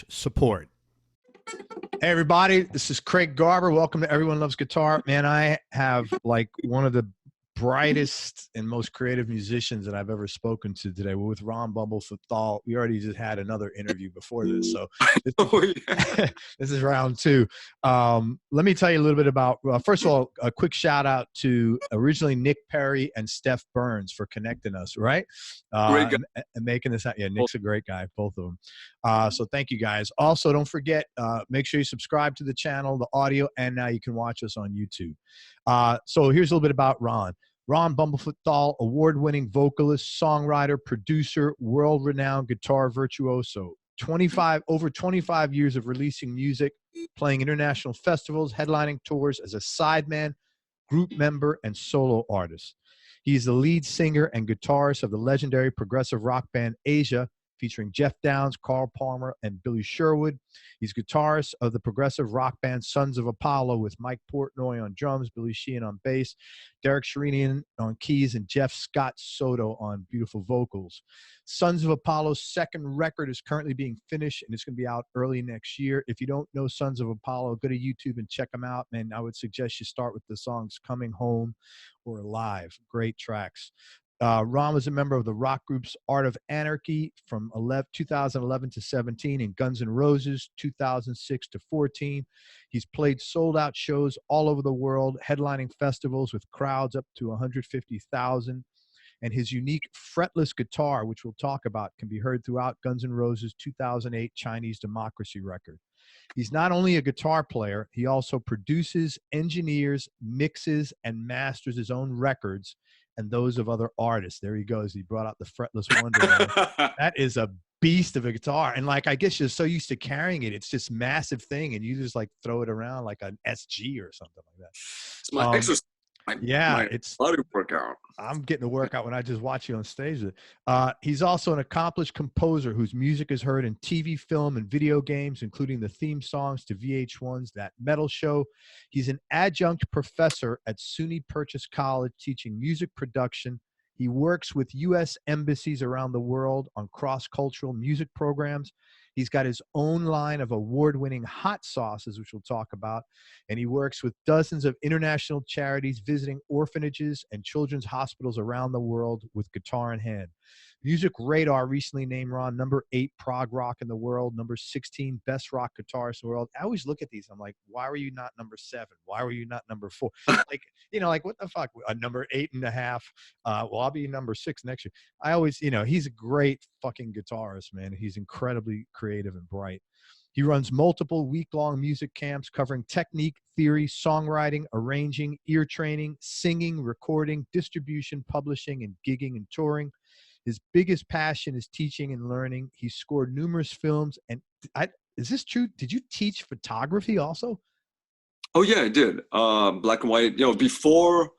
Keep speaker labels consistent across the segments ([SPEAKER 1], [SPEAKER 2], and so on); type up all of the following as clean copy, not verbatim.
[SPEAKER 1] support. Hey everybody, this is Craig Garber. Welcome to Everyone Loves Guitar. Man, I have like one of the brightest and most creative musicians that I've ever spoken to today. We're with Ron Bumblefoot Thal. We already just had another interview before this, so this is round two. Let me tell you a little bit about, first of all, a quick shout out to originally Nick Perry and Steph Burns for connecting us, right?
[SPEAKER 2] Great guy.
[SPEAKER 1] And making this out. Yeah, Nick's a great guy, both of them. So thank you guys. Also, don't forget, make sure you subscribe to the channel, the audio, and now you can watch us on YouTube. So here's a little bit about Ron. Ron Bumblefoot Thal, award-winning vocalist, songwriter, producer, world-renowned guitar virtuoso. Over 25 years of releasing music, playing international festivals, headlining tours as a sideman, group member, and solo artist. He's the lead singer and guitarist of the legendary progressive rock band Asia, featuring Jeff Downes, Carl Palmer, and Billy Sherwood. He's guitarist of the progressive rock band Sons of Apollo with Mike Portnoy on drums, Billy Sheehan on bass, Derek Sherinian on keys, and Jeff Scott Soto on beautiful vocals. Sons of Apollo's second record is currently being finished, and it's going to be out early next year. If you don't know Sons of Apollo, go to YouTube and check them out, man. I would suggest you start with the songs Coming Home or Alive. Great tracks. Ron was a member of the rock groups Art of Anarchy from 2011 to 17 and Guns N' Roses 2006 to 14. He's played sold-out shows all over the world, headlining festivals with crowds up to 150,000. And his unique fretless guitar, which we'll talk about, can be heard throughout Guns N' Roses' 2008 Chinese Democracy record. He's not only a guitar player, he also produces, engineers, mixes, and masters his own records and those of other artists. There he goes. He brought out the fretless wonder. That is a beast of a guitar. And like, I guess you're so used to carrying it. It's this massive thing and you just like throw it around like an SG or something like that.
[SPEAKER 2] It's my exercise.
[SPEAKER 1] It's
[SPEAKER 2] body workout.
[SPEAKER 1] I'm getting a workout when I just watch you on stage. He's also an accomplished composer whose music is heard in TV, film, and video games, including the theme songs to VH1's That Metal Show. He's an adjunct professor at SUNY Purchase College teaching music production. He works with U.S. embassies around the world on cross-cultural music programs. He's got his own line of award-winning hot sauces, which we'll talk about. And he works with dozens of international charities, visiting orphanages and children's hospitals around the world with guitar in hand. Music Radar recently named Ron number 8 prog rock in the world, number 16 best rock guitarist in the world. I always look at these. I'm like, why were you not number 7? Why were you not number 4? Like, you know, like what the fuck? Number 8.5. Well, I'll be number 6 next year. I always, you know, he's a great fucking guitarist, man. He's incredibly creative and bright. He runs multiple week-long music camps covering technique, theory, songwriting, arranging, ear training, singing, recording, distribution, publishing, and gigging and touring. His biggest passion is teaching and learning. He scored numerous films. And is this true? Did you teach photography also?
[SPEAKER 2] Oh yeah, I did. Black and white, you know, before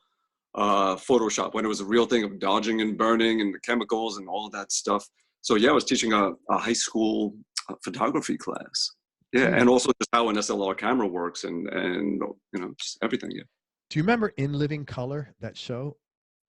[SPEAKER 2] Photoshop, when it was a real thing of dodging and burning and the chemicals and all of that stuff. So yeah, I was teaching a high school photography class. Yeah, and also just how an SLR camera works and you know, just everything. Yeah.
[SPEAKER 1] Do you remember In Living Color, that show?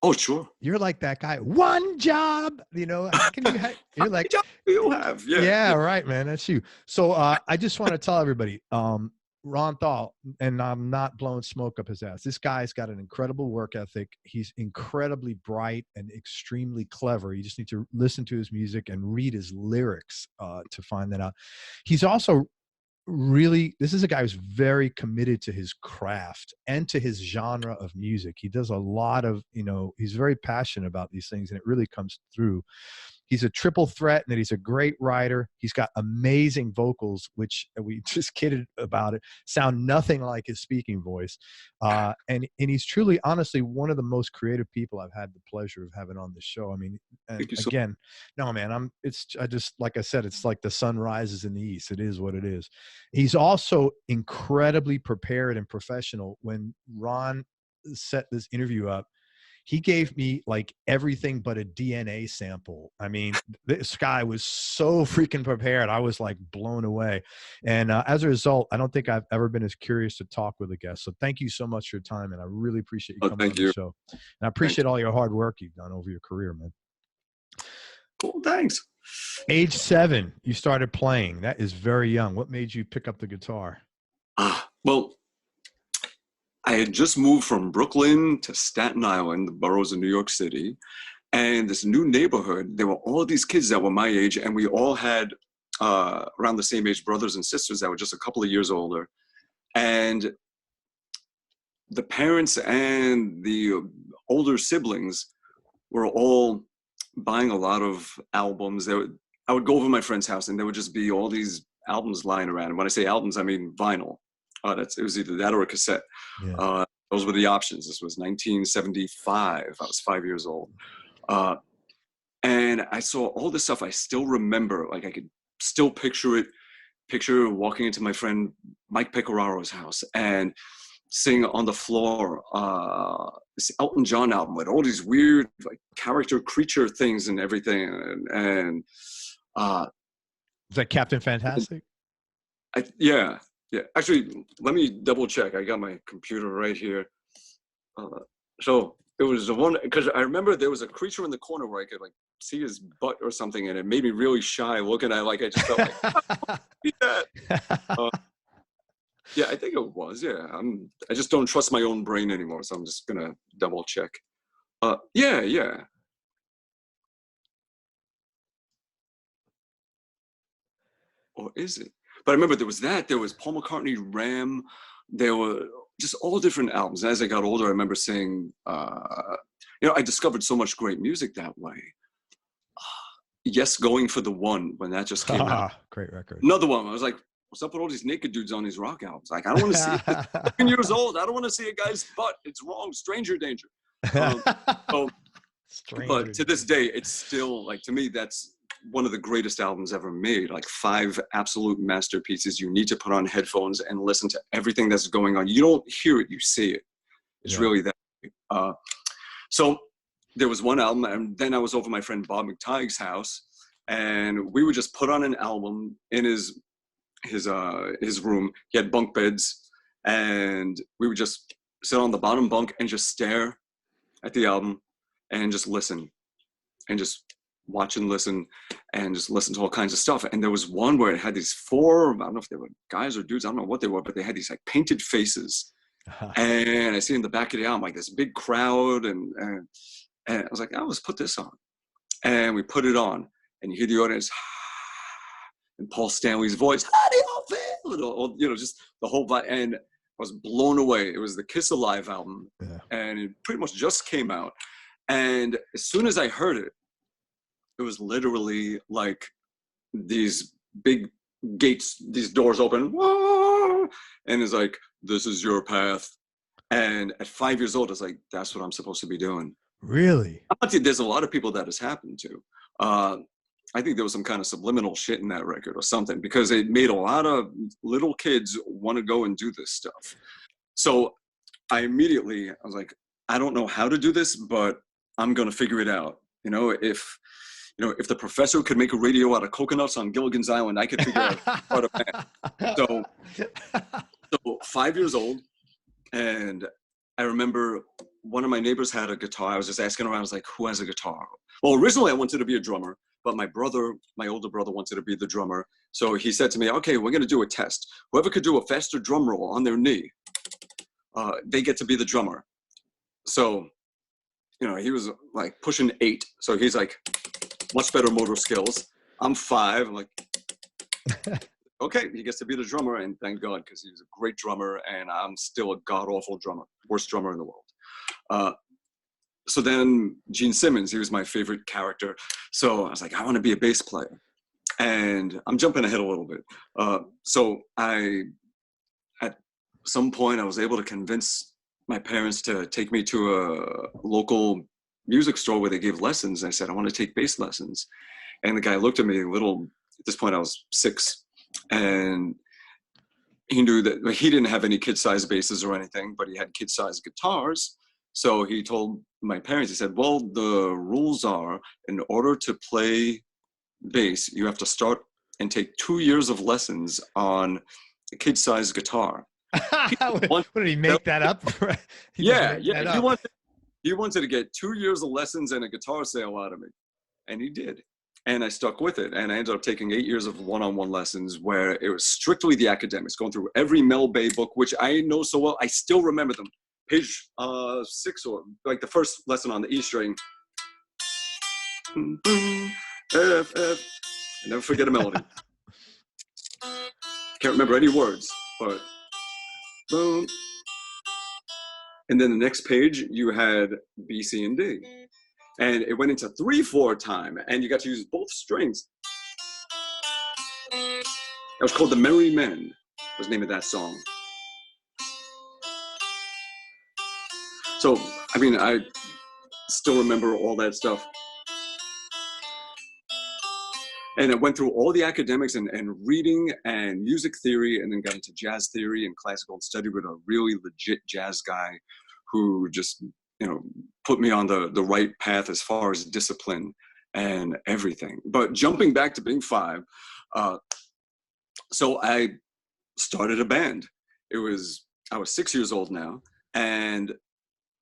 [SPEAKER 2] Oh, sure.
[SPEAKER 1] You're like that guy. One job, you know. How can you you're like,
[SPEAKER 2] job you have. Yeah.
[SPEAKER 1] Yeah, right, man. That's you. So I just want to tell everybody, Ron Thal, and I'm not blowing smoke up his ass. This guy's got an incredible work ethic. He's incredibly bright and extremely clever. You just need to listen to his music and read his lyrics to find that out. He's also this is a guy who's very committed to his craft and to his genre of music. He does a lot of, you know, he's very passionate about these things and it really comes through. He's a triple threat and that he's a great writer. He's got amazing vocals, which we just kidded about it, sound nothing like his speaking voice. And he's truly, honestly, one of the most creative people I've had the pleasure of having on the show. I mean, again, no, man, I just, like I said, it's like the sun rises in the east. It is what it is. He's also incredibly prepared and professional. When Ron set this interview up, he gave me like everything but a DNA sample. I mean, this guy was so freaking prepared. I was like blown away. And as a result, I don't think I've ever been as curious to talk with a guest. So thank you so much for your time. And I really appreciate you coming on the show. And I appreciate all your hard work you've done over your career, man.
[SPEAKER 2] Cool. Thanks.
[SPEAKER 1] Age 7, you started playing. That is very young. What made you pick up the guitar?
[SPEAKER 2] Well, I had just moved from Brooklyn to Staten Island, the boroughs of New York City, and this new neighborhood, there were all these kids that were my age, and we all had around the same age brothers and sisters that were just a couple of years older. And the parents and the older siblings were all buying a lot of albums. I would go over to my friend's house and there would just be all these albums lying around. And when I say albums, I mean vinyl. It was either that or a cassette. Yeah. Those were the options. This was 1975. I was 5 years old. And I saw all this stuff. I still remember, like I could still picture walking into my friend Mike Pecораro's house and sing on the floor this Elton John album with all these weird like character creature things and everything. And
[SPEAKER 1] is that Captain Fantastic?
[SPEAKER 2] Yeah. Actually, let me double check. I got my computer right here. So it was the one, because I remember there was a creature in the corner where I could like see his butt or something, and it made me really shy looking at it. Like I just felt like, yeah, I think it was. Yeah, I just don't trust my own brain anymore, so I'm just gonna double check. Yeah. Or is it? But I remember there was that. There was Paul McCartney, Ram. There were just all different albums. And as I got older, I remember saying, I discovered so much great music that way. Yes, Going for the One, when that just came out.
[SPEAKER 1] Great record.
[SPEAKER 2] Another one. I was like, what's up with all these naked dudes on these rock albums? Like, I don't want to see it. 7 years old. I don't want to see a guy's butt. It's wrong. Stranger danger. But to this day, it's still, like, to me, that's one of the greatest albums ever made. Like 5 absolute masterpieces. You need to put on headphones and listen to everything that's going on. You don't hear it, you see it. It's really that. So there was one album, and then I was over my friend Bob McTighe's house, and we would just put on an album in his room. He had bunk beds, and we would just sit on the bottom bunk and just stare at the album and just listen and just watch and listen and just listen to all kinds of stuff. And there was one where it had these 4, I don't know if they were guys or dudes, I don't know what they were, but they had these like painted faces. And I see in the back of the album like this big crowd, and I was like, let's put this on. And we put it on, and you hear the audience, and Paul Stanley's voice, how do you feel? Just the whole vibe. And I was blown away. It was the Kiss Alive album, and it pretty much just came out. And as soon as I heard it, it was literally like these big gates, these doors open, and it's like, this is your path. And at 5 years old, it's like, that's what I'm supposed to be doing.
[SPEAKER 1] Really?
[SPEAKER 2] There's a lot of people that has happened to. I think there was some kind of subliminal shit in that record or something, because it made a lot of little kids want to go and do this stuff. So I was like, I don't know how to do this, but I'm going to figure it out. If the professor could make a radio out of coconuts on Gilligan's Island, I could figure out how to band. So 5 years old, and I remember one of my neighbors had a guitar. I was just asking around. I was like, who has a guitar? Well, originally I wanted to be a drummer, but my older brother wanted to be the drummer. So he said to me, okay, we're going to do a test. Whoever could do a faster drum roll on their knee, they get to be the drummer. So, he was like pushing 8. So he's like, much better motor skills. I'm 5. I'm like, okay, he gets to be the drummer, and thank God, because he was a great drummer, and I'm still a god-awful drummer, worst drummer in the world. So then Gene Simmons, he was my favorite character. So I was like, I want to be a bass player. And I'm jumping ahead a little bit. So at some point, I was able to convince my parents to take me to a local music store where they gave lessons. I said, I want to take bass lessons. And the guy looked at me a little, at this point I was 6, and he knew that he didn't have any kid-sized basses or anything, but he had kid-sized guitars. So he told my parents, he said, well, the rules are, in order to play bass, you have to start and take 2 years of lessons on a kid-sized guitar.
[SPEAKER 1] What, did he make that up?
[SPEAKER 2] Yeah. He wanted to get 2 years of lessons and a guitar sale out of me. And he did. And I stuck with it. And I ended up taking 8 years of one-on-one lessons where it was strictly the academics, going through every Mel Bay book, which I know so well. I still remember them. Page 6, or like the first lesson on the E string. F, F. I never forget a melody. Can't remember any words, but boom. And then the next page, you had B, C, and D. And it went into 3/4 time, and you got to use both strings. That was called The Merry Men, was the name of that song. So, I mean, I still remember all that stuff. And it went through all the academics and reading and music theory, and then got into jazz theory and classical, and studied with a really legit jazz guy who just, you know, put me on the right path as far as discipline and everything. But jumping back to being 5, so I started a band. I was 6 years old now, and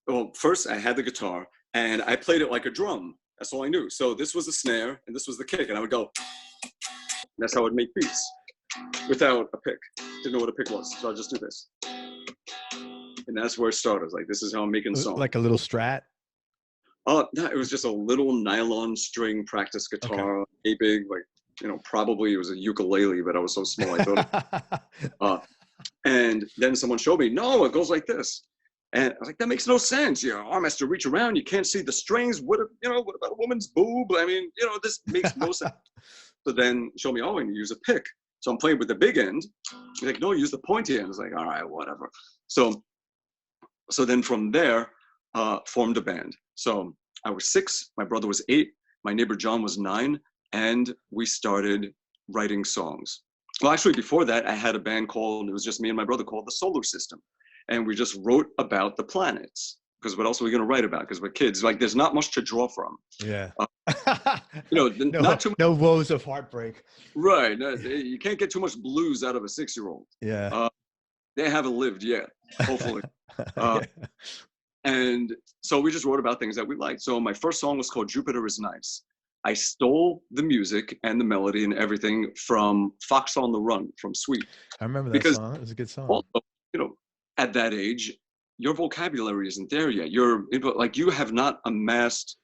[SPEAKER 2] well, first I had the guitar and I played it like a drum. That's all I knew. So this was the snare and this was the kick, and I would go. That's how I would make beats without a pick. Didn't know what a pick was, so I'd just do this. And that's where it started. I was like, this is how I'm making songs.
[SPEAKER 1] Like a little Strat?
[SPEAKER 2] No, it was just a little nylon string practice guitar, okay. A big, like, you know, probably it was a ukulele, but I was so small I thought. And then someone showed me, no, it goes like this. And I was like, that makes no sense. Your arm has to reach around. You can't see the strings. What about a woman's boob? I mean, you know, this makes no sense. So then show me, oh, and you use a pick. So I'm playing with the big end. He's like, no, use the pointy end. I was like, all right, whatever. So then from there, formed a band. So I was 6, my brother was 8, my neighbor John was 9, and we started writing songs. Well, actually, before that, I had a band called, it was just me and my brother, called The Solar System. And we just wrote about the planets, because what else are we going to write about? Because we're kids. Like, there's not much to draw from.
[SPEAKER 1] Yeah.
[SPEAKER 2] You know, not too much.
[SPEAKER 1] No woes of heartbreak.
[SPEAKER 2] Right. No, you can't get too much blues out of a 6-year-old.
[SPEAKER 1] Yeah.
[SPEAKER 2] They haven't lived yet, hopefully. And so we just wrote about things that we liked. So my first song was called Jupiter is Nice. I stole the music and the melody and everything from Fox on the Run from Sweet.
[SPEAKER 1] I remember that song. It was a good song.
[SPEAKER 2] Also, you know, at that age, your vocabulary isn't there yet. You have not amassed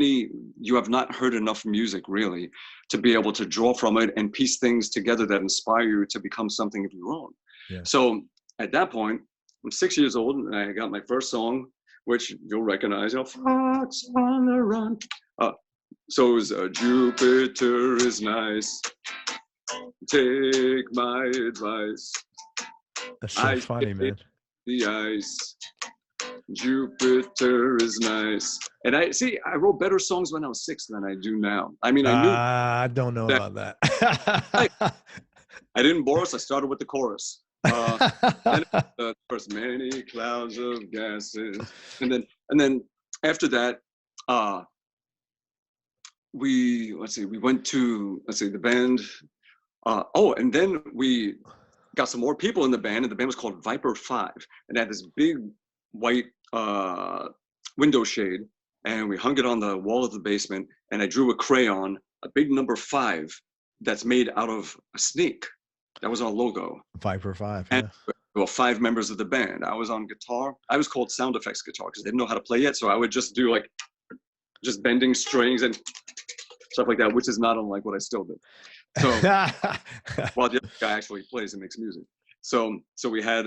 [SPEAKER 2] you have not heard enough music really to be able to draw from it and piece things together that inspire you to become something of your own. Yeah. So at that point, I'm 6 years old and I got my first song, which you'll recognize, you know, Fox on the Run. So it was Jupiter is nice, take my advice.
[SPEAKER 1] That's so funny, man.
[SPEAKER 2] The ice, Jupiter is nice. And I wrote better songs when I was 6 than I do now. I mean, I knew.
[SPEAKER 1] I don't know about that.
[SPEAKER 2] I didn't borrow, so I started with the chorus. And first, many clouds of gases, and then after that, we went to the band. And then we got some more people in the band, and the band was called Viper 5, and it had this big white window shade, and we hung it on the wall of the basement, and I drew a crayon a big number 5 that's made out of a snake. That was our logo.
[SPEAKER 1] Viper 5.
[SPEAKER 2] And well, 5 members of the band. I was on guitar. I was called sound effects guitar because they didn't know how to play yet, so I would just do like just bending strings and stuff like that, which is not unlike what I still do. So while the other guy actually plays and makes music. So we had,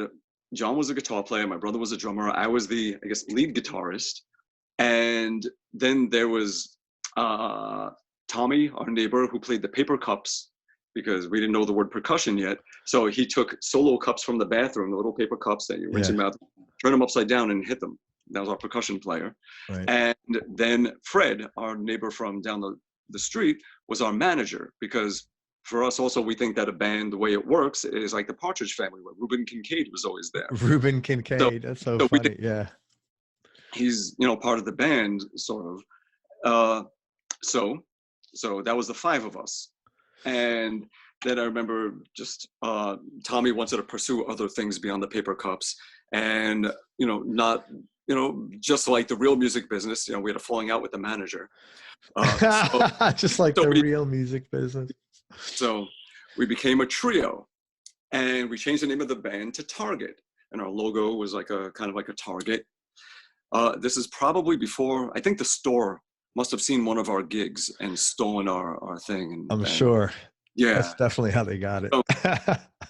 [SPEAKER 2] John was a guitar player, my brother was a drummer, I was the, I guess, lead guitarist. And then there was Tommy, our neighbor, who played the paper cups because we didn't know the word percussion yet. So he took solo cups from the bathroom, the little paper cups that you rinse them out, turn them upside down and hit them. That was our percussion player. Right. And then Fred, our neighbor from down the street, was our manager, because for us also, we think that a band, the way it works, is like the Partridge Family, where Reuben Kincaid was always there. Reuben
[SPEAKER 1] Kincaid, that's so funny, yeah.
[SPEAKER 2] He's, part of the band, sort of. So that was the 5 of us. And then I remember just Tommy wanted to pursue other things beyond the paper cups, and, not just like the real music business, we had a falling out with the manager.
[SPEAKER 1] Just like the real music business.
[SPEAKER 2] So we became a trio, and we changed the name of the band to Target, and our logo was like a kind of like a target. This is probably before, I think the store must have seen one of our gigs and stolen our thing. And
[SPEAKER 1] I'm sure.
[SPEAKER 2] Yeah.
[SPEAKER 1] That's definitely how they got it.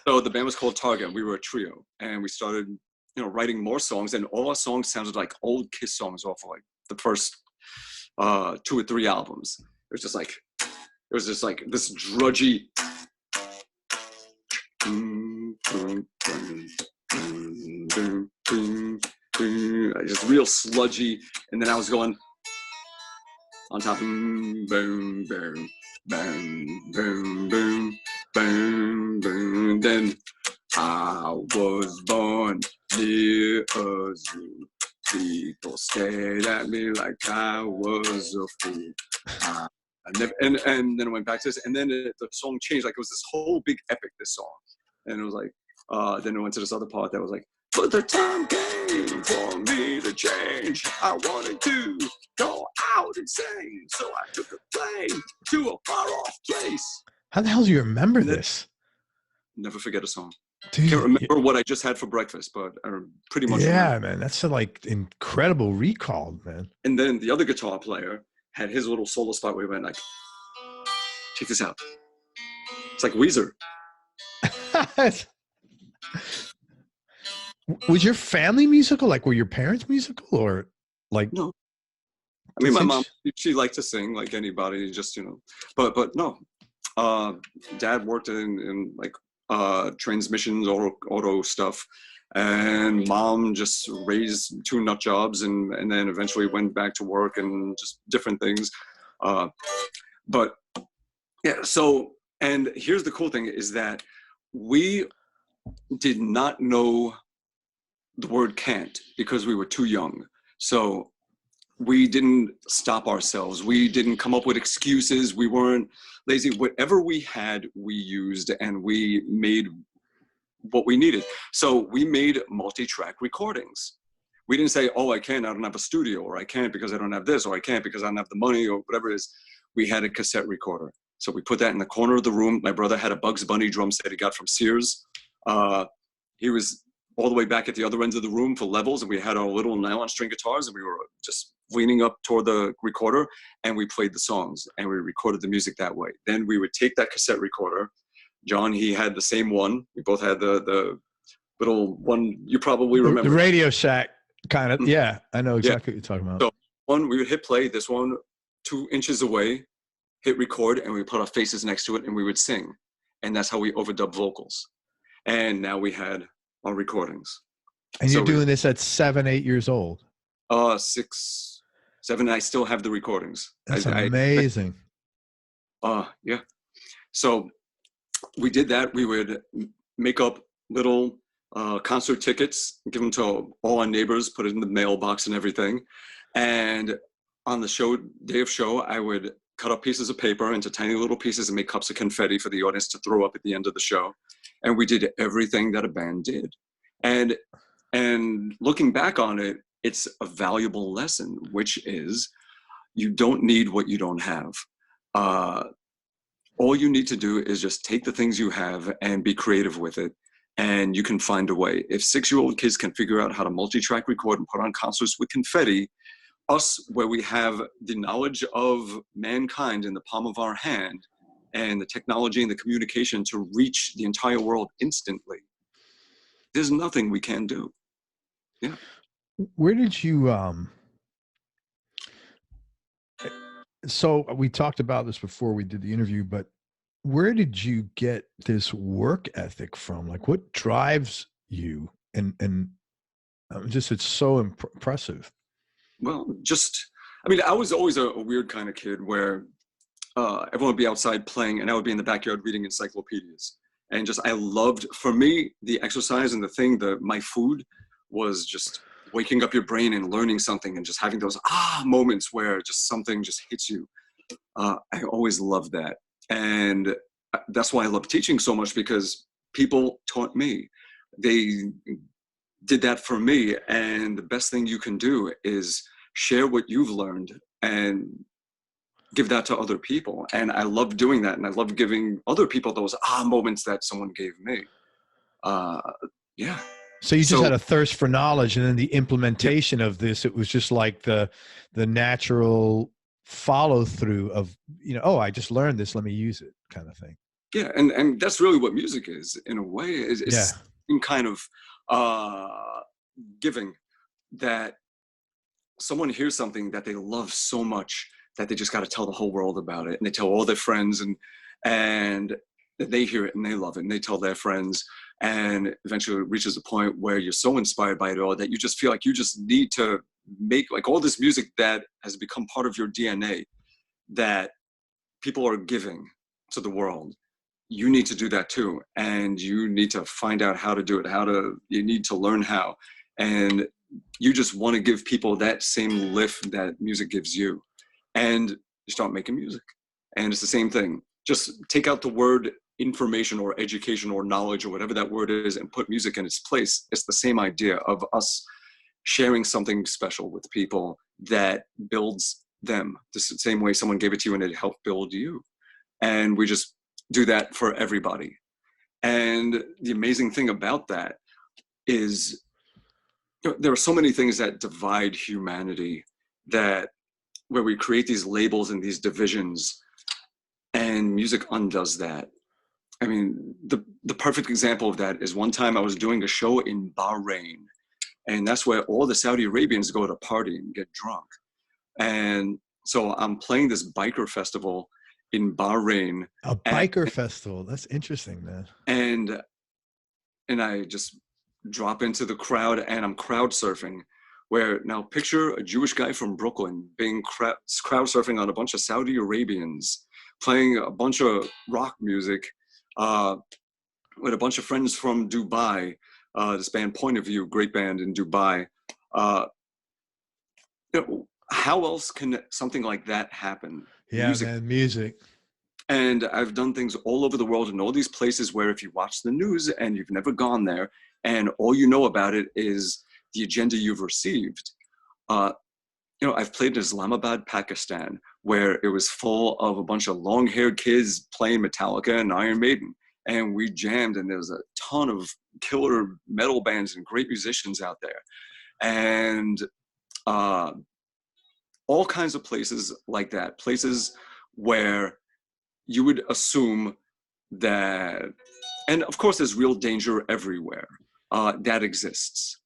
[SPEAKER 2] So the band was called Target, and we were a trio, and we started, writing more songs, and all our songs sounded like old Kiss songs off of like the first 2 or 3 albums. It was just like this drudgy, just real sludgy, and then I was going on top, boom, boom, boom, boom, boom, boom, boom, boom. Then I was born near a zoo. People stared at me like I was a fool. And then it went back to this, and then the song changed. Like it was this whole big epic, this song, and it was like, then it went to this other part that was like, but the time came for me to change. I wanted to go out and sing, so I took a plane to a far off place.
[SPEAKER 1] How the hell do you remember this?
[SPEAKER 2] Never forget a song.
[SPEAKER 1] Dude,
[SPEAKER 2] can't remember what I just had for breakfast, but I pretty much remember.
[SPEAKER 1] Man, that's like incredible recall, man.
[SPEAKER 2] And then the other guitar player had his little solo spot where he went like, check this out. It's like Weezer.
[SPEAKER 1] Was your family musical? Like, were your parents musical, or like?
[SPEAKER 2] No. I mean, my mom, she liked to sing like anybody, just, but no. Dad worked in like transmissions, auto stuff, and mom just raised 2 nut jobs, and then eventually went back to work and just different things. But yeah, so, and here's the cool thing is that we did not know the word can't because we were too young. So we didn't stop ourselves. We didn't come up with excuses. We weren't lazy. Whatever we had, we used, and we made what we needed. So we made multi-track recordings. We didn't say, oh, I don't have a studio, or I can't because I don't have this, or I can't because I don't have the money, or whatever it is. We had a cassette recorder. So we put that in the corner of the room. My brother had a Bugs Bunny drum set he got from Sears. He was all the way back at the other end of the room for levels, and we had our little nylon string guitars, and we were just leaning up toward the recorder, and we played the songs, and we recorded the music that way. Then we would take that cassette recorder. John, he had the same one. We both had the little one you probably remember.
[SPEAKER 1] The Radio Shack kind of. Yeah, I know exactly what you're talking about.
[SPEAKER 2] So one, we would hit play, this one 2 inches away, hit record, and we put our faces next to it, and we would sing. And that's how we overdub vocals. And now we had our recordings.
[SPEAKER 1] And you're doing this at 7, 8 years old?
[SPEAKER 2] 6, 7. I still have the recordings.
[SPEAKER 1] That's amazing.
[SPEAKER 2] Yeah. So we did that. We would make up little concert tickets, give them to all our neighbors, put it in the mailbox and everything. And on the day of show, I would cut up pieces of paper into tiny little pieces and make cups of confetti for the audience to throw up at the end of the show. And we did everything that a band did. And looking back on it, it's a valuable lesson, which is you don't need what you don't have. All you need to do is just take the things you have and be creative with it, and you can find a way. If 6-year-old kids can figure out how to multi-track record and put on concerts with confetti, us, where we have the knowledge of mankind in the palm of our hand and the technology and the communication to reach the entire world instantly, there's nothing we can do. Yeah.
[SPEAKER 1] Where did you, so we talked about this before we did the interview, but where did you get this work ethic from? Like, what drives you? And just, it's so impressive. Well,
[SPEAKER 2] I was always a weird kind of kid where everyone would be outside playing and I would be in the backyard reading encyclopedias. And I loved, for me, the exercise and my food was just waking up your brain and learning something and just having those moments where just something just hits you. I always loved that. And that's why I love teaching so much, because people taught me. They did that for me. And the best thing you can do is share what you've learned and give that to other people. And I love doing that. And I love giving other people those moments that someone gave me. Yeah.
[SPEAKER 1] So you just had a thirst for knowledge, and then the implementation of this, it was just like the natural follow through of, you know, oh, I just learned this, let me use it, kind of thing.
[SPEAKER 2] Yeah. And that's really what music is, in a way. It's some kind of giving, that someone hears something that they love so much that they just got to tell the whole world about it, and they tell all their friends, and they hear it and they love it, and they tell their friends, and eventually it reaches a point where you're so inspired by it all that you just feel like you just need to make like all this music that has become part of your DNA that people are giving to the world. You need to do that too, and you need to find out how to do it, you need to learn how, and you just want to give people that same lift that music gives you, and you start making music. And it's the same thing. Just take out the word information or education or knowledge or whatever that word is and put music in its place. It's the same idea of us sharing something special with people that builds them the same way someone gave it to you and it helped build you. And we just do that for everybody. And the amazing thing about that is, you know, there are so many things that divide humanity, that where we create these labels and these divisions, and music undoes that. I mean, the perfect example of that is one time I was doing a show in Bahrain, and that's where all the Saudi Arabians go to party and get drunk. And so I'm playing this biker festival in Bahrain.
[SPEAKER 1] A biker festival. That's interesting, man.
[SPEAKER 2] And I just drop into the crowd and I'm crowd surfing, where now picture a Jewish guy from Brooklyn being crowd surfing on a bunch of Saudi Arabians, playing a bunch of rock music, with a bunch of friends from Dubai, this band Point of View, great band in Dubai. You know, how else can something like that happen?
[SPEAKER 1] Yeah, music. Man, music.
[SPEAKER 2] And I've done things all over the world in all these places where if you watch the news and you've never gone there and all you know about it is the agenda you've received. You know, I've played in Islamabad, Pakistan, where it was full of a bunch of long-haired kids playing Metallica and Iron Maiden. And we jammed, and there was a ton of killer metal bands and great musicians out there. And all kinds of places like that, places where you would assume that, and of course there's real danger everywhere, that exists.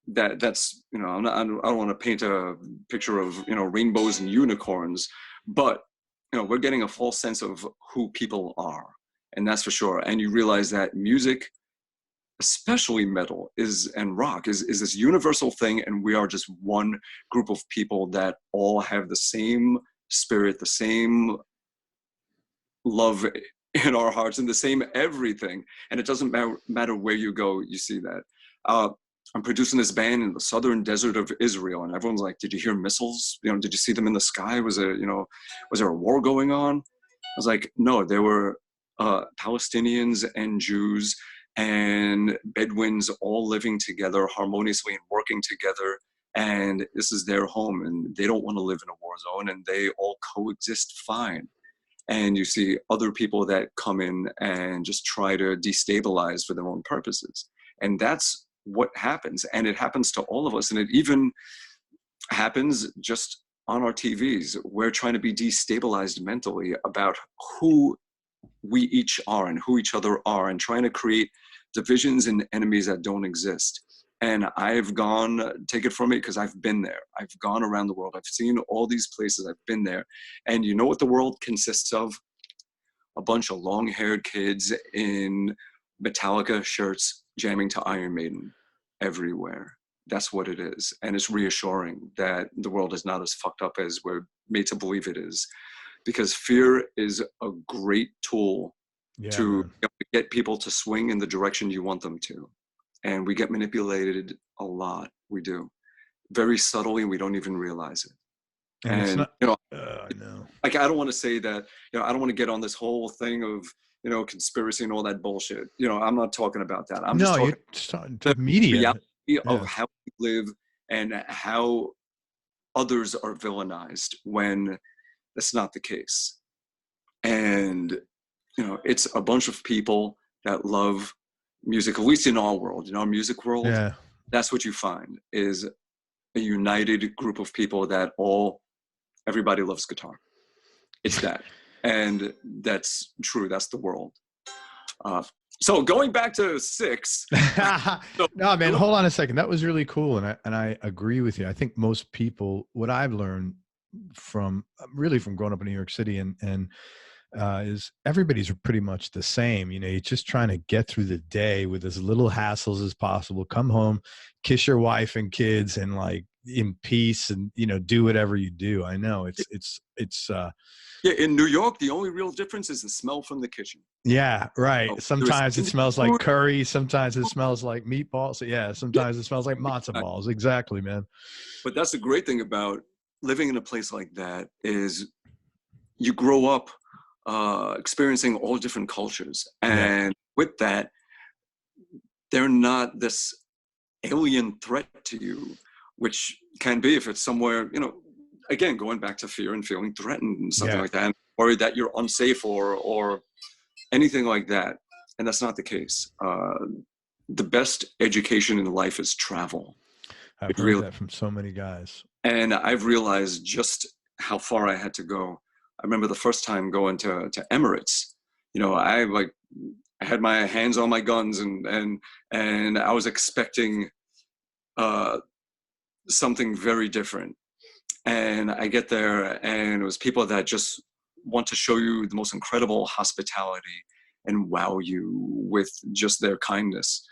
[SPEAKER 2] That's, you know, I don't want to paint a picture of, you know, rainbows and unicorns, but, you know, we're getting a false sense of who people are, and that's for sure. And you realize that music, especially metal and rock, is this universal thing, and we are just one group of people that all have the same spirit, the same love in our hearts, and the same everything. And it doesn't matter where you go, you see that. I'm producing this band in the southern desert of Israel, and everyone's like, did you hear missiles? You know, did you see them in the sky? Was there a war going on? I was like, no, there were Palestinians and Jews and Bedouins all living together harmoniously and working together. And this is their home, and they don't want to live in a war zone, and they all coexist fine. And you see other people that come in and just try to destabilize for their own purposes. And that's what happens. And it happens to all of us. And it even happens just on our TVs. We're trying to be destabilized mentally about who we each are and who each other are, and trying to create divisions and enemies that don't exist. And I've gone, take it from me, because I've been there. I've gone around the world. I've seen all these places. I've been there. And you know what the world consists of? A bunch of long-haired kids in Metallica shirts jamming to Iron Maiden everywhere. That's what it is. And it's reassuring that the world is not as fucked up as we're made to believe it is. Because fear is a great tool to get people to swing in the direction you want them to. And we get manipulated a lot. We do. Very subtly, and we don't even realize it. And, you know,
[SPEAKER 1] I know.
[SPEAKER 2] Like, I don't want to say that, you know, I don't want to get on this whole thing of, you know, conspiracy and all that bullshit. You know, I'm not talking about that. I'm
[SPEAKER 1] No,
[SPEAKER 2] just
[SPEAKER 1] you're
[SPEAKER 2] talking
[SPEAKER 1] just talking
[SPEAKER 2] the
[SPEAKER 1] to media.
[SPEAKER 2] reality of
[SPEAKER 1] Yeah.
[SPEAKER 2] how we live and how others are villainized when that's not the case. And, you know, it's a bunch of people that love music, at least in our world, in our music world.
[SPEAKER 1] Yeah.
[SPEAKER 2] That's what you find is a united group of people that everybody loves guitar. It's that. And that's true. That's the world. So going back to 6.
[SPEAKER 1] No, man, hold on a second. That was really cool. And I agree with you. I think most people, what I've learned from growing up in New York City and is everybody's pretty much the same. You know, you're just trying to get through the day with as little hassles as possible, come home, kiss your wife and kids and like in peace and, you know, do whatever you do. I know it's
[SPEAKER 2] yeah, in New York, the only real difference is the smell from the kitchen.
[SPEAKER 1] yeah, right.
[SPEAKER 2] Oh,
[SPEAKER 1] Sometimes it smells like curry. Sometimes it smells like meatballs. So yeah, sometimes it smells like matzo balls. Exactly, man.
[SPEAKER 2] But that's the great thing about living in a place like that is you grow up experiencing all different cultures. And with that, they're not this alien threat to you, which can be if it's somewhere, you know, again, going back to fear and feeling threatened and something like that, and worried that you're unsafe or anything like that. And that's not the case. The best education in life is travel.
[SPEAKER 1] I've heard that from so many guys.
[SPEAKER 2] And I've realized just how far I had to go. I remember the first time going to Emirates, you know, I had my hands on my guns and I was expecting something very different. And I get there and it was people that just want to show you the most incredible hospitality and wow you with just their kindness,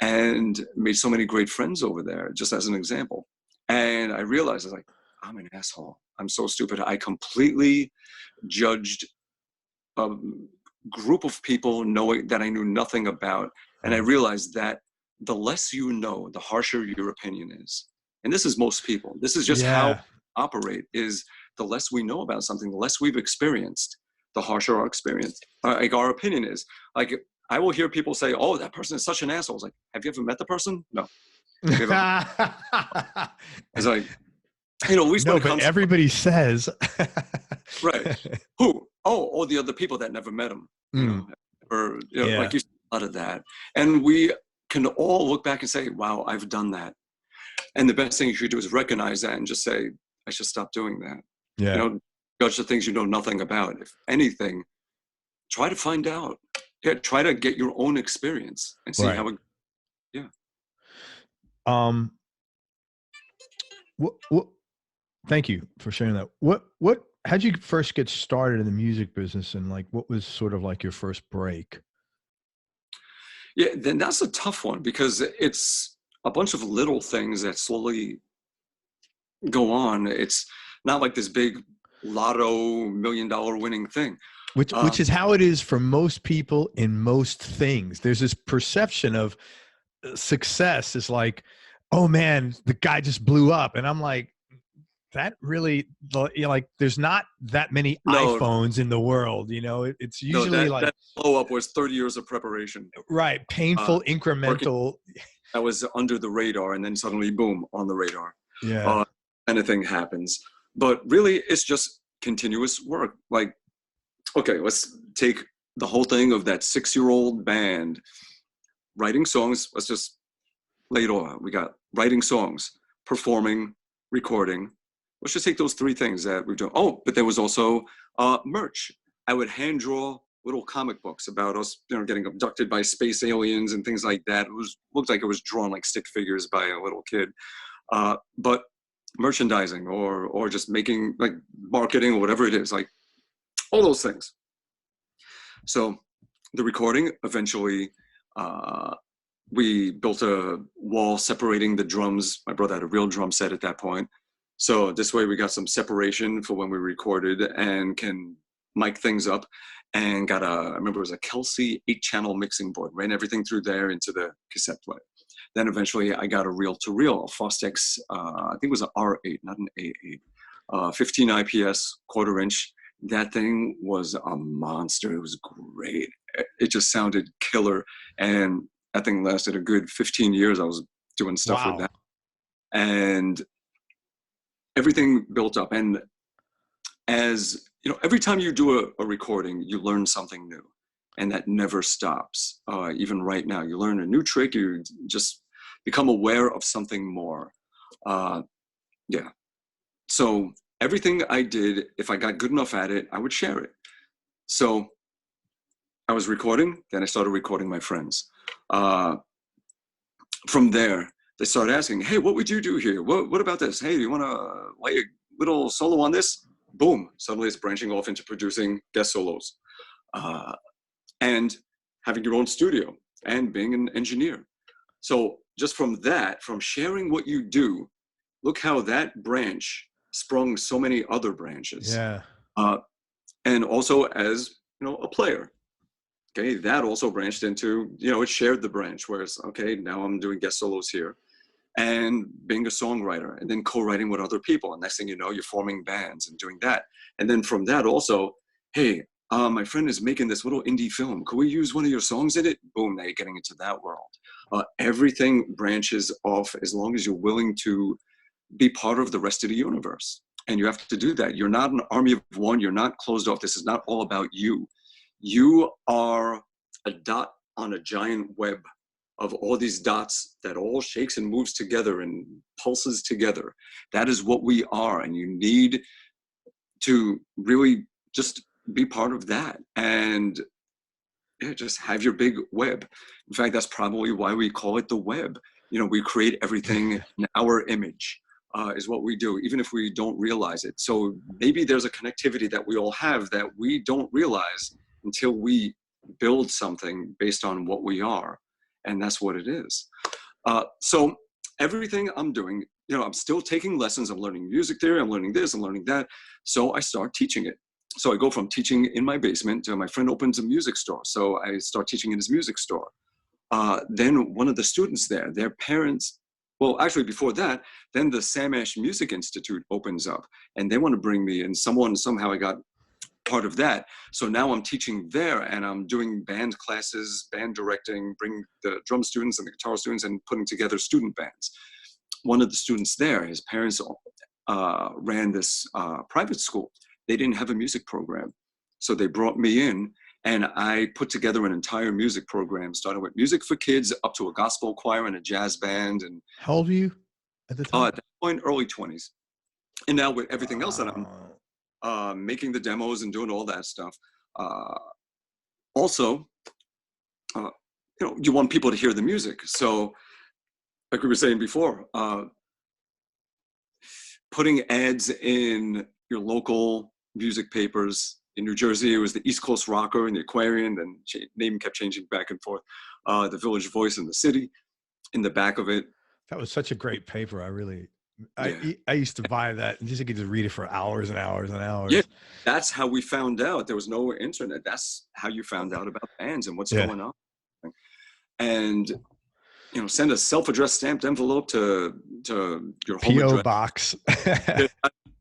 [SPEAKER 2] and made so many great friends over there, just as an example. And I realized, I was like, I'm an asshole. I'm so stupid. I completely judged a group of people knowing that I knew nothing about. And I realized that the less you know, the harsher your opinion is. And this is most people. This is just how we operate, is the less we know about something, the less we've experienced, the harsher our experience, like our opinion is. Like, I will hear people say, oh, that person is such an asshole. I was like, have you ever met the person? No. It's like, you know, at least
[SPEAKER 1] no, but everybody says.
[SPEAKER 2] Right. Who? Oh, the other people that never met him. You know, or, you know, like you said, a lot of that. And we can all look back and say, wow, I've done that. And the best thing you should do is recognize that and just say, I should stop doing that.
[SPEAKER 1] Yeah.
[SPEAKER 2] You know, judge the things you know nothing about. If anything, try to find out. Yeah, try to get your own experience and see how it. Yeah.
[SPEAKER 1] What? Thank you for sharing that. What? How'd you first get started in the music business, and like, what was sort of like your first break?
[SPEAKER 2] Yeah, then that's a tough one because it's a bunch of little things that slowly go on. It's not like this big lotto $1 million winning thing.
[SPEAKER 1] Which is how it is for most people in most things. There's this perception of success is like, oh man, the guy just blew up. And I'm like, that really, you know, like, there's not that many iPhones in the world. You know, it's usually that
[SPEAKER 2] blow up was 30 years of preparation.
[SPEAKER 1] Right. Painful, incremental.
[SPEAKER 2] That was under the radar. And then suddenly, boom, on the radar.
[SPEAKER 1] Yeah.
[SPEAKER 2] Anything happens. But really, it's just continuous work. Like, okay, let's take the whole thing of that 6-year-old band writing songs. Let's just lay it all out. We got writing songs, performing, recording. Let's just take those 3 things that we're doing. Oh, but there was also merch. I would hand draw little comic books about us, you know, getting abducted by space aliens and things like that. Looked like it was drawn like stick figures by a little kid. But merchandising or just making, like, marketing or whatever it is, like all those things. So the recording, eventually we built a wall separating the drums. My brother had a real drum set at that point. So this way we got some separation for when we recorded and can mic things up, and got I remember it was a Kelsey 8-channel mixing board, ran everything through there into the cassette player. Then eventually I got a reel-to-reel, a Fostex, I think it was an R8, not an A8, 15 IPS, 1/4 inch. That thing was a monster. It was great. it just sounded killer. And that thing lasted a good 15 years. I was doing stuff with that. And everything built up. And as you know, every time you do a recording, you learn something new, and that never stops. Even right now, you learn a new trick, you just become aware of something more. Yeah. So everything I did, if I got good enough at it, I would share it. So I was recording, then I started recording my friends. From there, they started asking, hey, what would you do here? What about this? Hey, do you want to lay a little solo on this? Boom. Suddenly it's branching off into producing guest solos. And having your own studio and being an engineer. So just from that, from sharing what you do, look how that branch sprung so many other branches.
[SPEAKER 1] Yeah.
[SPEAKER 2] And also as, you know, a player. Okay, that also branched into, you know, it shared the branch where it's, okay, now I'm doing guest solos here. And being a songwriter and then co-writing with other people. And next thing you know, you're forming bands and doing that. And then from that also, hey, my friend is making this little indie film. Could we use one of your songs in it? Boom, now you're getting into that world. Everything branches off as long as you're willing to be part of the rest of the universe. And you have to do that. You're not an army of one. You're not closed off. This is not all about you. You are a dot on a giant web of all these dots that all shakes and moves together and pulses together. That is what we are. And you need to really just be part of that and just have your big web. In fact, that's probably why we call it the web. You know, we create everything in our image is what we do, even if we don't realize it. So maybe there's a connectivity that we all have that we don't realize until we build something based on what we are. And that's what it is. So everything I'm doing, you know, I'm still taking lessons. I'm learning music theory. I'm learning this. I'm learning that. So I start teaching it. So I go from teaching in my basement to my friend opens a music store. So I start teaching in his music store. Then one of the students there, their parents, well, actually before that, then the Sam Ash Music Institute opens up and they want to bring me in. Somehow I got part of that. So now I'm teaching there and I'm doing band classes, band directing, bring the drum students and the guitar students and putting together student bands. One of the students there, his parents ran this private school. They didn't have a music program. So they brought me in and I put together an entire music program, starting with music for kids up to a gospel choir and a jazz band. And
[SPEAKER 1] how old were you at the time?
[SPEAKER 2] At that point, early 20s. And now with everything else that I'm making the demos and doing all that stuff. Also, you know, you want people to hear the music. So like we were saying before, putting ads in your local music papers. In New Jersey, it was the East Coast Rocker and the Aquarian, then name kept changing back and forth. The Village Voice in the city, in the back of it.
[SPEAKER 1] That was such a great paper. I used to buy that and just could just read it for hours and hours and hours.
[SPEAKER 2] Yeah, that's how we found out. There was no internet. That's how you found out about bands and what's going on. And you know, send a self-addressed stamped envelope to your home
[SPEAKER 1] P.O.
[SPEAKER 2] address.
[SPEAKER 1] box.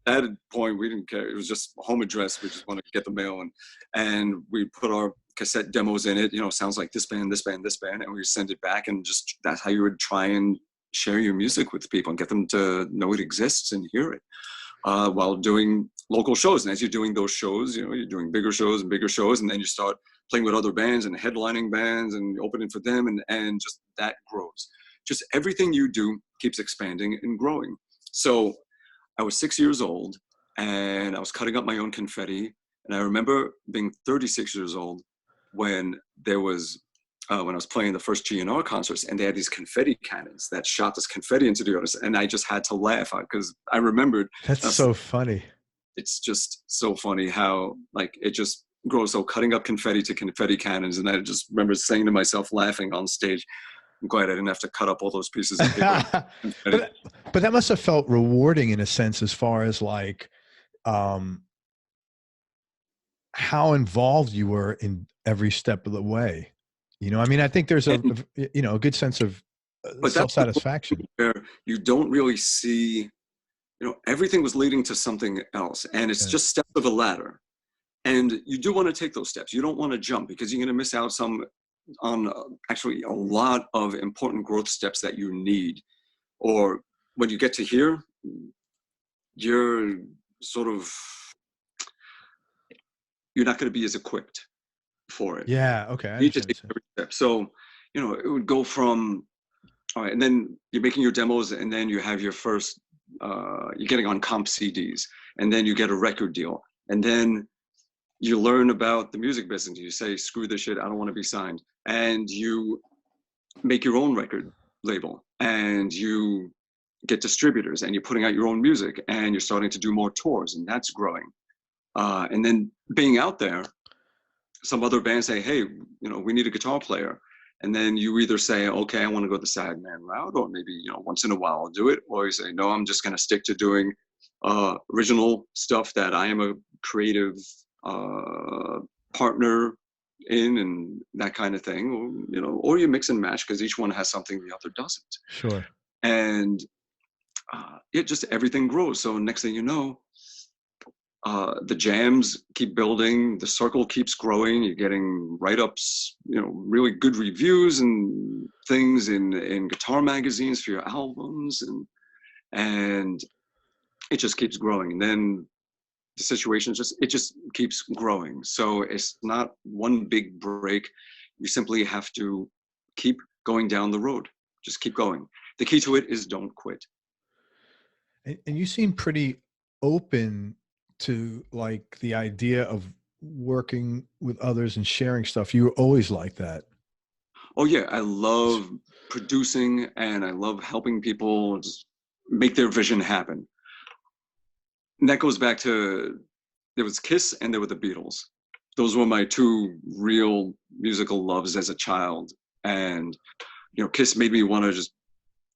[SPEAKER 2] At that point, we didn't care. It was just home address. We just wanted to get the mail, and we put our cassette demos in it. You know, sounds like this band, this band, this band, and we send it back. And just that's how you would try and share your music with people and get them to know it exists and hear it while doing local shows. And as you're doing those shows, you know, you're doing bigger shows, and then you start playing with other bands and headlining bands and opening for them, and just that grows. Just everything you do keeps expanding and growing. So I was 6 years old and I was cutting up my own confetti. And I remember being 36 years old when there was, when I was playing the first GNR concerts and they had these confetti cannons that shot this confetti into the audience. And I just had to laugh because I remembered.
[SPEAKER 1] That's so funny.
[SPEAKER 2] It's just so funny how like it just grows. So cutting up confetti to confetti cannons. And I just remember saying to myself, laughing on stage, I'm glad I didn't have to cut up all those pieces of paper.
[SPEAKER 1] but that must have felt rewarding in a sense, as far as like how involved you were in every step of the way. You know, I mean, I think there's a good sense of self-satisfaction
[SPEAKER 2] where you don't really see, you know, everything was leading to something else, and it's just steps of a ladder. And you do want to take those steps. You don't want to jump, because you're going to miss out on actually a lot of important growth steps that you need. Or when you get to here, you're not going to be as equipped for it.
[SPEAKER 1] Yeah. Okay. I
[SPEAKER 2] You need to take
[SPEAKER 1] understand.
[SPEAKER 2] every step. So, it would go from, all right, and then you're making your demos, and then you have your first, you're getting on comp CDs, and then you get a record deal, and then you learn about the music business. You say, screw this shit, I don't want to be signed. And you make your own record label, and you get distributors, and you're putting out your own music, and you're starting to do more tours, and that's growing. And then being out there, some other bands say, hey, we need a guitar player. And then you either say, okay, I want to go the sad man route, or maybe, once in a while I'll do it. Or you say, no, I'm just going to stick to doing original stuff that I am a creative partner in, and that kind of thing. Or you mix and match, because each one has something the other doesn't.
[SPEAKER 1] Sure.
[SPEAKER 2] And just everything grows. So next thing you know, the jams keep building, the circle keeps growing, you're getting write-ups, really good reviews and things in guitar magazines for your albums, and it just keeps growing. And then the situation just keeps growing. So it's not one big break. You simply have to keep going down the road. Just keep going. The key to it is don't quit.
[SPEAKER 1] And you seem pretty open to like the idea of working with others and sharing stuff. You were always like that.
[SPEAKER 2] Oh yeah, I love producing, and I love helping people just make their vision happen. And that goes back to, there was Kiss and there were the Beatles. Those were my two real musical loves as a child. And Kiss made me want to just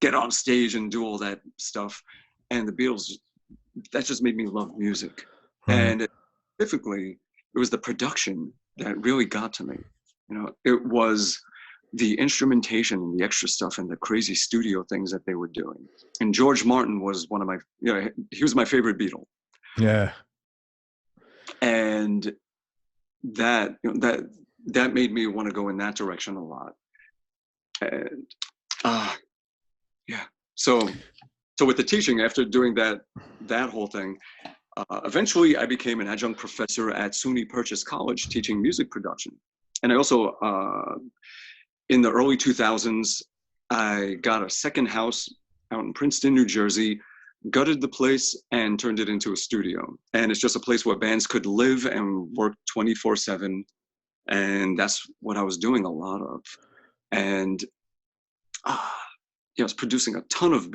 [SPEAKER 2] get on stage and do all that stuff. And the Beatles, that just made me love music. Right. And specifically, it was the production that really got to me. It was the instrumentation and the extra stuff and the crazy studio things that they were doing. And George Martin was one of my, he was my favorite Beatle.
[SPEAKER 1] Yeah.
[SPEAKER 2] And that made me want to go in that direction a lot. And yeah. So with the teaching, after doing that whole thing, eventually I became an adjunct professor at SUNY Purchase College teaching music production. And I also, in the early 2000s, I got a second house out in Princeton, New Jersey, gutted the place and turned it into a studio. And it's just a place where bands could live and work 24/7. And that's what I was doing a lot of. And I was producing a ton of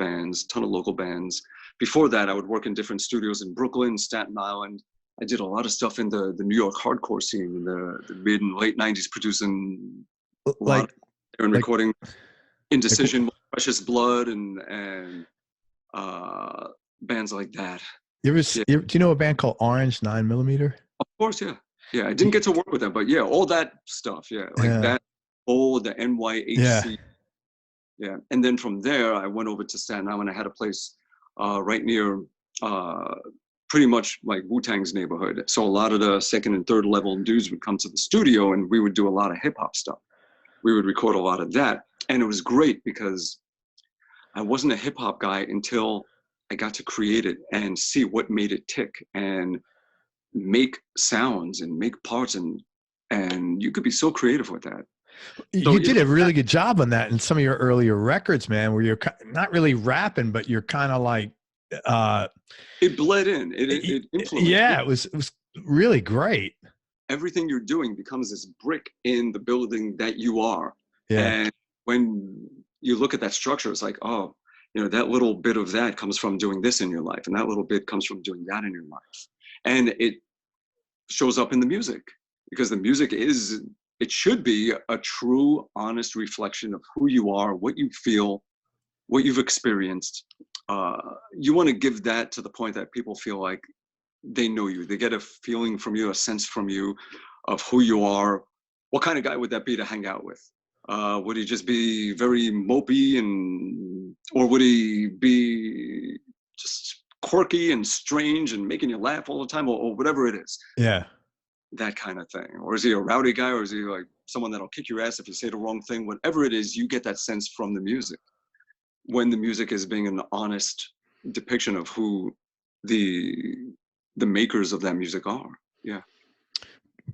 [SPEAKER 2] local bands. Before that, I would work in different studios in Brooklyn, Staten Island. I did a lot of stuff in the New York hardcore scene in the mid and late 90s, producing a lot and recording Indecision, Precious Blood, and bands like that.
[SPEAKER 1] Do you know a band called Orange 9mm?
[SPEAKER 2] Of course, yeah. Yeah, I didn't get to work with them, but yeah, all that stuff, yeah. That, the NYHC. Yeah, and then from there, I went over to Staten Island. I had a place right near pretty much like Wu-Tang's neighborhood. So a lot of the second and third level dudes would come to the studio, and we would do a lot of hip hop stuff. We would record a lot of that. And it was great because I wasn't a hip hop guy until I got to create it and see what made it tick and make sounds and make parts. And you could be so creative with that. So
[SPEAKER 1] you did a really good job on that in some of your earlier records, man, where you're not really rapping, but you're kind of like,
[SPEAKER 2] it bled in. It influenced.
[SPEAKER 1] Yeah, it was really great.
[SPEAKER 2] Everything you're doing becomes this brick in the building that you are.
[SPEAKER 1] Yeah.
[SPEAKER 2] And when you look at that structure, it's like, oh, that little bit of that comes from doing this in your life, and that little bit comes from doing that in your life. And it shows up in the music, because the music it should be a true, honest reflection of who you are, what you feel, what you've experienced. You want to give that to the point that people feel like they know you. They get a feeling from you, a sense from you of who you are. What kind of guy would that be to hang out with? Would he just be very mopey, or would he be just quirky and strange and making you laugh all the time, or whatever it is?
[SPEAKER 1] Yeah.
[SPEAKER 2] that kind of thing? Or is he a rowdy guy, or is he like someone that'll kick your ass if you say the wrong thing? Whatever it is, you get that sense from the music, when the music is being an honest depiction of who the makers of that music are. Yeah.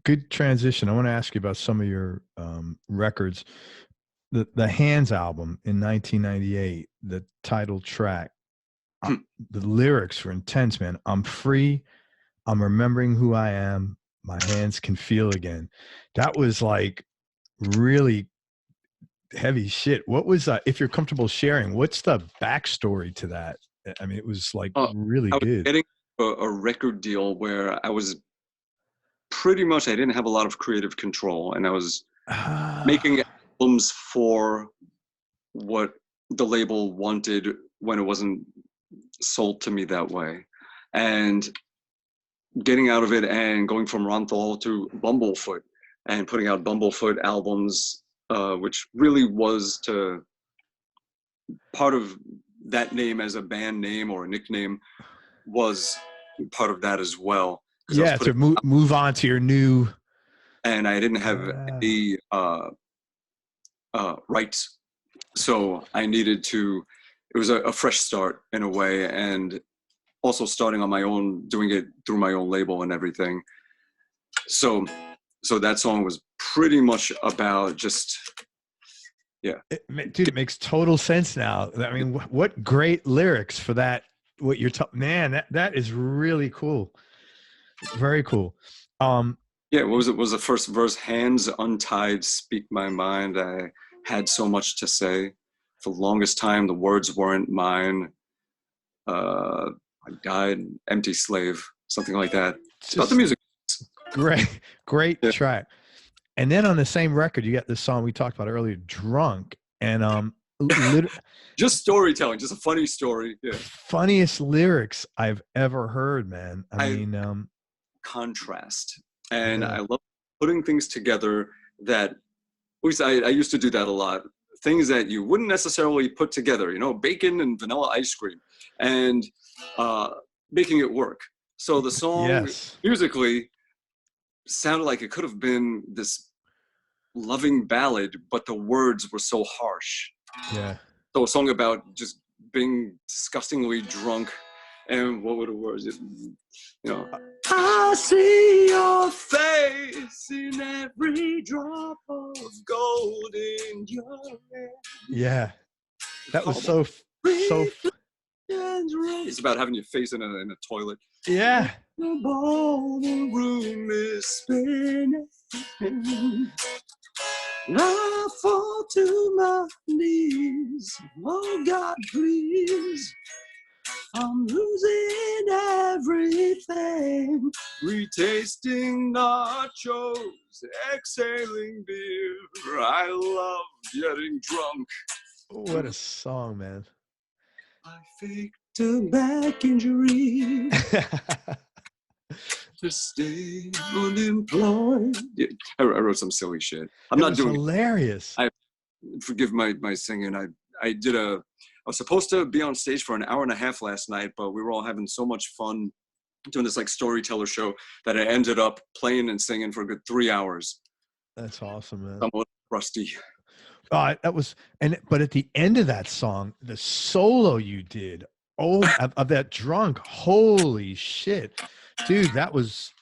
[SPEAKER 1] Good transition. I want to ask you about some of your records. The Hands album in 1998, the title track, the lyrics were intense, man. I'm free. I'm remembering who I am. My hands can feel again. That was like really heavy shit. What was if you're comfortable sharing, what's the backstory to that? I mean, it was like really good.
[SPEAKER 2] I was getting a record deal where I was pretty much, I didn't have a lot of creative control, and I was making albums for what the label wanted when it wasn't sold to me that way. And getting out of it and going from Ron Thal to Bumblefoot and putting out Bumblefoot albums, which really was to part of that name as a band name or a nickname was part of that as well.
[SPEAKER 1] Yeah, to move on to your new.
[SPEAKER 2] And I didn't have any rights. So I needed to, it was a fresh start in a way, and also starting on my own, doing it through my own label and everything. So that song was pretty much about just, yeah.
[SPEAKER 1] Dude, it makes total sense now. I mean, what great lyrics for that. What you're talking, man, that is really cool. Very cool.
[SPEAKER 2] Yeah, what was it? Was the first verse, hands untied, speak my mind. I had so much to say. For the longest time, the words weren't mine. I died, empty slave, something like that. It's about the music.
[SPEAKER 1] Great yeah. Track. And then on the same record, you got this song we talked about earlier, Drunk. And
[SPEAKER 2] just storytelling, just a funny story. Yeah.
[SPEAKER 1] Funniest lyrics I've ever heard, man. I mean,
[SPEAKER 2] contrast. And yeah. I love putting things together that, at least I used to do that a lot. Things that you wouldn't necessarily put together, you know, bacon and vanilla ice cream, and making it work. So the song
[SPEAKER 1] yes.
[SPEAKER 2] musically sounded like it could have been this loving ballad, but the words were so harsh.
[SPEAKER 1] Yeah.
[SPEAKER 2] So a song about just being disgustingly drunk, and what were the words? You know, I see your face in every drop of gold in your hand.
[SPEAKER 1] Yeah, that was so.
[SPEAKER 2] It's about having your face in a toilet.
[SPEAKER 1] Yeah.
[SPEAKER 2] The ballroom is spinning. I fall to my knees. Oh God, please. I'm losing everything. Retasting nachos, exhaling beer. I love getting drunk.
[SPEAKER 1] What a song, man.
[SPEAKER 2] I faked a back injury to stay unemployed. Yeah, I wrote some silly shit. I'm not doing
[SPEAKER 1] hilarious.
[SPEAKER 2] I forgive my singing. I was supposed to be on stage for an hour and a half last night, but we were all having so much fun doing this like storyteller show that I ended up playing and singing for a good 3 hours.
[SPEAKER 1] That's awesome, man.
[SPEAKER 2] I'm a little rusty.
[SPEAKER 1] That was, but at the end of that song, the solo you did, of that Drunk, holy shit, dude, that was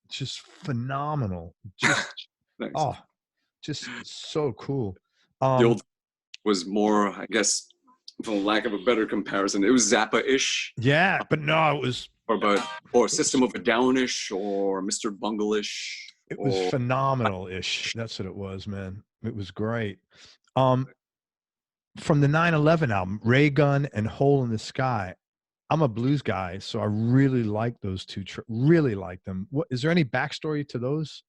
[SPEAKER 1] just phenomenal. Just just so cool.
[SPEAKER 2] The old was more, I guess, for lack of a better comparison, it was Zappa-ish.
[SPEAKER 1] Yeah, but no, it was
[SPEAKER 2] or System of a Down-ish or Mr. Bungle-ish.
[SPEAKER 1] It was phenomenal-ish. That's what it was, man. It was great. From the 9/11 album, Ray Gun and Hole in the Sky. I'm a blues guy, so I really like those two. Really like them. What is there any backstory to those?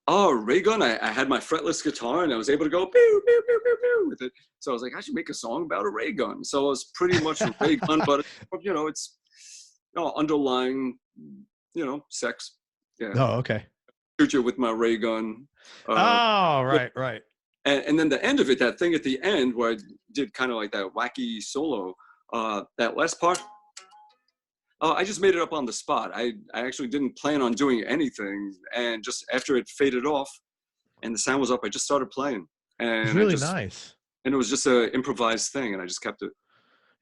[SPEAKER 2] Oh, Ray Gun! I had my fretless guitar and I was able to go pew pew pew pew pew with it. So I was like, I should make a song about a ray gun. So it was pretty much a ray gun, but you know, it's underlying, sex. Yeah.
[SPEAKER 1] Oh, okay.
[SPEAKER 2] Shoot you with my ray gun.
[SPEAKER 1] Right.
[SPEAKER 2] And then the end of it, that thing at the end where I did kind of like that wacky solo, that last part, I just made it up on the spot. I actually didn't plan on doing anything, and just after it faded off and the sound was up, I just started playing. And
[SPEAKER 1] It's really nice.
[SPEAKER 2] And it was just an improvised thing, and I just kept it.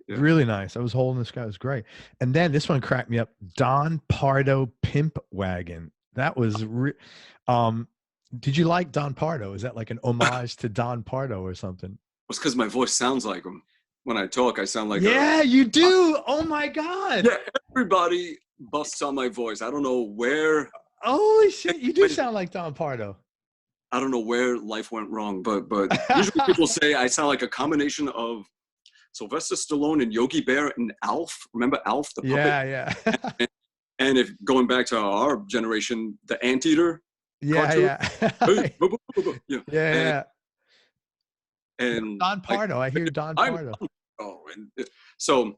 [SPEAKER 2] Yeah.
[SPEAKER 1] Really nice. I was holding this guy. It was great. And then this one cracked me up. Don Pardo Pimp Wagon. That was did you like Don Pardo? Is that like an homage to Don Pardo or something?
[SPEAKER 2] It's because my voice sounds like him. When I talk, I sound like
[SPEAKER 1] you do. Oh my God.
[SPEAKER 2] Yeah, everybody busts on my voice. I don't know where.
[SPEAKER 1] Holy shit. You do sound like Don Pardo.
[SPEAKER 2] I don't know where life went wrong, but usually people say I sound like a combination of Sylvester Stallone and Yogi Bear and Alf. Remember Alf, the puppet?
[SPEAKER 1] Yeah.
[SPEAKER 2] And if going back to our generation, the Anteater.
[SPEAKER 1] Yeah.
[SPEAKER 2] Yeah. And
[SPEAKER 1] Don Pardo. I hear Don Pardo.
[SPEAKER 2] So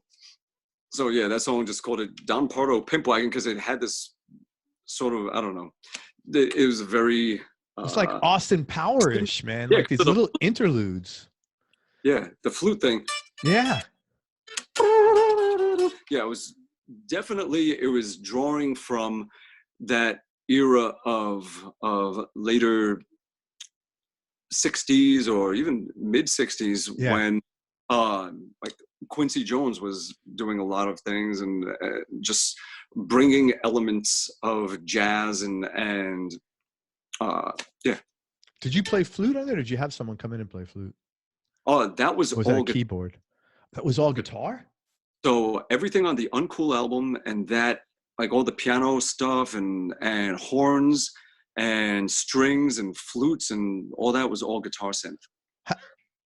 [SPEAKER 2] yeah, that song just called it Don Pardo Pimp Wagon because it had this sort of, I don't know. It was very...
[SPEAKER 1] It's like Austin Power-ish, man.
[SPEAKER 2] Yeah,
[SPEAKER 1] like these little interludes.
[SPEAKER 2] Yeah, the flute thing.
[SPEAKER 1] Yeah.
[SPEAKER 2] Yeah, it was drawing from that era of later 60s or even mid 60s when like Quincy Jones was doing a lot of things and just bringing elements of jazz and yeah.
[SPEAKER 1] Did you play flute on there? Or did you have someone come in and play flute?
[SPEAKER 2] Oh, that was
[SPEAKER 1] that a keyboard? That was all guitar?
[SPEAKER 2] So everything on the Uncool album and that, like all the piano stuff and horns and strings and flutes and all that was all guitar synth.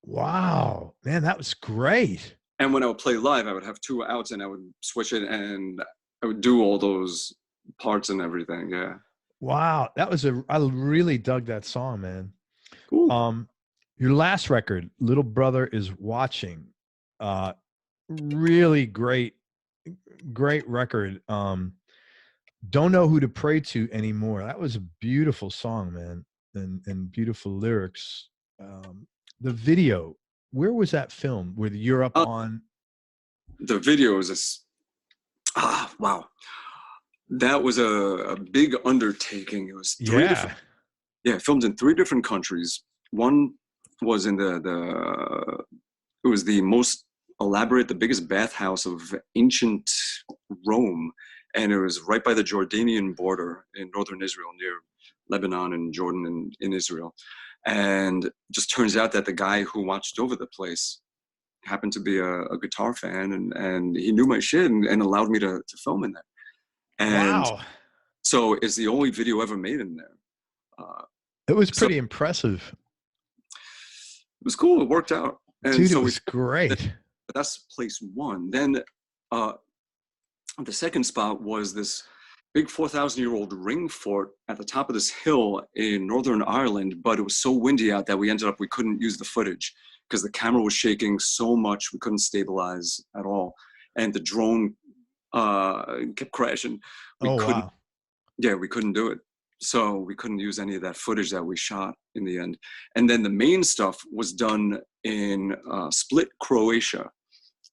[SPEAKER 1] Wow, man, that was great.
[SPEAKER 2] And when I would play live, I would have two outs and I would switch it and I would do all those parts and everything. Yeah.
[SPEAKER 1] Wow, that was I really dug that song, man.
[SPEAKER 2] Cool.
[SPEAKER 1] Your last record, Little Brother Is Watching, really great record. Don't Know Who to Pray To Anymore. That was a beautiful song, man, and beautiful lyrics. The video, where was that filmed? Where you're up on? The
[SPEAKER 2] video is wow. That was a big undertaking. It was filmed in 3 different countries. One was in it was the most elaborate, the biggest bathhouse of ancient Rome. And it was right by the Jordanian border in northern Israel, near Lebanon and Jordan and in Israel. And it just turns out that the guy who watched over the place happened to be a guitar fan and he knew my shit and allowed me to film in there. And so it's the only video ever made in there.
[SPEAKER 1] It was pretty impressive.
[SPEAKER 2] It was cool. It worked out. And
[SPEAKER 1] dude, so it was great.
[SPEAKER 2] That's place one. Then the second spot was this big 4,000-year-old ring fort at the top of this hill in Northern Ireland, but it was so windy out that we couldn't use the footage because the camera was shaking so much we couldn't stabilize at all. And the drone kept crashing. We couldn't do it. So we couldn't use any of that footage that we shot in the end. And then the main stuff was done in Split, Croatia,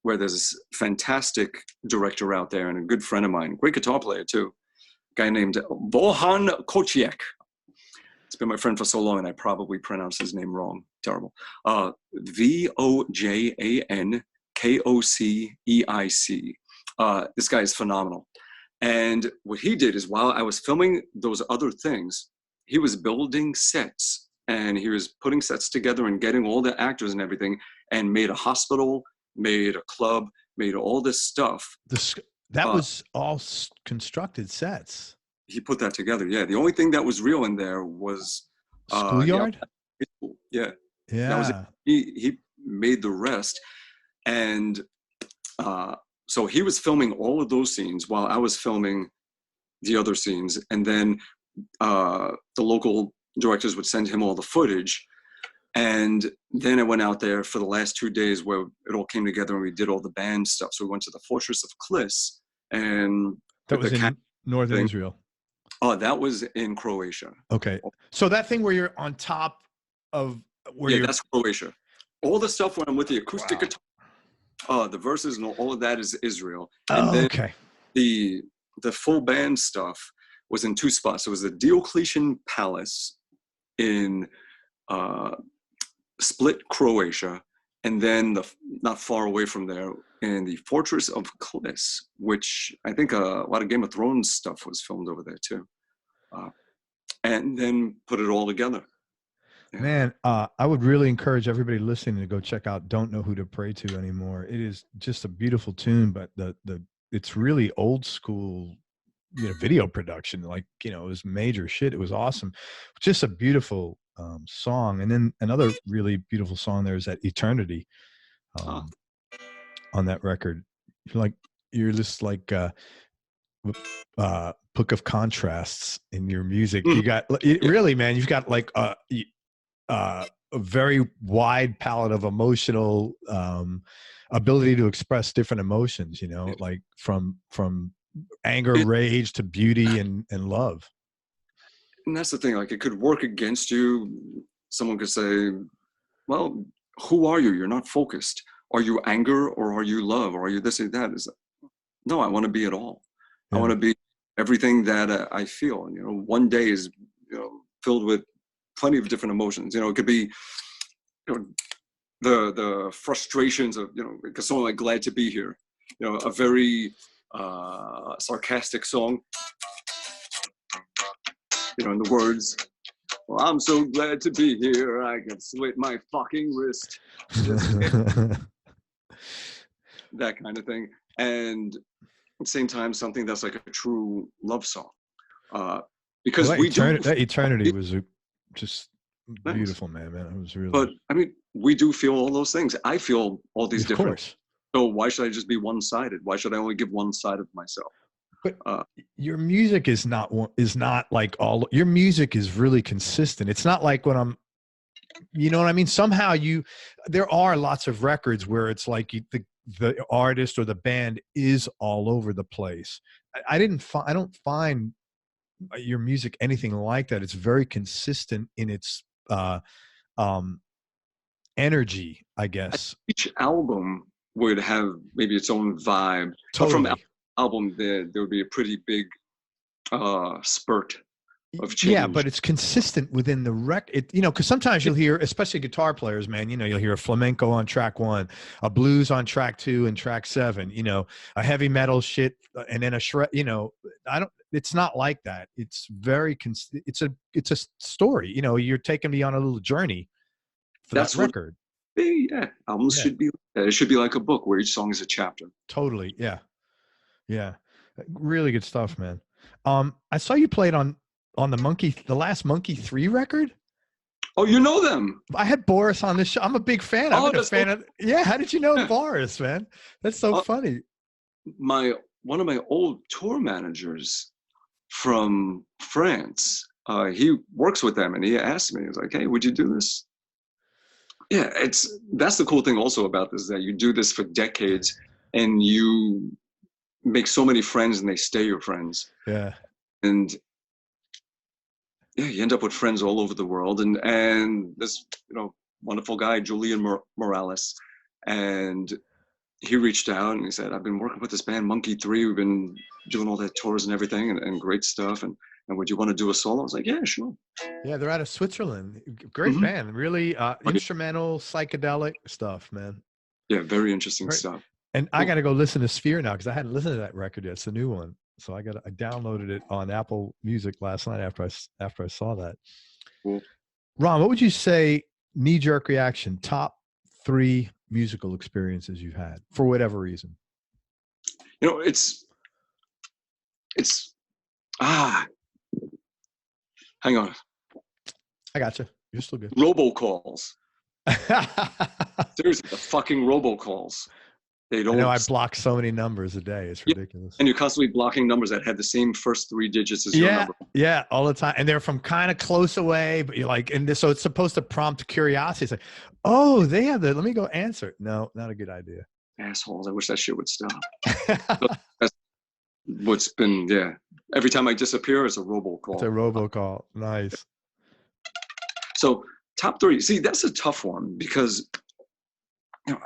[SPEAKER 2] where there's this fantastic director out there and a good friend of mine, great guitar player too, a guy named Bojan Kociak. It's been my friend for so long and I probably pronounced his name wrong. Terrible. Vojankocieic. This guy is phenomenal. And what he did is while I was filming those other things, he was building sets and he was putting sets together and getting all the actors and everything and made a hospital, made a club, made all this stuff.
[SPEAKER 1] That was all constructed sets.
[SPEAKER 2] He put that together. Yeah. The only thing that was real in there was
[SPEAKER 1] schoolyard.
[SPEAKER 2] Yeah.
[SPEAKER 1] Yeah.
[SPEAKER 2] That was it. He made the rest. And so he was filming all of those scenes while I was filming the other scenes. And then the local directors would send him all the footage. And then I went out there for the last 2 days where it all came together and we did all the band stuff. So we went to the Fortress of Klis and
[SPEAKER 1] that was in northern Israel.
[SPEAKER 2] Oh, that was in Croatia.
[SPEAKER 1] Okay. So that thing where you're on top of
[SPEAKER 2] that's Croatia. All the stuff when I'm with the acoustic guitar, the verses and all of that is Israel. And then,
[SPEAKER 1] okay.
[SPEAKER 2] the full band stuff was in 2 spots. It was the Diocletian Palace in Split, Croatia, and then not far away from there in the Fortress of Klis, which I think a lot of Game of Thrones stuff was filmed over there too. And then put it all together. Yeah.
[SPEAKER 1] Man, I would really encourage everybody listening to go check out "Don't Know Who to Pray to" anymore. It is just a beautiful tune, but it's really old school, video production. Like, it was major shit. It was awesome. Just a beautiful song. And then another really beautiful song there is that "Eternity" on that record. You're just like book of contrasts in your music. You got really, man, you've got like a very wide palette of emotional ability to express different emotions, like from anger, rage to beauty and love.
[SPEAKER 2] And that's the thing, like, it could work against you. Someone could say, well, who are you? You're not focused. Are you anger, or are you love, or are you this or that? No, I want to be it all. I want to be everything that I feel. And, one day is, filled with plenty of different emotions. It could be, the frustrations of, because someone like "Glad to Be Here," a very sarcastic song. In the words, "Well, I'm so glad to be here, I can slit my fucking wrist." That kind of thing. And at the same time, something that's like a true love song. Because
[SPEAKER 1] that Eternity was just beautiful,
[SPEAKER 2] nice.
[SPEAKER 1] man. It was really.
[SPEAKER 2] But I mean, we do feel all those things. I feel all these different.
[SPEAKER 1] Course.
[SPEAKER 2] So why should I just be one-sided? Why should I only give one side of myself?
[SPEAKER 1] But your music is not like all. Your music is really consistent. It's not like when I'm, you know what I mean. Somehow there are lots of records where it's like the artist or the band is all over the place. I don't find your music anything like that. It's very consistent in its energy, I guess.
[SPEAKER 2] Each album would have maybe its own vibe.
[SPEAKER 1] Totally.
[SPEAKER 2] But from album there would be a pretty big spurt of change.
[SPEAKER 1] Yeah, but it's consistent within the record. Because sometimes you'll hear, especially guitar players, man, you'll hear a flamenco on track 1, a blues on track 2 and track 7, a heavy metal shit, and then a shred. It's not like that. It's very it's a story. You're taking me on a little journey for that record.
[SPEAKER 2] Yeah, albums should be. It should be like a book where each song is a chapter.
[SPEAKER 1] Totally. Yeah, really good stuff, man. I saw you played on the last Monkey 3 record.
[SPEAKER 2] Oh, you know them.
[SPEAKER 1] I had Boris on this show. I'm a big fan. I'm a fan of. Yeah, how did you know Boris, man? That's so funny.
[SPEAKER 2] One of my old tour managers from France, he works with them, and he asked me, he was like, "Hey, would you do this?" Yeah, that's the cool thing also about this, that you do this for decades and you make so many friends and they stay your friends.
[SPEAKER 1] Yeah.
[SPEAKER 2] And yeah, you end up with friends all over the world. And this, wonderful guy, Julian Morales, and he reached out and he said, "I've been working with this band Monkey 3. We've been doing all their tours and everything and great stuff. And would you want to do a solo?" I was like, "Yeah, sure."
[SPEAKER 1] Yeah, they're out of Switzerland. Great band. Really instrumental, psychedelic stuff, man.
[SPEAKER 2] Yeah, very interesting stuff.
[SPEAKER 1] And I got to go listen to Sphere now because I hadn't listened to that record yet. It's the new one. So I downloaded it on Apple Music last night after I saw that.
[SPEAKER 2] Cool.
[SPEAKER 1] Ron, what would you say, knee-jerk reaction, top 3 musical experiences you've had for whatever reason?
[SPEAKER 2] It's hang on.
[SPEAKER 1] I got you. You're still good.
[SPEAKER 2] Robocalls. Seriously, the fucking robocalls. They don't.
[SPEAKER 1] I block so many numbers a day. It's ridiculous.
[SPEAKER 2] And you're constantly blocking numbers that have the same first 3 digits as your number.
[SPEAKER 1] Yeah, all the time. And they're from kind of close away, but you're like, so it's supposed to prompt curiosity. It's like, oh, they have let me go answer it. No, not a good idea.
[SPEAKER 2] Assholes. I wish that shit would stop. That's what's been, every time I disappear, it's a robocall.
[SPEAKER 1] It's a robocall. Nice.
[SPEAKER 2] So top 3. See, that's a tough one because,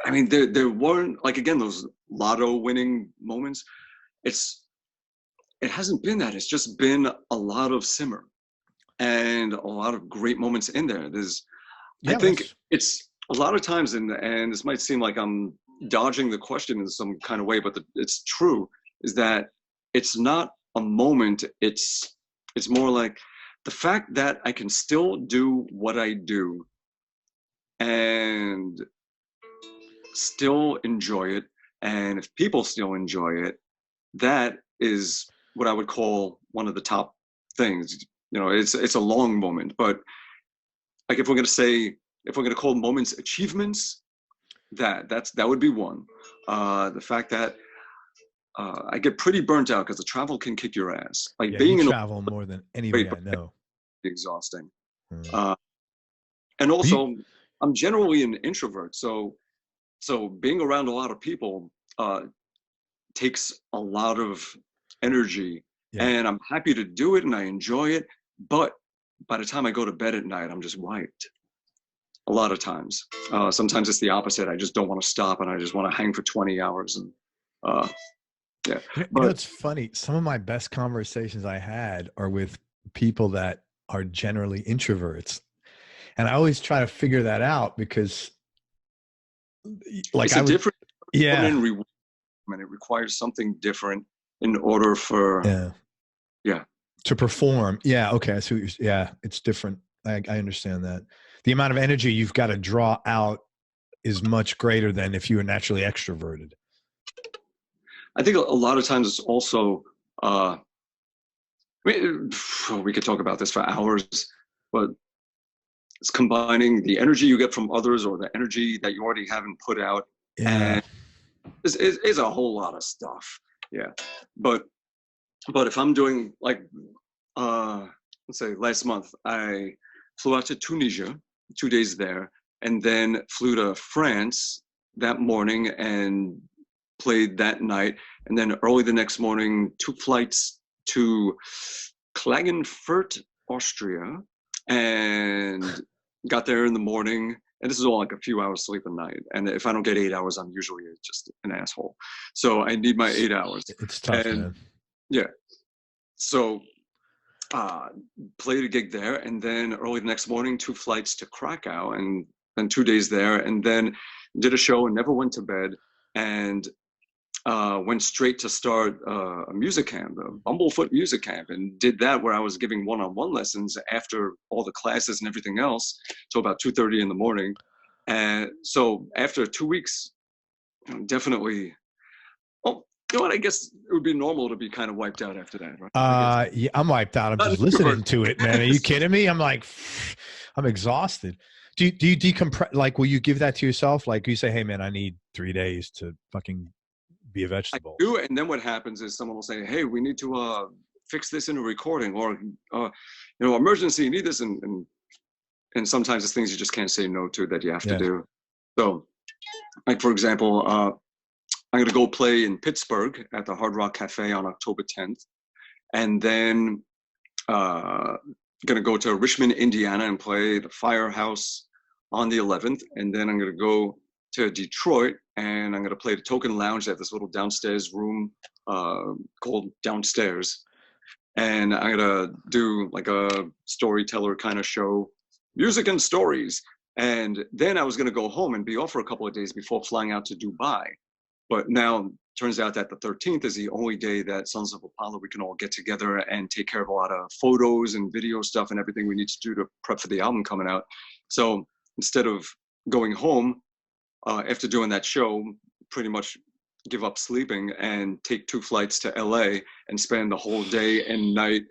[SPEAKER 2] I mean, there weren't, like, again, those lotto winning moments. It's it hasn't been that. It's just been a lot of simmer and a lot of great moments in there. I think it's a lot of times, and this might seem like I'm dodging the question in some kind of way, but it's true, is that it's not a moment. It's more like the fact that I can still do what I do and still enjoy it. And if people still enjoy it, that is what I would call one of the top things. You know, it's a long moment, but like if we're going to call moments achievements, that would be one. The fact that I get pretty burnt out because the travel can kick your ass. Like being in
[SPEAKER 1] travel more than anybody I know.
[SPEAKER 2] Exhausting. And also, I'm generally an introvert, so being around a lot of people takes a lot of energy, and I'm happy to do it and I enjoy it. But by the time I go to bed at night, I'm just wiped. A lot of times. Sometimes it's the opposite. I just don't want to stop and I just want to hang for 20 hours. And yeah. But
[SPEAKER 1] it's funny. Some of my best conversations I had are with people that are generally introverts. And I always try to figure that out because like
[SPEAKER 2] it's different and it requires something different in order for
[SPEAKER 1] to perform. Yeah. Okay. I see what it's different. I understand that. The amount of energy you've got to draw out is much greater than if you were naturally extroverted.
[SPEAKER 2] I think a lot of times it's also, we could talk about this for hours, but it's combining the energy you get from others or the energy that you already haven't put out. And it's a whole lot of stuff. Yeah. But if I'm doing like, let's say last month, I flew out to Tunisia, 2 days there, and then flew to France that morning and played that night. And then early the next morning, 2 flights to Klagenfurt, Austria, and got there in the morning. And this is all like a few hours sleep a night. And if I don't get 8 hours, I'm usually just an asshole. So I need my 8 hours.
[SPEAKER 1] It's tough, man.
[SPEAKER 2] Yeah. So played a gig there, and then early the next morning, 2 flights to Krakow, and then 2 days there, and then did a show and never went to bed, and went straight to start a music camp, a Bumblefoot music camp, and did that where I was giving one-on-one lessons after all the classes and everything else till about 2:30 in the morning. And so after 2 weeks, definitely. You know what? I guess it would be normal to be kind of wiped out after that, right?
[SPEAKER 1] Yeah, I'm wiped out. I'm just listening to it, man. Are you kidding me? I'm like, I'm exhausted. Do you decompress? Like, will you give that to yourself? Like, you say, hey, man, I need 3 days to fucking be a vegetable.
[SPEAKER 2] I do, and then what happens is someone will say, hey, we need to fix this in a recording, or, emergency, you need this. And sometimes it's things you just can't say no to that you have to do. So, like, for example, I'm going to go play in Pittsburgh at the Hard Rock Cafe on October 10th. And then going to go to Richmond, Indiana and play the Firehouse on the 11th. And then I'm going to go to Detroit and I'm going to play the Token Lounge. They have this little downstairs room called Downstairs. And I'm going to do like a storyteller kind of show, music and stories. And then I was going to go home and be off for a couple of days before flying out to Dubai. But now turns out that the 13th is the only day that Sons of Apollo we can all get together and take care of a lot of photos and video stuff and everything we need to do to prep for the album coming out. So instead of going home after doing that show, pretty much give up sleeping and take 2 flights to LA and spend the whole day and night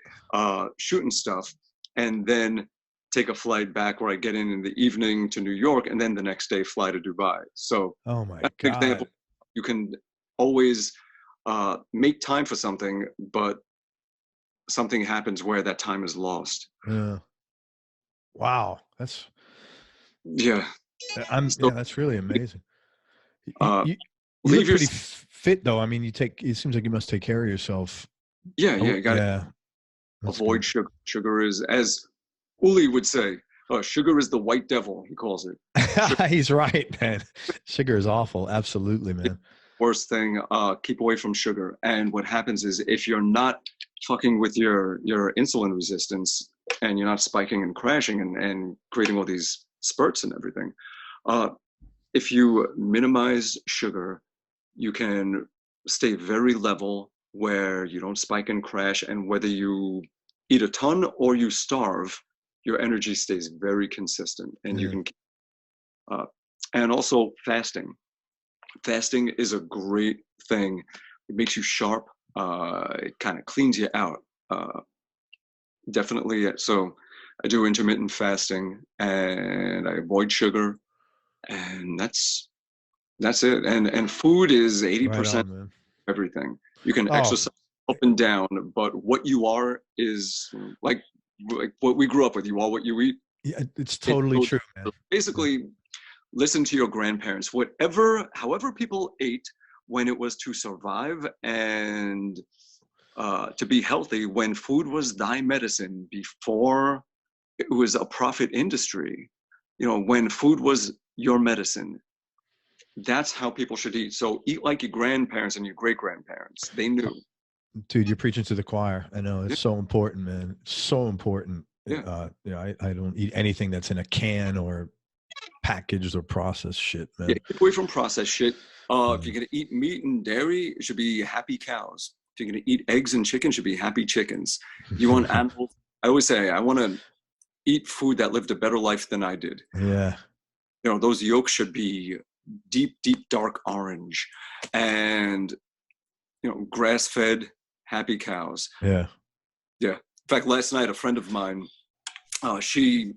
[SPEAKER 2] shooting stuff, and then take a flight back where I get in the evening to New York, and then the next day fly to Dubai. So
[SPEAKER 1] oh my
[SPEAKER 2] God. Example, you can always make time for something, but something happens where that time is lost.
[SPEAKER 1] Yeah. Wow. That's that's really amazing. You're pretty fit though. I mean, it seems like you must take care of yourself.
[SPEAKER 2] Yeah. You gotta avoid sugar. Sugar is, as Uli would say, sugar is the white devil, he calls it.
[SPEAKER 1] He's right, man. Sugar is awful. Absolutely, man.
[SPEAKER 2] Worst thing, keep away from sugar. And what happens is if you're not fucking with your insulin resistance, and you're not spiking and crashing and creating all these spurts and everything. If you minimize sugar, you can stay very level where you don't spike and crash, and whether you eat a ton or you starve, your energy stays very consistent, and you can and also fasting. Fasting is a great thing. It makes you sharp. It kind of cleans you out. Definitely. So I do intermittent fasting, and I avoid sugar, and that's it. And food is 80% everything. You can exercise up and down, but what you are is like what we grew up with. You are what you eat.
[SPEAKER 1] Yeah, it's totally true, man.
[SPEAKER 2] Basically, listen to your grandparents. However people ate when it was to survive and to be healthy, when food was thy medicine, before it was a profit industry, when food was your medicine, that's how people should eat. So eat like your grandparents and your great-grandparents. They knew.
[SPEAKER 1] Dude, you're preaching to the choir. I know. It's so important, man. It's so important.
[SPEAKER 2] Yeah.
[SPEAKER 1] I don't eat anything that's in a can or packaged or processed shit, man.
[SPEAKER 2] Yeah, get away from processed shit. If you're going to eat meat and dairy, it should be happy cows. If you're going to eat eggs and chicken, it should be happy chickens. You want animals? I always say, I want to eat food that lived a better life than I did.
[SPEAKER 1] Yeah.
[SPEAKER 2] Those yolks should be deep, deep, dark orange, and grass-fed, happy cows.
[SPEAKER 1] Yeah.
[SPEAKER 2] Yeah. In fact, last night a friend of mine, she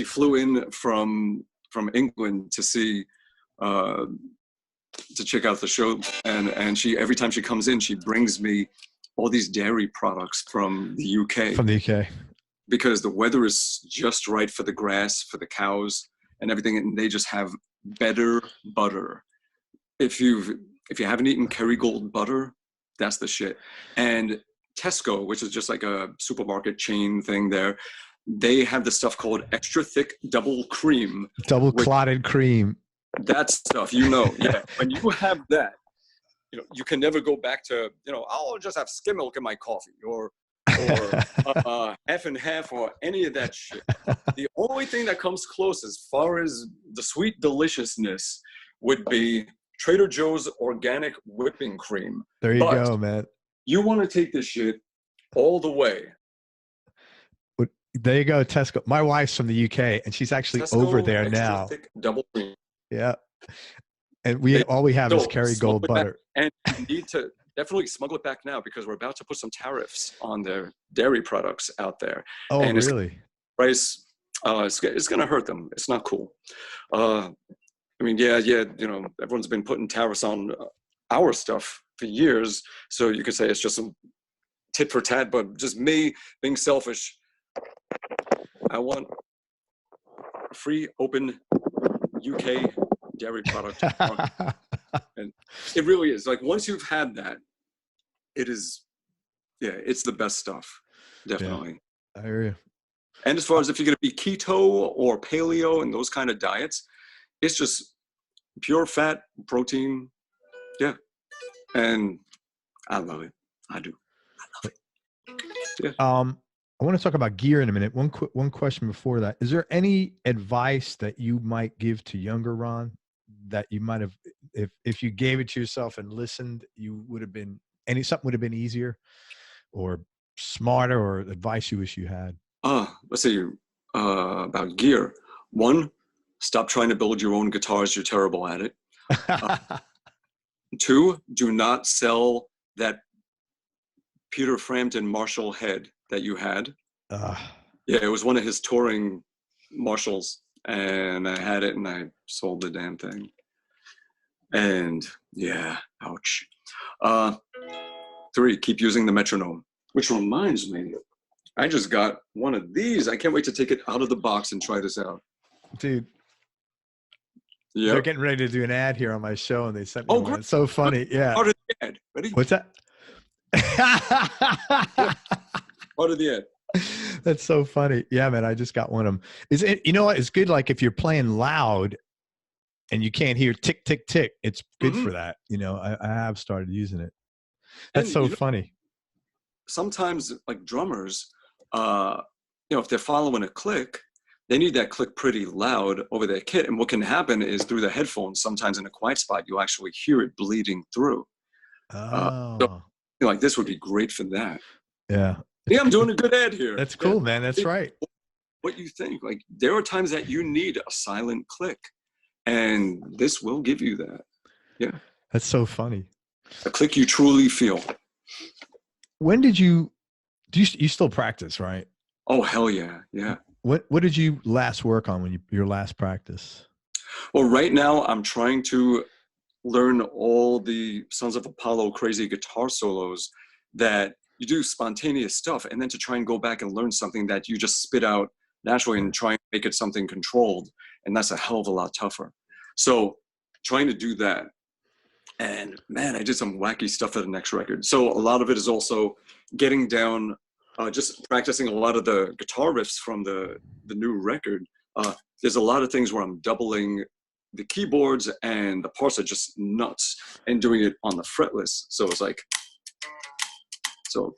[SPEAKER 2] flew in from England to see to check out the show, and she, every time she comes in, she brings me all these dairy products from the UK.
[SPEAKER 1] From the UK.
[SPEAKER 2] Because the weather is just right for the grass, for the cows and everything, and they just have better butter. If you haven't eaten Kerrygold butter, that's the shit. And Tesco, which is just like a supermarket chain thing there, they have this stuff called extra thick double cream.
[SPEAKER 1] Double clotted cream.
[SPEAKER 2] That stuff, yeah. When you have that, you can never go back to, I'll just have skim milk in my coffee or half and half or any of that shit. The only thing that comes close as far as the sweet deliciousness would be Trader Joe's organic whipping cream.
[SPEAKER 1] There you go, man.
[SPEAKER 2] You want to take this shit all the way.
[SPEAKER 1] There you go, Tesco. My wife's from the UK, and she's actually
[SPEAKER 2] Tesco
[SPEAKER 1] over there now.
[SPEAKER 2] Thick double cream.
[SPEAKER 1] Yeah. And all we have is Kerrygold butter.
[SPEAKER 2] And you need to definitely smuggle it back now, because we're about to put some tariffs on their dairy products out there.
[SPEAKER 1] Oh,
[SPEAKER 2] and
[SPEAKER 1] really?
[SPEAKER 2] Price, it's going to hurt them. It's not cool. Everyone's been putting tariffs on our stuff for years, so you could say it's just some tit for tat, but just me being selfish, I want free, open UK dairy product. And it really is. Like, once you've had that, it is, it's the best stuff. Definitely.
[SPEAKER 1] Yeah, I hear you.
[SPEAKER 2] And as far as if you're going to be keto or paleo and those kind of diets, it's just pure fat, protein. Yeah. And I love it. I do. I love it. Yeah.
[SPEAKER 1] I want to talk about gear in a minute. One question before that. Is there any advice that you might give to younger Ron that you might have, if you gave it to yourself and listened, you would have been, something would have been easier or smarter, or advice you wish you had?
[SPEAKER 2] Let's see, about gear. 1, stop trying to build your own guitars. You're terrible at it. 2, do not sell that Peter Frampton Marshall head that you had. Yeah, it was one of his touring Marshalls, and I had it and I sold the damn thing. And yeah, ouch. 3, keep using the metronome. Which reminds me, I just got one of these. I can't wait to take it out of the box and try this out.
[SPEAKER 1] Dude.
[SPEAKER 2] Yeah.
[SPEAKER 1] They're getting ready to do an ad here on my show, and they sent me one. It's so funny. Yeah.
[SPEAKER 2] Part of the ad. Ready?
[SPEAKER 1] What's that?
[SPEAKER 2] Part of the ad.
[SPEAKER 1] That's so funny. Yeah, man, I just got one of them. Is it, you know what? It's good. Like if you're playing loud and you can't hear tick, tick, tick, it's good for that. I have started using it. That's so funny.
[SPEAKER 2] sometimes like drummers, if they're following a click, they need that click pretty loud over their kit. And what can happen is through the headphones, sometimes in a quiet spot, you actually hear it bleeding through. So, like this would be great for that.
[SPEAKER 1] Yeah.
[SPEAKER 2] Yeah, I'm doing a good ad here.
[SPEAKER 1] That's cool, man. That's right.
[SPEAKER 2] What you think? Like there are times that you need a silent click, and this will give you that. Yeah.
[SPEAKER 1] That's so funny.
[SPEAKER 2] A click you truly feel.
[SPEAKER 1] When did you still practice, right?
[SPEAKER 2] Oh, hell yeah. Yeah.
[SPEAKER 1] What did you last work on when your last practice?
[SPEAKER 2] Well, right now I'm trying to learn all the Sons of Apollo crazy guitar solos that you do spontaneous stuff, and then to try and go back and learn something that you just spit out naturally and try and make it something controlled. And that's a hell of a lot tougher. So trying to do that. And man, I did some wacky stuff at the next record. So a lot of it is also getting down, just practicing a lot of the guitar riffs from the new record. There's a lot of things where I'm doubling the keyboards and the parts are just nuts and doing it on the fretless. So it's like, so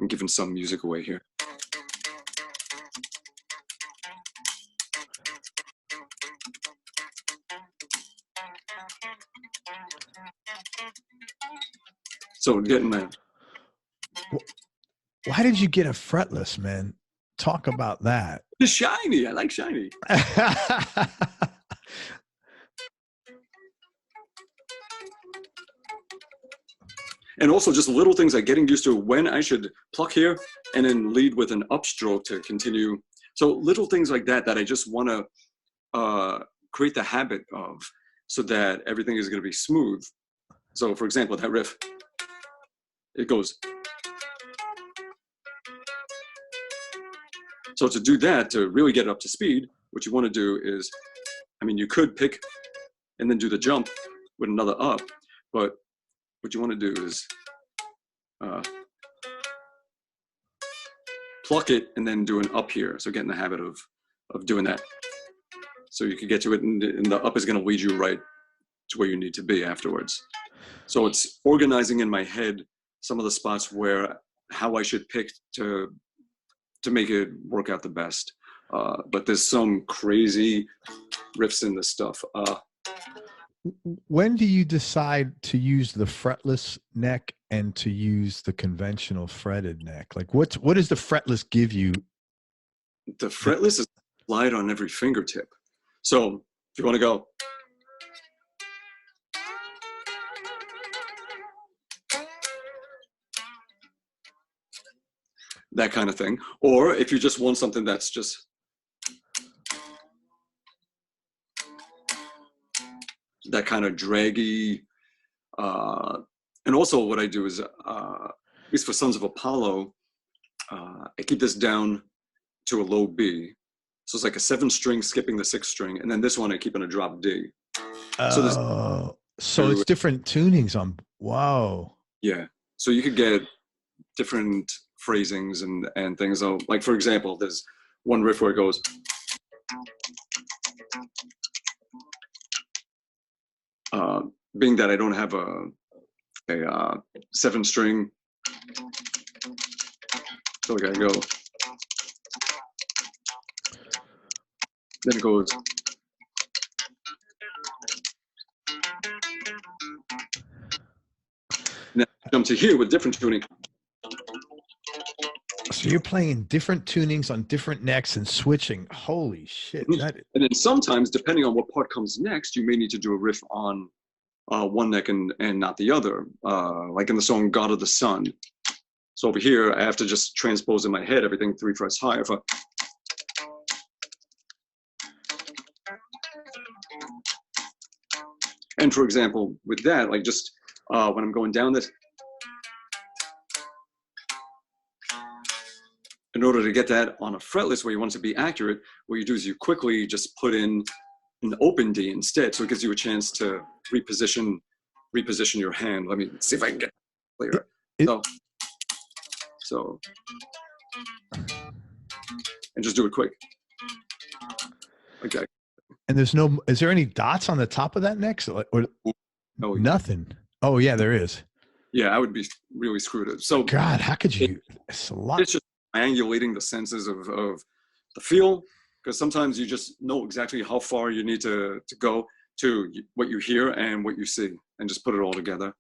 [SPEAKER 2] I'm giving some music away here. So getting that.
[SPEAKER 1] Why did you get a fretless, man? Talk about that.
[SPEAKER 2] It's shiny. I like shiny. And also just little things like getting used to when I should pluck here and then lead with an upstroke to continue. So little things like that I just want to create the habit of, so that everything is going to be smooth. So for example, that riff, it goes. So to do that, to really get it up to speed, what you want to do is, I mean, you could pick and then do the jump with another up, but what you want to do is pluck it and then do an up here. So get in the habit of doing that. So you can get to it, and the up is going to lead you right to where you need to be afterwards. So it's organizing in my head some of the spots where how I should pick to make it work out the best. But there's some crazy riffs in this stuff.
[SPEAKER 1] When do you decide to use the fretless neck and to use the conventional fretted neck? Like what does the fretless give you?
[SPEAKER 2] The fretless is light on every fingertip. So if you want to go, that kind of thing. Or if you just want something that's just that kind of draggy. And also what I do is, at least for Sons of Apollo, I keep this down to a low B. So it's like a 7-string skipping the 6th string. And then this one I keep in a drop D.
[SPEAKER 1] So it's different tunings on, wow.
[SPEAKER 2] Yeah. So you could get different phrasings and things. So like, for example, there's one riff where it goes. Being that I don't have a 7-string, so I gotta go. Then it goes. Now jump to here with different tuning.
[SPEAKER 1] So you're playing different tunings on different necks and switching. Holy shit.
[SPEAKER 2] And then sometimes, depending on what part comes next, you may need to do a riff on one neck and not the other. Like in the song God of the Sun. So over here, I have to just transpose in my head everything 3 frets higher. And for example, with that, like just when I'm going down this, in order to get that on a fretless where you want it to be accurate, what you do is you quickly just put in an open D instead. So it gives you a chance to reposition your hand. Let me see if I can get clearer. So, and just do it quick. Okay.
[SPEAKER 1] And is there any dots on the top of that neck? So, or
[SPEAKER 2] no,
[SPEAKER 1] nothing. Oh yeah, there is.
[SPEAKER 2] Yeah, I would be really screwed. So
[SPEAKER 1] God, how could you? It's a lot.
[SPEAKER 2] It's just triangulating the senses of the feel, because sometimes you just know exactly how far you need to go to what you hear and what you see, and just put it all together.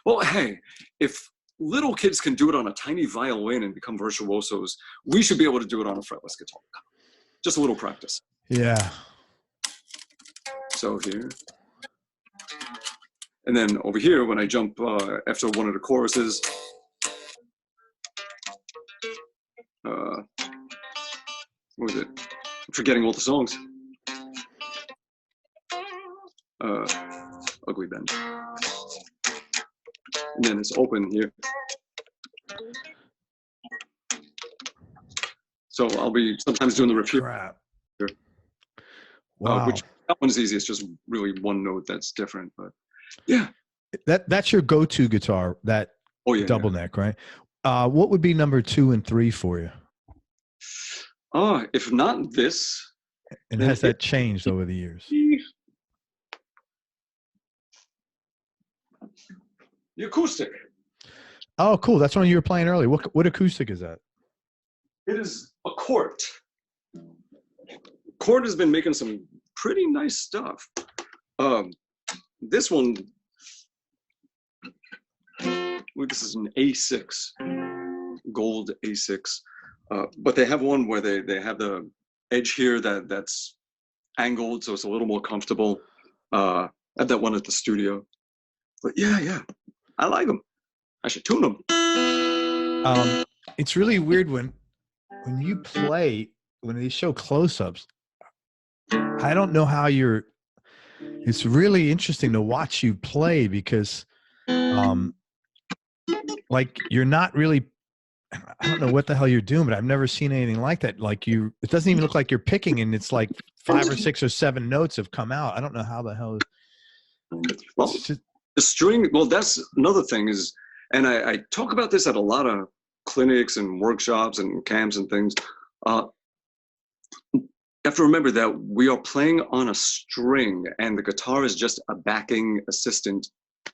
[SPEAKER 2] Well, hey, if little kids can do it on a tiny violin and become virtuosos, we should be able to do it on a fretless guitar. Just a little practice.
[SPEAKER 1] Yeah.
[SPEAKER 2] So here. And then over here, when I jump after one of the choruses, what was it? I'm forgetting all the songs. Ugly Bend. And then it's open here. So I'll be sometimes doing the repeat.
[SPEAKER 1] Crap. Wow.
[SPEAKER 2] Which that one's easy. It's just really one note that's different. But yeah.
[SPEAKER 1] That's your go-to guitar, that double neck, right? What would be number 2 and 3 for you?
[SPEAKER 2] If not this.
[SPEAKER 1] And has that changed over the years?
[SPEAKER 2] The acoustic.
[SPEAKER 1] Oh, cool. That's one you were playing earlier. What acoustic is that?
[SPEAKER 2] It is a Court. Court has been making some pretty nice stuff. This one, this is an A6, gold A6. But they have one where they have the edge here that's angled, so it's a little more comfortable. I have that one at the studio. But yeah, I like them. I should tune them.
[SPEAKER 1] It's really weird when you play, when they show close-ups. I don't know how it's really interesting to watch you play, because like you're not really, I don't know what the hell you're doing, but I've never seen anything like that. Like it doesn't even look like you're picking, and it's like 5 or 6 or 7 notes have come out. I don't know how the hell.
[SPEAKER 2] Well, the string, well, that's another thing is, and I talk about this at a lot of clinics and workshops and camps and things. You have to remember that we are playing on a string, and the guitar is just a backing assistant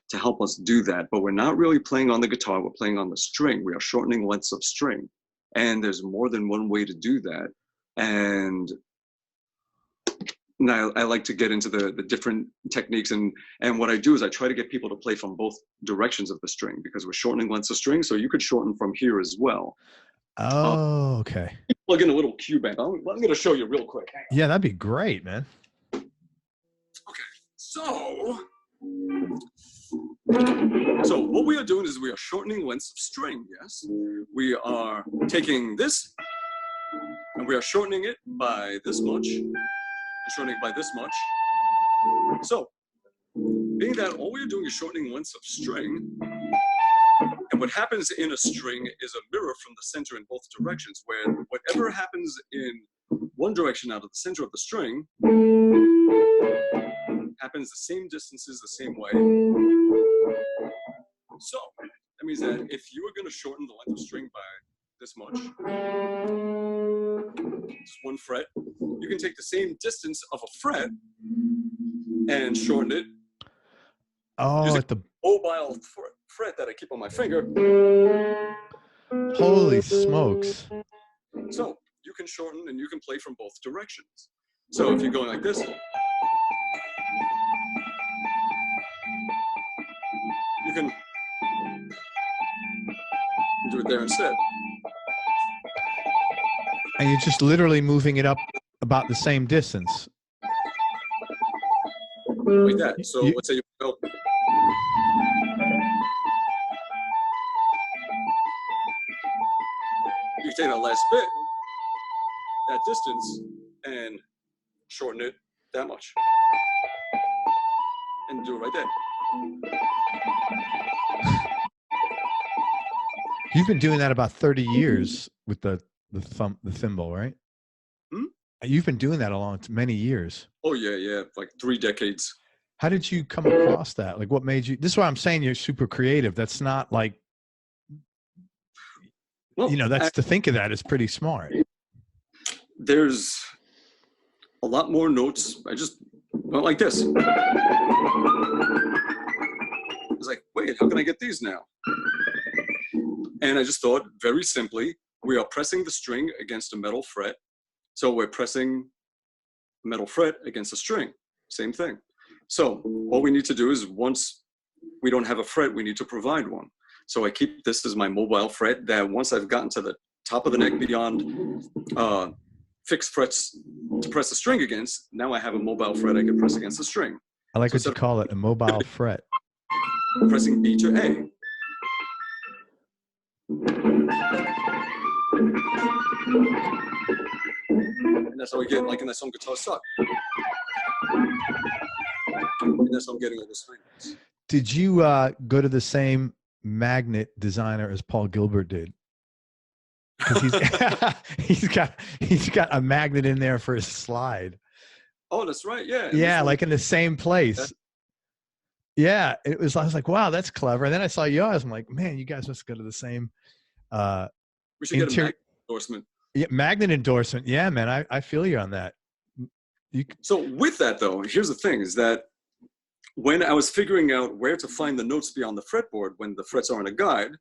[SPEAKER 2] to help us do that. But we're not really playing on the guitar, we're playing on the string. We are shortening lengths of string. And there's more than one way to do that. And I like to get into the different techniques. And what I do is I try to get people to play from both directions of the string, because we're shortening lengths of string. So you could shorten from here as well.
[SPEAKER 1] Oh, okay.
[SPEAKER 2] Plug in a little cue band. I'm going to show you real quick.
[SPEAKER 1] Yeah, that'd be great, man.
[SPEAKER 2] Okay, so what we are doing is we are shortening lengths of string, yes? We are taking this, and we are shortening it by this much, and shortening it by this much. So, being that all we are doing is shortening lengths of string, and what happens in a string is a mirror from the center in both directions, where whatever happens in one direction out of the center of the string happens the same distances, the same way. So that means that if you are going to shorten the length of string by this much, just 1 fret, you can take the same distance of a fret and shorten it.
[SPEAKER 1] Oh, at the
[SPEAKER 2] mobile fret that I keep on my finger.
[SPEAKER 1] Holy smokes.
[SPEAKER 2] So you can shorten and you can play from both directions. So if you're going like this, you can do it there instead.
[SPEAKER 1] And you're just literally moving it up about the same distance.
[SPEAKER 2] Like that. So let's say you go. You take that last bit, that distance, and shorten it that much. And do it right there.
[SPEAKER 1] You've been doing that about 30 years with the thimble, right? You've been doing that many years.
[SPEAKER 2] Oh yeah, like 3 decades.
[SPEAKER 1] How did you come across that? Like, what made you? This is why I'm saying you're super creative. That's not like, well, that's to think of that is pretty smart.
[SPEAKER 2] There's a lot more notes. I just went like this. It's like, wait, How can I get these now? And I just thought, very simply, we are pressing the string against a metal fret. So we're pressing a metal fret against a string. Same thing. So all we need to do is, once we don't have a fret, we need to provide one. So I keep this as my mobile fret, that once I've gotten to the top of the neck beyond fixed frets to press the string against, now I have a mobile fret I can press against the string.
[SPEAKER 1] I like what you call it, a mobile fret.
[SPEAKER 2] Pressing B to A. And that's how we get, like in that song Guitar Suck. And that's how I'm getting all those fingers.
[SPEAKER 1] Did you go to the same magnet designer as Paul Gilbert did? Because he's got a magnet in there for his slide.
[SPEAKER 2] Oh, that's right. Yeah.
[SPEAKER 1] Yeah, like in the same place. Yeah, I was like, wow, that's clever. And then I saw yours. I'm like, man, you guys must go to the same.
[SPEAKER 2] We should get a magnet endorsement.
[SPEAKER 1] Yeah, magnet endorsement. Yeah, man, I feel you on that.
[SPEAKER 2] So with that, though, here's the thing: is that when I was figuring out where to find the notes beyond the fretboard, when the frets aren't a guide,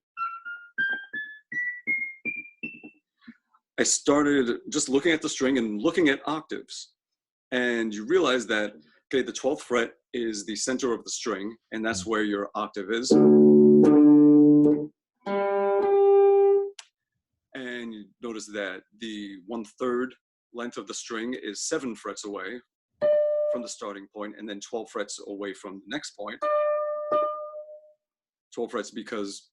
[SPEAKER 2] I started just looking at the string and looking at octaves. And you realize that, okay, the 12th fret is the center of the string, and that's where your octave is. And you notice that the 1/3 length of the string is 7 frets away from the starting point, and then 12 frets away from the next point. 12 frets because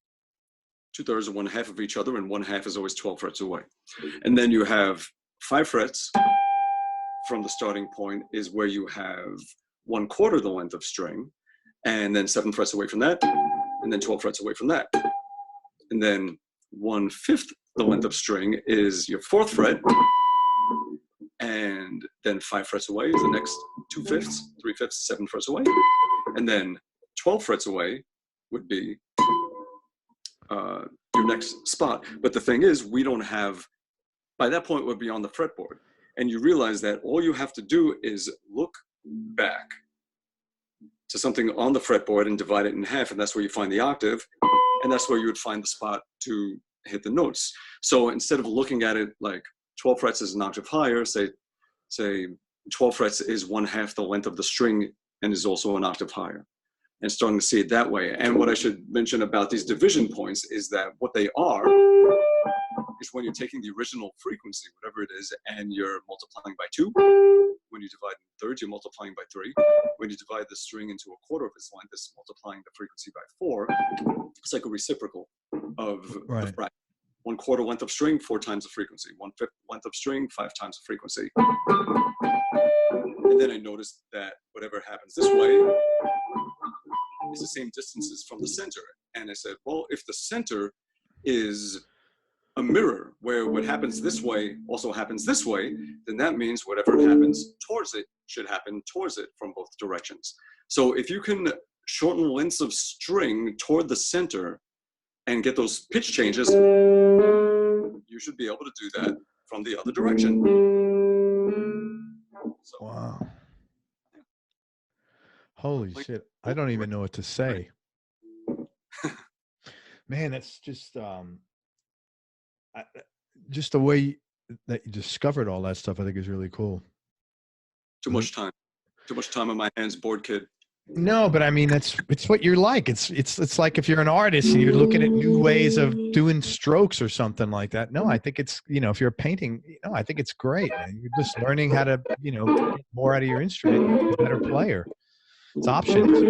[SPEAKER 2] 2/3 are 1/2 of each other, and 1/2 is always 12 frets away. And then you have 5 frets from the starting point is where you have 1/4 the length of string, and then 7 frets away from that, and then 12 frets away from that. And then 1/5 the length of string is your 4th fret, and then 5 frets away is the next 2/5, 3/5, 7 frets away, and then 12 frets away would be your next spot. But the thing is, we don't have, by that point we're beyond the fretboard, and you realize that all you have to do is look back to something on the fretboard and divide it in half, and that's where you find the octave, and that's where you would find the spot to hit the notes. So instead of looking at it like 12 frets is an octave higher, say 12 frets is 1/2 the length of the string and is also an octave higher, and starting to see it that way. And what I should mention about these division points is that what they are is when you're taking the original frequency, whatever it is, and you're multiplying by 2. When you divide in thirds, you're multiplying by 3. When you divide the string into 1/4 of its length, it's multiplying the frequency by 4. It's like a reciprocal of the fraction. 1/4 length of string, 4 times the frequency. 1/5 length of string, 5 times the frequency. And then I noticed that whatever happens this way is the same distances from the center. And I said, well, if the center is a mirror where what happens this way also happens this way, then that means whatever happens towards it should happen towards it from both directions. So if you can shorten lengths of string toward the center and get those pitch changes, you should be able to do that from the other direction. So,
[SPEAKER 1] wow. Holy shit. I don't even know what to say. Man, that's just the way that you discovered all that stuff, I think is really cool.
[SPEAKER 2] Too much time on my hands, bored kid.
[SPEAKER 1] No, but I mean, it's what you're like. It's like if you're an artist and you're looking at new ways of doing strokes or something like that. No, I think it's, if you're painting, I think it's great, man. You're just learning how to, get more out of your instrument, you're a better player. It's options.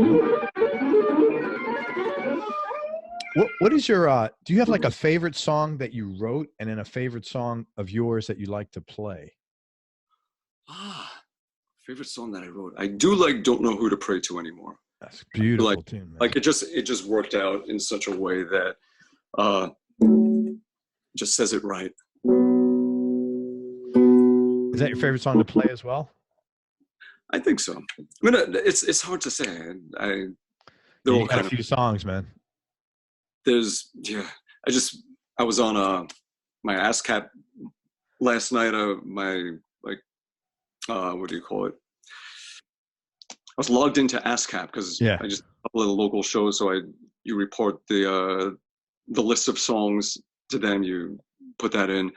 [SPEAKER 1] What is your, do you have like a favorite song that you wrote and then a favorite song of yours that you like to play?
[SPEAKER 2] Favorite song that I wrote. I do like Don't Know Who to Pray To Anymore.
[SPEAKER 1] That's beautiful tune, man.
[SPEAKER 2] Like it just worked out in such a way that just says it right.
[SPEAKER 1] Is that your favorite song to play as well?
[SPEAKER 2] I think so. I mean, it's hard to say.
[SPEAKER 1] You got a few songs, man.
[SPEAKER 2] I was on my ASCAP last night. What do you call it? I was logged into ASCAP because I just a couple of the local shows, so I you report the list of songs to them. You put that in,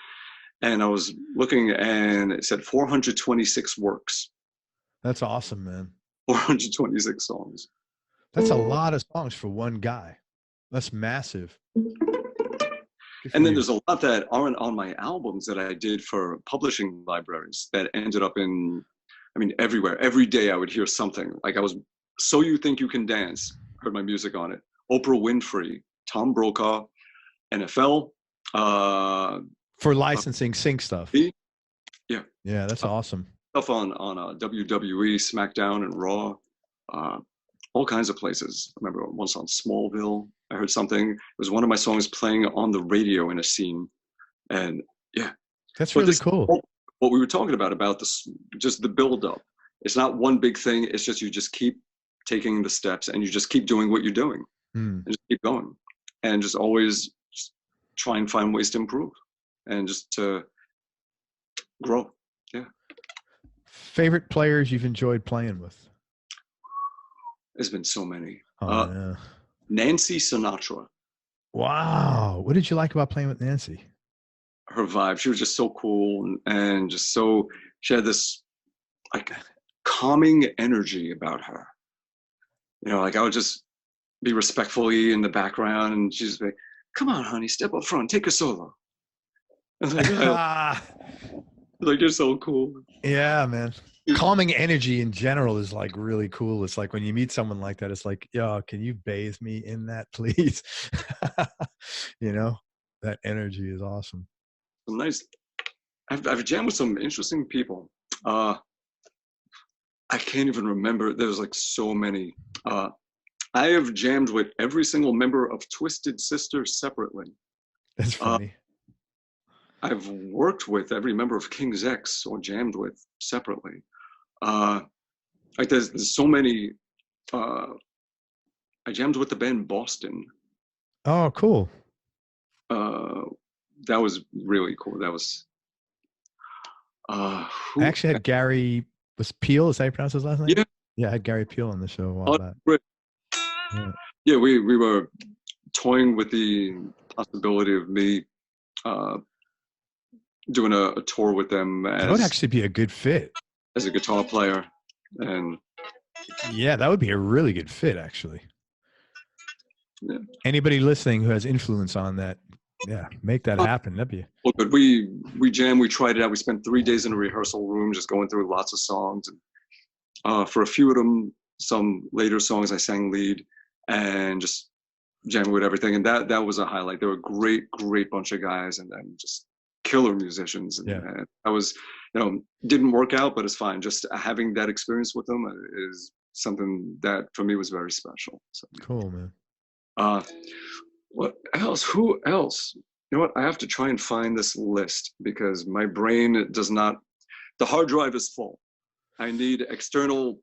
[SPEAKER 2] and I was looking, and it said 426 works.
[SPEAKER 1] That's awesome, man.
[SPEAKER 2] 426 songs.
[SPEAKER 1] That's a lot of songs for one guy. That's massive.
[SPEAKER 2] And then there's a lot that aren't on my albums that I did for publishing libraries that ended up in, I mean, everywhere. Every day I would hear something. Like I was So You Think You Can Dance, heard my music on it. Oprah Winfrey, Tom Brokaw, NFL.
[SPEAKER 1] For licensing sync stuff.
[SPEAKER 2] Yeah.
[SPEAKER 1] Yeah, that's awesome.
[SPEAKER 2] Stuff on WWE, SmackDown, and Raw. All kinds of places. I remember once on Smallville, I heard something. It was one of my songs playing on the radio in a scene. And yeah.
[SPEAKER 1] That's really cool.
[SPEAKER 2] What we were talking about this, just the build up. It's not one big thing. It's just, you just keep taking the steps and you just keep doing what you're doing and just keep going and just always just try and find ways to improve and just to grow. Yeah.
[SPEAKER 1] Favorite players you've enjoyed playing with?
[SPEAKER 2] There's been so many.
[SPEAKER 1] Yeah.
[SPEAKER 2] Nancy Sinatra.
[SPEAKER 1] Wow. What did you like about playing with Nancy?
[SPEAKER 2] Her vibe. She was just so cool and just so, she had this like calming energy about her. You know, like I would just be respectfully in the background and she'd just be, come on, honey, step up front, take a solo. I was like, like, you're so cool.
[SPEAKER 1] Yeah, man. Calming energy in general is like really cool. It's like when you meet someone like that, it's like, yo, can you bathe me in that, please? You know, that energy is awesome.
[SPEAKER 2] Nice. I've jammed with some interesting people. I can't even remember. There's like so many. I have jammed with every single member of Twisted Sister separately.
[SPEAKER 1] That's funny.
[SPEAKER 2] I've worked with every member of King's X or jammed with separately. Like there's so many. I jammed with the band Boston.
[SPEAKER 1] Oh, cool.
[SPEAKER 2] That was really cool. That was.
[SPEAKER 1] I actually had Gary, was Peel, is that how you pronounce his last name?
[SPEAKER 2] Yeah.
[SPEAKER 1] Yeah, I had Gary Peel on the show a while back.
[SPEAKER 2] Great.
[SPEAKER 1] Yeah,
[SPEAKER 2] we were toying with the possibility of me doing a tour with them.
[SPEAKER 1] That would actually be a good fit.
[SPEAKER 2] As a guitar player. And
[SPEAKER 1] yeah, that would be a really good fit, actually.
[SPEAKER 2] Yeah.
[SPEAKER 1] Anybody listening who has influence on that, yeah, make that happen. That'd be.
[SPEAKER 2] Well, but we jammed, we tried it out. We spent 3 days in a rehearsal room, just going through lots of songs. And for a few of them, some later songs, I sang lead and just jammed with everything. And that was a highlight. They were a great bunch of guys and just killer musicians. And, and I was, you know, didn't work out, but it's fine. Just having that experience with them is something that for me was very special. So.
[SPEAKER 1] Cool, man.
[SPEAKER 2] What else? Who else? You know what? I have to try and find this list because my brain does not, the hard drive is full. I need external.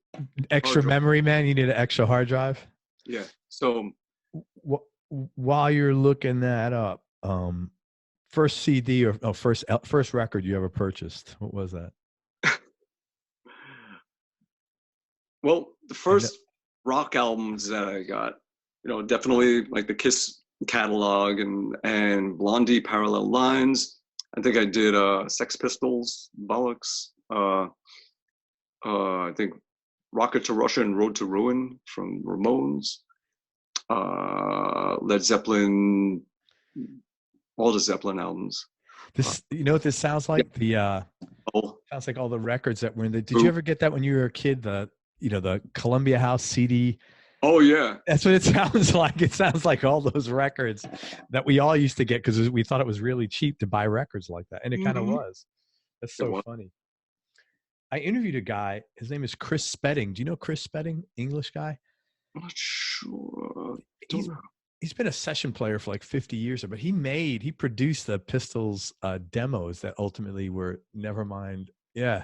[SPEAKER 1] Extra memory, man. You need an extra hard drive.
[SPEAKER 2] Yeah. So
[SPEAKER 1] while you're looking that up, first CD or first record you ever purchased, what was that?
[SPEAKER 2] Well, the first rock albums that I got, you know, definitely like the Kiss catalog and Blondie Parallel Lines. I think I did Sex Pistols, Bollocks. I think Rocket to Russia and Road to Ruin from Ramones. Led Zeppelin, all the Zeppelin albums.
[SPEAKER 1] This, you know what this sounds like? Sounds like all the records that were in the. Did you ever get that when you were a kid? The Columbia House CD.
[SPEAKER 2] Oh yeah,
[SPEAKER 1] that's what it sounds like. It sounds like all those records that we all used to get because we thought it was really cheap to buy records like that, and it kind of was. That's so funny. I interviewed a guy. His name is Chris Spedding. Do you know Chris Spedding? English guy.
[SPEAKER 2] I'm not sure.
[SPEAKER 1] He's been a session player for like 50 years, but he produced the Pistols demos that ultimately were Nevermind. Yeah,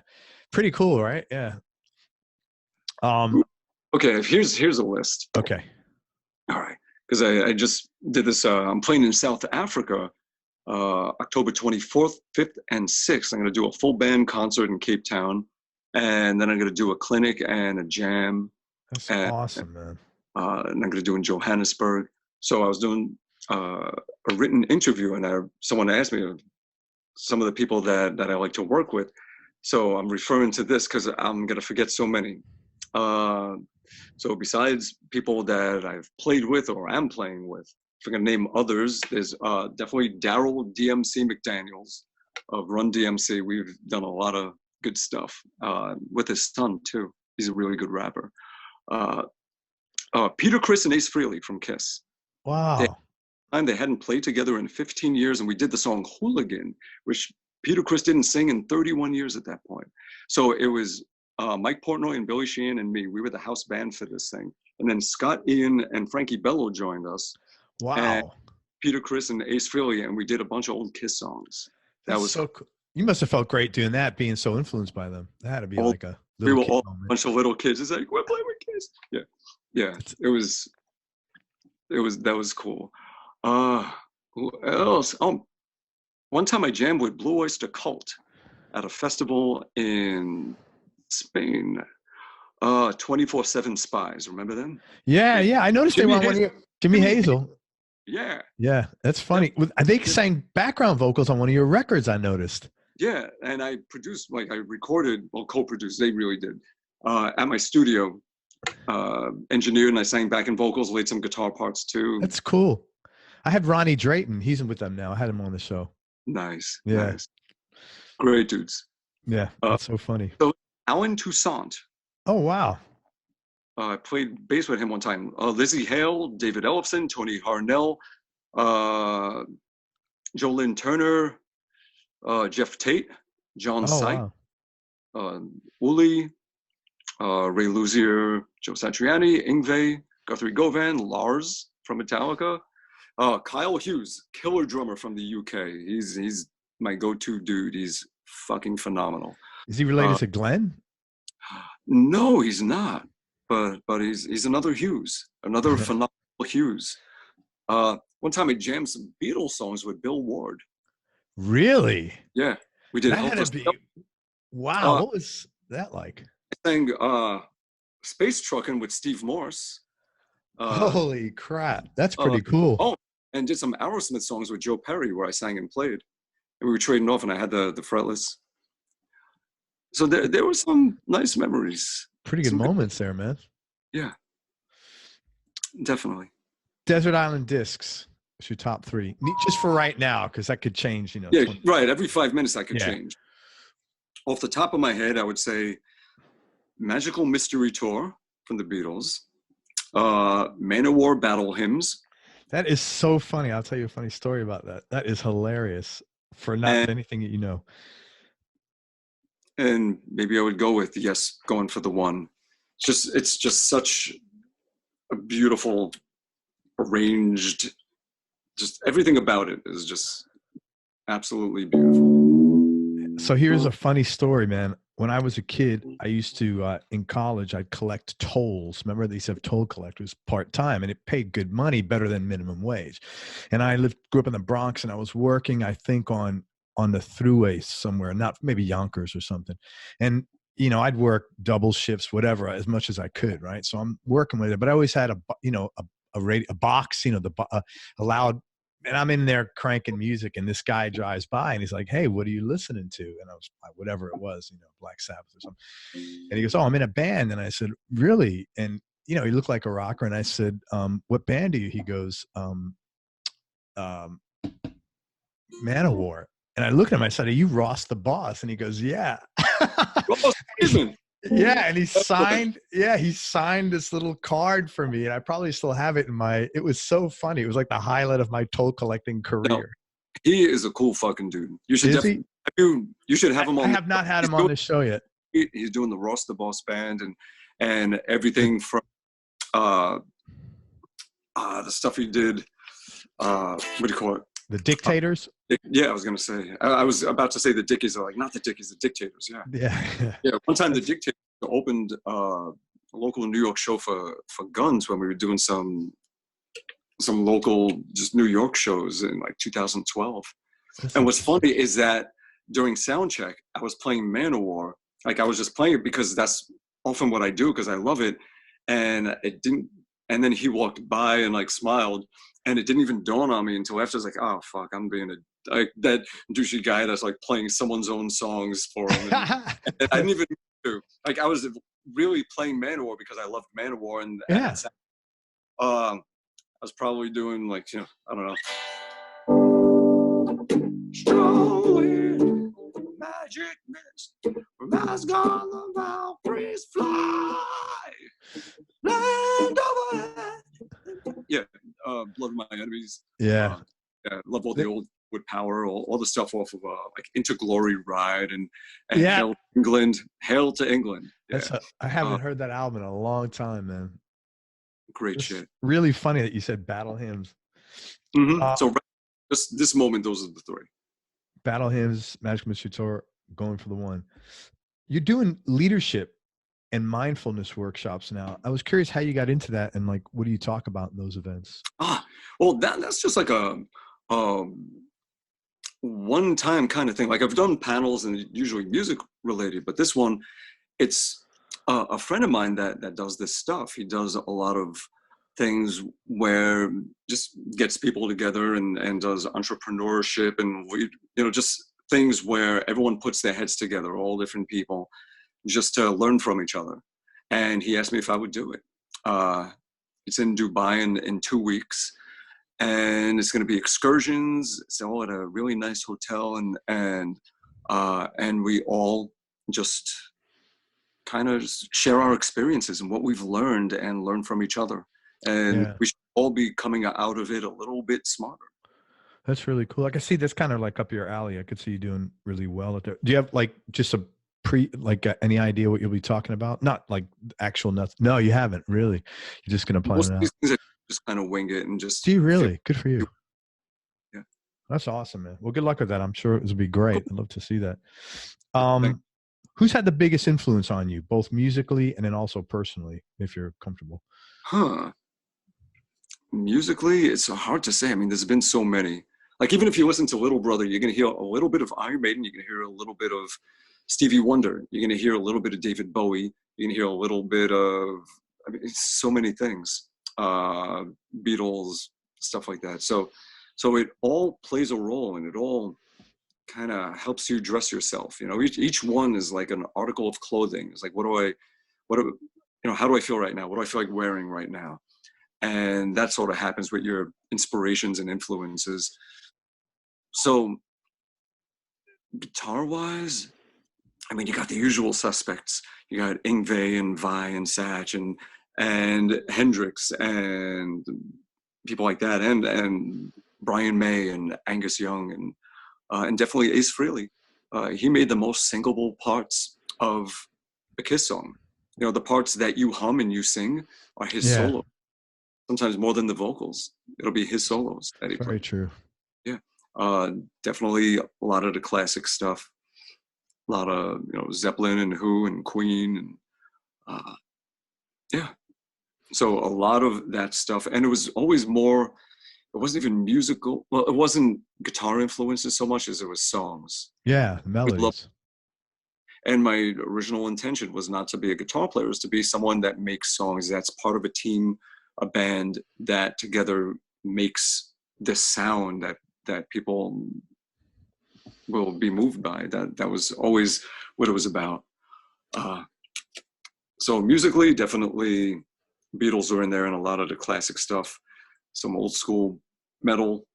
[SPEAKER 1] pretty cool, right? Yeah.
[SPEAKER 2] Okay, here's a list.
[SPEAKER 1] Okay.
[SPEAKER 2] All right, because I just did this. I'm playing in South Africa, October 24th, 5th, and 6th. I'm going to do a full band concert in Cape Town, and then I'm going to do a clinic and a jam.
[SPEAKER 1] That's awesome, man.
[SPEAKER 2] And I'm going to do in Johannesburg. So I was doing a written interview, and someone asked me some of the people that I like to work with. So I'm referring to this because I'm gonna forget so many. So besides people that I've played with or am playing with, if I'm gonna name others, there's definitely Daryl DMC McDaniels of Run DMC. We've done a lot of good stuff with his son too. He's a really good rapper. Peter Criss and Ace Frehley from Kiss.
[SPEAKER 1] Wow.
[SPEAKER 2] They hadn't played together in 15 years, and we did the song Hooligan, which Peter Criss didn't sing in 31 years at that point. So it was Mike Portnoy and Billy Sheehan and me. We were the house band for this thing. And then Scott Ian and Frankie Bello joined us.
[SPEAKER 1] Wow.
[SPEAKER 2] And Peter Criss and Ace Frehley, and we did a bunch of old Kiss songs. That was
[SPEAKER 1] so cool. You must have felt great doing that, being so influenced by them. That had to be like a
[SPEAKER 2] we
[SPEAKER 1] little
[SPEAKER 2] were all
[SPEAKER 1] moment.
[SPEAKER 2] a bunch of little kids. It's like, we're playing with Kiss. Yeah. That was cool. Who else? One time I jammed with Blue Oyster Cult at a festival in Spain. 24/7 Spies, remember them?
[SPEAKER 1] Yeah. I noticed they were on one of your Jimmy Hazel.
[SPEAKER 2] Yeah,
[SPEAKER 1] that's funny. They sang background vocals on one of your records, I noticed.
[SPEAKER 2] Yeah, and I produced, I recorded, co-produced, they really did, at my studio, engineered, and I sang backing vocals, laid some guitar parts too.
[SPEAKER 1] That's cool. I had Ronnie Drayton. He's with them now. I had him on the show.
[SPEAKER 2] Nice.
[SPEAKER 1] Yeah.
[SPEAKER 2] Nice. Great dudes.
[SPEAKER 1] Yeah, that's so funny.
[SPEAKER 2] So Alan Toussaint.
[SPEAKER 1] Oh, wow.
[SPEAKER 2] I played bass with him one time. Lizzie Hale, David Ellefson, Tony Harnell, Jolynn Turner, Jeff Tate, John Sipe, Uli, Ray Luzier, Joe Satriani, Yngwie, Guthrie Govan, Lars from Metallica, Kyle Hughes, killer drummer from the UK. He's my go-to dude. He's fucking phenomenal.
[SPEAKER 1] Is he related to Glenn?
[SPEAKER 2] No, he's not. But he's another Hughes, another phenomenal Hughes. One time I jammed some Beatles songs with Bill Ward.
[SPEAKER 3] Really?
[SPEAKER 2] Yeah, we did.
[SPEAKER 3] Wow, what was that like?
[SPEAKER 2] I sang Space Truckin' with Steve Morse.
[SPEAKER 3] Holy crap, that's pretty cool.
[SPEAKER 2] Oh, and did some Aerosmith songs with Joe Perry where I sang and played. And we were trading off, and I had the fretless. So there were some nice memories.
[SPEAKER 3] Pretty good moments there, man.
[SPEAKER 2] Yeah, definitely.
[SPEAKER 3] Desert Island Discs. It's your top three, just for right now, because that could change. You know.
[SPEAKER 2] Yeah, right. Every 5 minutes, that could change. Off the top of my head, I would say Magical Mystery Tour from the Beatles, Man-O-War Battle Hymns.
[SPEAKER 3] That is so funny. I'll tell you a funny story about that. That is hilarious for not anything that you know.
[SPEAKER 2] And maybe I would go with Yes, Going for the One. It's just such a beautiful, arranged, just everything about it is just absolutely beautiful.
[SPEAKER 3] So here's a funny story, man. When I was a kid, I used to, in college, I'd collect tolls. Remember, they used to have toll collectors part-time, and it paid good money, better than minimum wage. And I grew up in the Bronx, and I was working, I think, on the thruway somewhere, not maybe Yonkers or something. And, you know, I'd work double shifts, whatever, as much as I could, right? So I'm working with it, but I always had a box, you know, a loud, and I'm in there cranking music, and this guy drives by and he's like, "Hey, what are you listening to?" And I was, whatever it was, you know, Black Sabbath or something. And he goes, "Oh, I'm in a band." And I said, "Really?" And, you know, he looked like a rocker. And I said, "What band are you?" He goes, Man-O-War. And I looked at him, I said, "Are you Ross the Boss?" And he goes, "Yeah." Yeah, and he signed this little card for me, and I probably still have it it was so funny. It was like the highlight of my toll collecting career.
[SPEAKER 2] No, he is a cool fucking dude. You should definitely you should have him on.
[SPEAKER 3] I have not had him on the show yet.
[SPEAKER 2] He's doing the Ross the Boss band and everything from the stuff he did. What do you call it?
[SPEAKER 3] The Dictators?
[SPEAKER 2] Yeah, I was going to say. I was about to say the Dickies are like, not the Dickies, the Dictators, yeah. Yeah, one time the Dictators opened a local New York show for Guns when we were doing some local just New York shows in like 2012. And what's funny is that during sound check, I was playing Man-O-War. Like I was just playing it because that's often what I do because I love it. And And then he walked by and like smiled, and it didn't even dawn on me until after. I was like, oh fuck, I'm being that douchey guy that's like playing someone's own songs for him. And I didn't even do, like, I was really playing Manowar because I loved Manowar, and
[SPEAKER 3] yeah.
[SPEAKER 2] I was probably doing like, you know, I don't know. Strong wind, magic mist, has gone the Valkyries fly, land overhead. Yeah, Love My Enemies.
[SPEAKER 3] Yeah.
[SPEAKER 2] Yeah, love all the old Wood Power, all the stuff off of like Into Glory Ride and
[SPEAKER 3] yeah.
[SPEAKER 2] Hail to England. Hail to England. Yeah.
[SPEAKER 3] I haven't heard that album in a long time, man.
[SPEAKER 2] Great
[SPEAKER 3] it's
[SPEAKER 2] shit.
[SPEAKER 3] Really funny that you said battle hymns.
[SPEAKER 2] Mm-hmm. So just this moment, those are the three. Battle
[SPEAKER 3] Hymns, Magic Mystery Tour, Going for the One. You're doing leadership and mindfulness workshops now. I was curious how you got into that, and like, what do you talk about in those events?
[SPEAKER 2] Well, that's just like a one-time kind of thing. Like, I've done panels and usually music related, but this one, it's a friend of mine that does this stuff. He does a lot of things where just gets people together and does entrepreneurship and, you know, just things where everyone puts their heads together, all different people, just to learn from each other. And he asked me if I would do it. It's in Dubai in 2 weeks, and it's going to be excursions. It's all at a really nice hotel, and we all just kind of share our experiences and what we've learned and learn from each other. And we should all be coming out of it a little bit smarter.
[SPEAKER 3] That's really cool. I can see that's kind of like up your alley. I could see you doing really well at there. Do you have like just a any idea what you'll be talking about? Not like actual nuts. No, you haven't really. You're just going to plan it out.
[SPEAKER 2] These things, I just kind of wing it and just.
[SPEAKER 3] Do you really? Good for you.
[SPEAKER 2] Yeah.
[SPEAKER 3] That's awesome, man. Well, good luck with that. I'm sure it will be great. I'd love to see that. Who's had the biggest influence on you, both musically and then also personally, if you're comfortable?
[SPEAKER 2] Musically, it's hard to say. I mean, there's been so many. Like, even if you listen to Little Brother, you're going to hear a little bit of Iron Maiden. You're going to hear a little bit of Stevie Wonder. You're going to hear a little bit of David Bowie. You're going to hear a little bit of, I mean, it's so many things. Beatles, stuff like that. So it all plays a role, and it all kind of helps you dress yourself. You know, each one is like an article of clothing. It's like, how do I feel right now? What do I feel like wearing right now? And that sort of happens with your inspirations and influences. So guitar-wise, I mean, you got the usual suspects. You got Yngwie and Vai and Satch and Hendrix and people like that, and Brian May and Angus Young and definitely Ace Frehley. He made the most singable parts of a Kiss song. You know, the parts that you hum and you sing are his solo. Sometimes more than the vocals. It'll be his solos that he plays.
[SPEAKER 3] Very true.
[SPEAKER 2] Yeah. Definitely a lot of the classic stuff. A lot of, you know, Zeppelin and Who and Queen and yeah. So a lot of that stuff. And it was always more, it wasn't even musical. Well, it wasn't guitar influences so much as it was songs.
[SPEAKER 3] Yeah, melodies.
[SPEAKER 2] And my original intention was not to be a guitar player, it was to be someone that makes songs, that's part of a team, a band that together makes this sound that people will be moved by. That was always what it was about. So musically, definitely Beatles are in there and a lot of the classic stuff. Some old school metal,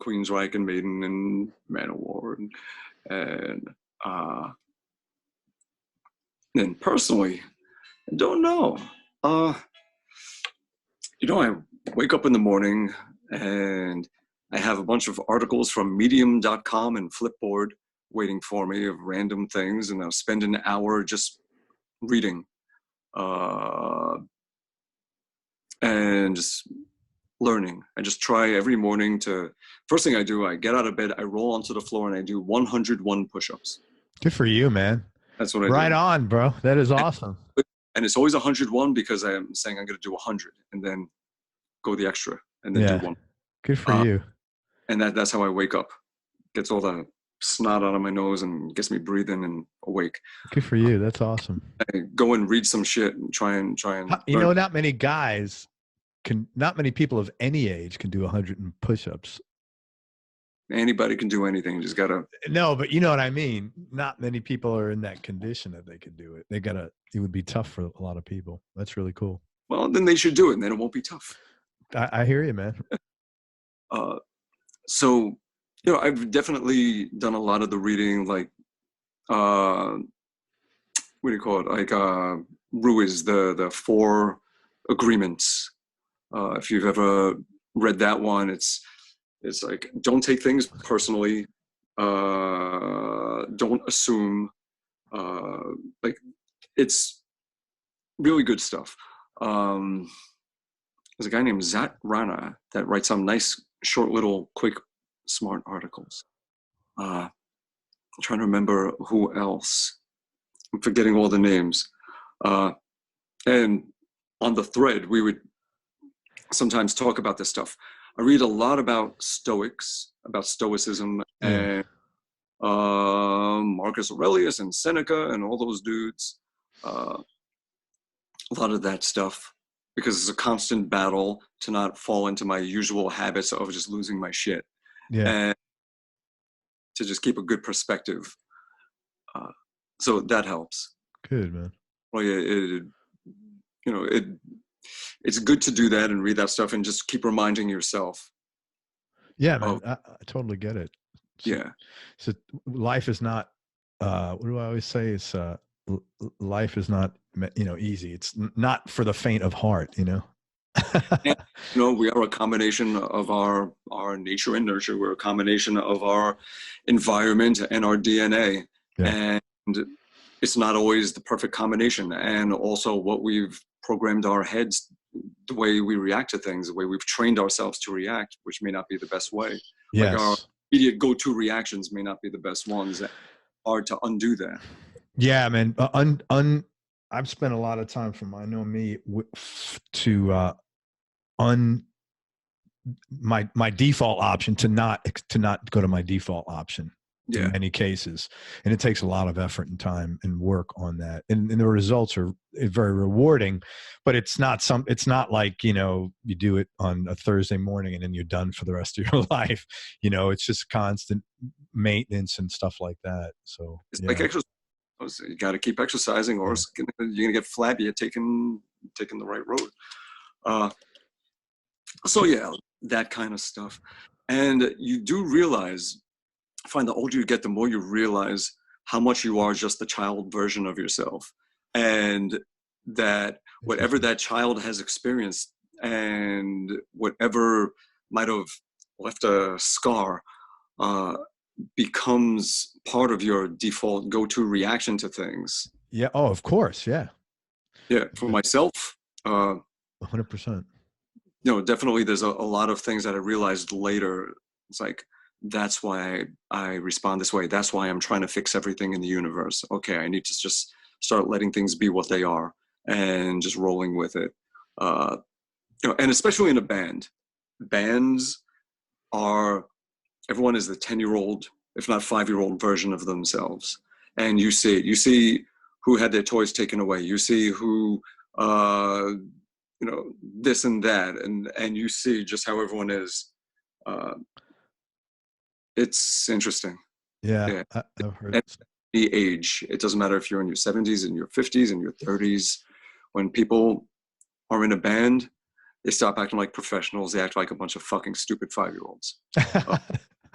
[SPEAKER 2] Queensryche and Maiden and Manowar and then personally, I don't know. You know, I wake up in the morning and I have a bunch of articles from medium.com and Flipboard waiting for me of random things, and I'll spend an hour just reading and just learning. I just try every morning first thing I do, I get out of bed, I roll onto the floor and I do 101 push-ups.
[SPEAKER 3] Good for you, man.
[SPEAKER 2] That's what I do.
[SPEAKER 3] Right on, bro. That is awesome.
[SPEAKER 2] And it's always 101 because I am saying I'm going to do 100 and then go the extra and then do one.
[SPEAKER 3] Good for you.
[SPEAKER 2] And that's how I wake up. Gets all the snot out of my nose and gets me breathing and awake.
[SPEAKER 3] Good for you. That's awesome.
[SPEAKER 2] I go and read some shit and try and
[SPEAKER 3] You know, not many people of any age can do 100 push-ups.
[SPEAKER 2] Anybody can do anything. You just gotta.
[SPEAKER 3] No, but you know what I mean. Not many people are in that condition that they could do it. It would be tough for a lot of people. That's really cool.
[SPEAKER 2] Well, then they should do it, and then it won't be tough.
[SPEAKER 3] I hear you, man.
[SPEAKER 2] So, you know, I've definitely done a lot of the reading, like, what do you call it? Like, Ruiz, the Four Agreements. If you've ever read that one, it's like, don't take things personally. Don't assume. Like, it's really good stuff. There's a guy named Zat Rana that writes some nice, short, little, quick, smart articles. I'm trying to remember who else. I'm forgetting all the names. And on the thread, we would sometimes talk about this stuff. I read a lot about Stoics, about Stoicism, and Marcus Aurelius and Seneca and all those dudes. A lot of that stuff, because it's a constant battle to not fall into my usual habits of just losing my shit.
[SPEAKER 3] Yeah.
[SPEAKER 2] And to just keep a good perspective. So that helps.
[SPEAKER 3] Good, man.
[SPEAKER 2] Well, yeah, it's good to do that and read that stuff and just keep reminding yourself.
[SPEAKER 3] Yeah, man. I totally get it.
[SPEAKER 2] Yeah.
[SPEAKER 3] So life is not, what do I always say? It's, life is not, easy. It's not for the faint of heart, And,
[SPEAKER 2] we are a combination of our nature and nurture. We're a combination of our environment and our DNA. Yeah. And it's not always the perfect combination. And also what we've programmed our heads, the way we react to things, the way we've trained ourselves to react, which may not be the best way.
[SPEAKER 3] Yes.
[SPEAKER 2] Like our immediate go-to reactions may not be the best ones. Hard to undo that.
[SPEAKER 3] Yeah, man. I've spent a lot of time to my default option to not go to my default option in many cases, and it takes a lot of effort and time and work on that, and the results are very rewarding, but it's not like you do it on a Thursday morning and then you're done for the rest of your life. It's just constant maintenance and stuff like that. So
[SPEAKER 2] it's like exercise. You got to keep exercising, or you're gonna get flabby at taking the right road. So yeah, that kind of stuff. And you do realize, I find the older you get, the more you realize how much you are just the child version of yourself, and that whatever that child has experienced and whatever might have left a scar becomes part of your default go-to reaction to things.
[SPEAKER 3] Yeah. Oh, of course. Yeah.
[SPEAKER 2] Yeah. For myself,
[SPEAKER 3] 100%.
[SPEAKER 2] Definitely there's a lot of things that I realized later. It's like, that's why I respond this way. That's why I'm trying to fix everything in the universe. Okay, I need to just start letting things be what they are and just rolling with it. And especially in a band. Bands are, everyone is the 10-year-old, if not 5-year-old version of themselves. And you see it. You see who had their toys taken away. You see who, this and that. And you see just how everyone is. It's interesting.
[SPEAKER 3] Yeah. I've heard
[SPEAKER 2] at the age, it doesn't matter if you're in your 70s, in your 50s, in your 30s. When people are in a band, they stop acting like professionals. They act like a bunch of fucking stupid 5-year-olds.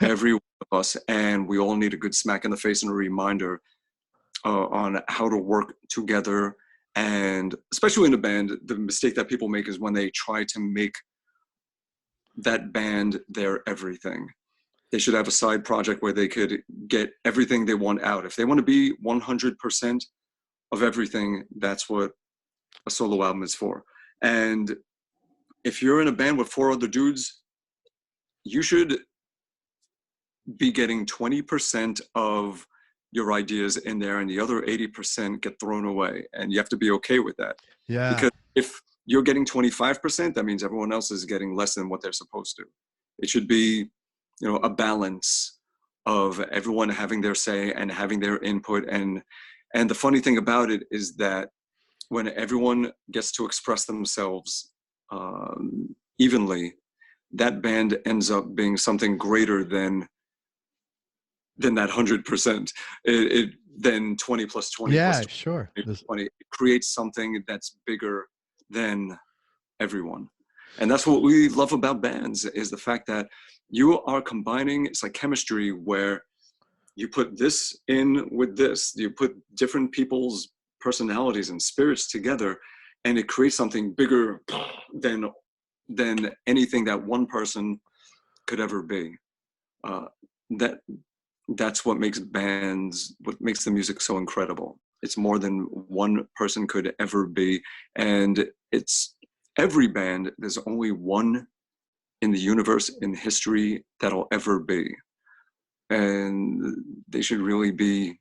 [SPEAKER 2] Every one of us, and we all need a good smack in the face and a reminder on how to work together. And especially in a band, the mistake that people make is when they try to make that band their everything. They should have a side project where they could get everything they want out. If they want to be 100% of everything, that's what a solo album is for. And if you're in a band with 4 other dudes, you should be getting 20% of your ideas in there, and the other 80% get thrown away. And you have to be okay with that.
[SPEAKER 3] Yeah.
[SPEAKER 2] Because if you're getting 25%, that means everyone else is getting less than what they're supposed to. It should be, a balance of everyone having their say and having their input. And the funny thing about it is that when everyone gets to express themselves evenly, that band ends up being something greater than that 100%. Then 20 plus 20
[SPEAKER 3] Yeah,
[SPEAKER 2] plus 20,
[SPEAKER 3] sure.
[SPEAKER 2] 20, it creates something that's bigger than everyone. And that's what we love about bands, is the fact that you are combining, it's like chemistry, where you put this in with this, you put different people's personalities and spirits together, and it creates something bigger than anything that one person could ever be. That's what makes bands, what makes the music so incredible. It's more than one person could ever be. And it's every band, there's only one in the universe, in history, that'll ever be. And they should really be,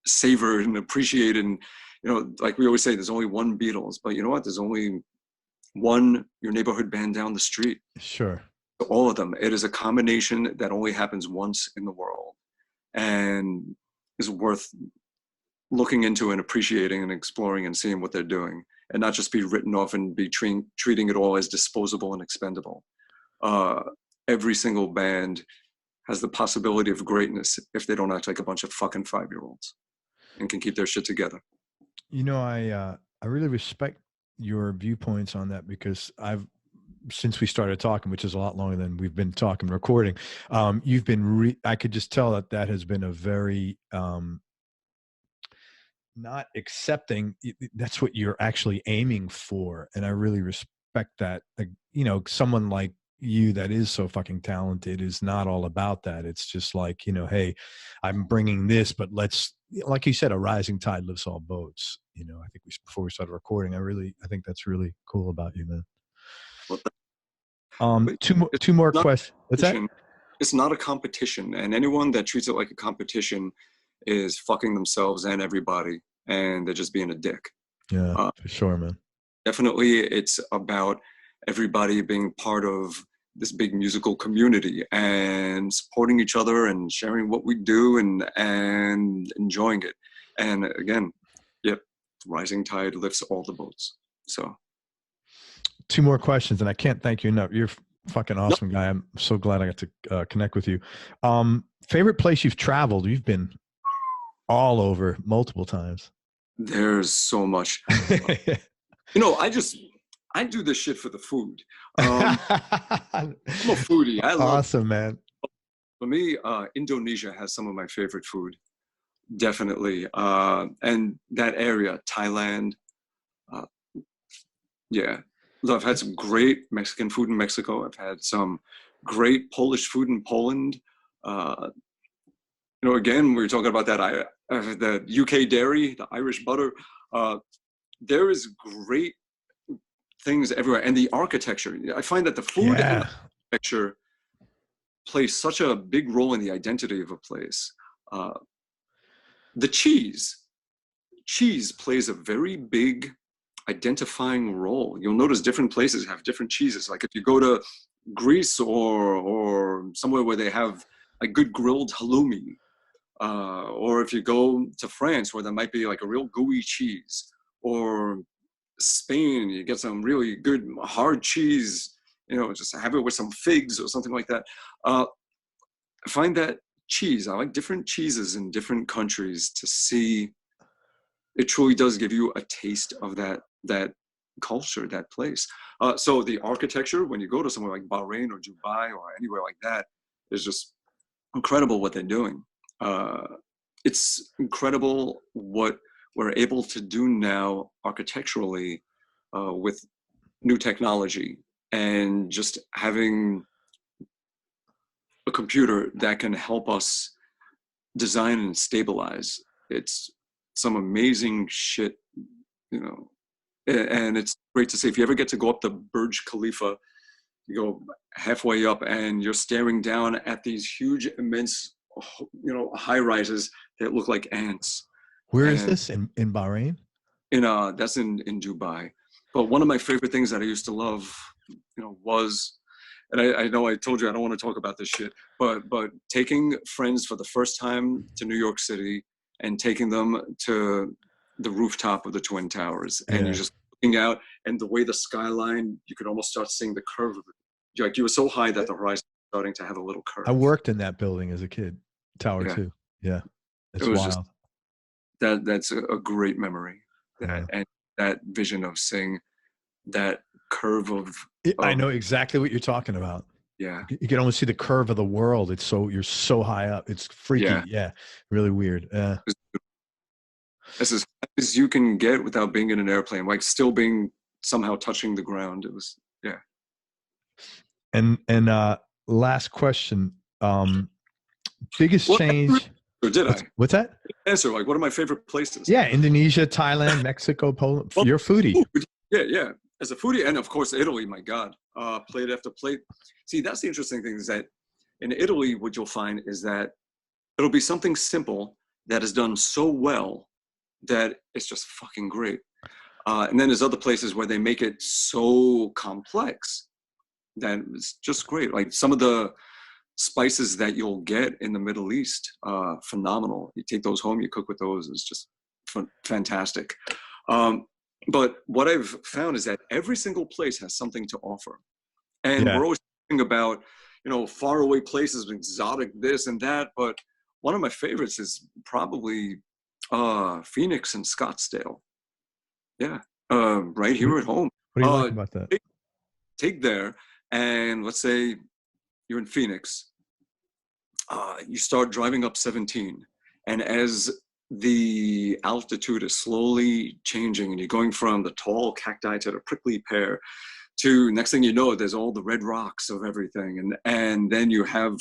[SPEAKER 2] savored and appreciated. And, like we always say, there's only one Beatles, but you know what? There's only one your neighborhood band down the street.
[SPEAKER 3] Sure.
[SPEAKER 2] All of them. It is a combination that only happens once in the world, and is worth looking into and appreciating and exploring and seeing what they're doing, and not just be written off and be treating it all as disposable and expendable. Every single band has the possibility of greatness if they don't act like a bunch of fucking 5-year-olds and can keep their shit together.
[SPEAKER 3] I really respect your viewpoints on that, because since we started talking, which is a lot longer than we've been talking, recording, you've been, I could just tell that has been a very, not accepting, that's what you're actually aiming for. And I really respect that. Someone like you that is so fucking talented is not all about that. It's just like, hey, I'm bringing this, but let's, like you said, a rising tide lifts all boats. I think before we started recording, I think that's really cool about you, man. Two more questions. What's that?
[SPEAKER 2] It's not a competition, and anyone that treats it like a competition is fucking themselves and everybody, and they're just being a dick.
[SPEAKER 3] Yeah, for sure, man.
[SPEAKER 2] Definitely, it's about everybody being part of this big musical community and supporting each other and sharing what we do and enjoying it. And again, yep, rising tide lifts all the boats. So.
[SPEAKER 3] 2 more questions, and I can't thank you enough. You're a fucking awesome guy. I'm so glad I got to connect with you. Favorite place you've traveled? You've been all over multiple times.
[SPEAKER 2] There's so much. I do this shit for the food. I'm a foodie. I love
[SPEAKER 3] awesome, man.
[SPEAKER 2] For me, Indonesia has some of my favorite food. Definitely. And that area, Thailand. Yeah. I've had some great Mexican food in Mexico. I've had some great Polish food in Poland. Again, we were talking about that, the UK dairy, the Irish butter. There is great things everywhere. And the architecture. I find that the food and the architecture play such a big role in the identity of a place. The cheese plays a very big identifying role. You'll notice different places have different cheeses. Like if you go to Greece or somewhere where they have a good grilled halloumi, or if you go to France where there might be like a real gooey cheese, or Spain, you get some really good hard cheese, just have it with some figs or something like that. I find that cheese, I like different cheeses in different countries to see. It truly does give you a taste of that culture, that place. So the architecture, when you go to somewhere like Bahrain or Dubai or anywhere like that, is just incredible what they're doing. It's incredible what we're able to do now architecturally with new technology, and just having a computer that can help us design and stabilize. It's some amazing shit, and it's great to see. If you ever get to go up the Burj Khalifa, you go halfway up and you're staring down at these huge, immense, high rises that look like ants.
[SPEAKER 3] Where is this? In Bahrain?
[SPEAKER 2] That's in Dubai. But one of my favorite things that I used to love, was and I know I told you I don't want to talk about this shit, but taking friends for the first time to New York City and taking them to the rooftop of the Twin Towers, and you're just looking out, and the way the skyline, you could almost start seeing the curve of it. Like you were so high that the horizon was starting to have a little curve.
[SPEAKER 3] I worked in that building as a kid, Tower 2. Yeah, it's wild.
[SPEAKER 2] Just, that's a great memory. And that vision of seeing that curve of
[SPEAKER 3] I know exactly what you're talking about.
[SPEAKER 2] Yeah,
[SPEAKER 3] you can almost see the curve of the world. It's so, you're so high up. It's freaky. Yeah, really weird.
[SPEAKER 2] As high as you can get without being in an airplane, like still being somehow touching the ground. It was
[SPEAKER 3] And last question, biggest change.
[SPEAKER 2] Or did
[SPEAKER 3] what's that?
[SPEAKER 2] Answer, like, what are my favorite places?
[SPEAKER 3] Yeah, Indonesia, Thailand, Mexico, Poland. You're a foodie.
[SPEAKER 2] Yeah. As a foodie, and of course Italy, my God, plate after plate. See, that's the interesting thing, is that in Italy, what you'll find is that it'll be something simple that is done so well that it's just fucking great. And then there's other places where they make it so complex that it's just great. Like some of the spices that you'll get in the Middle East, phenomenal. You take those home, you cook with those. It's just fantastic. But what I've found is that every single place has something to offer. And we're always talking about, faraway places, exotic this and that. But one of my favorites is probably Phoenix and Scottsdale. Yeah, right here at home.
[SPEAKER 3] What do you like about that?
[SPEAKER 2] Take there, and let's say you're in Phoenix. You start driving up 17, and as the altitude is slowly changing, and you're going from the tall cacti to the prickly pear, to next thing you know, there's all the red rocks of everything, and then you have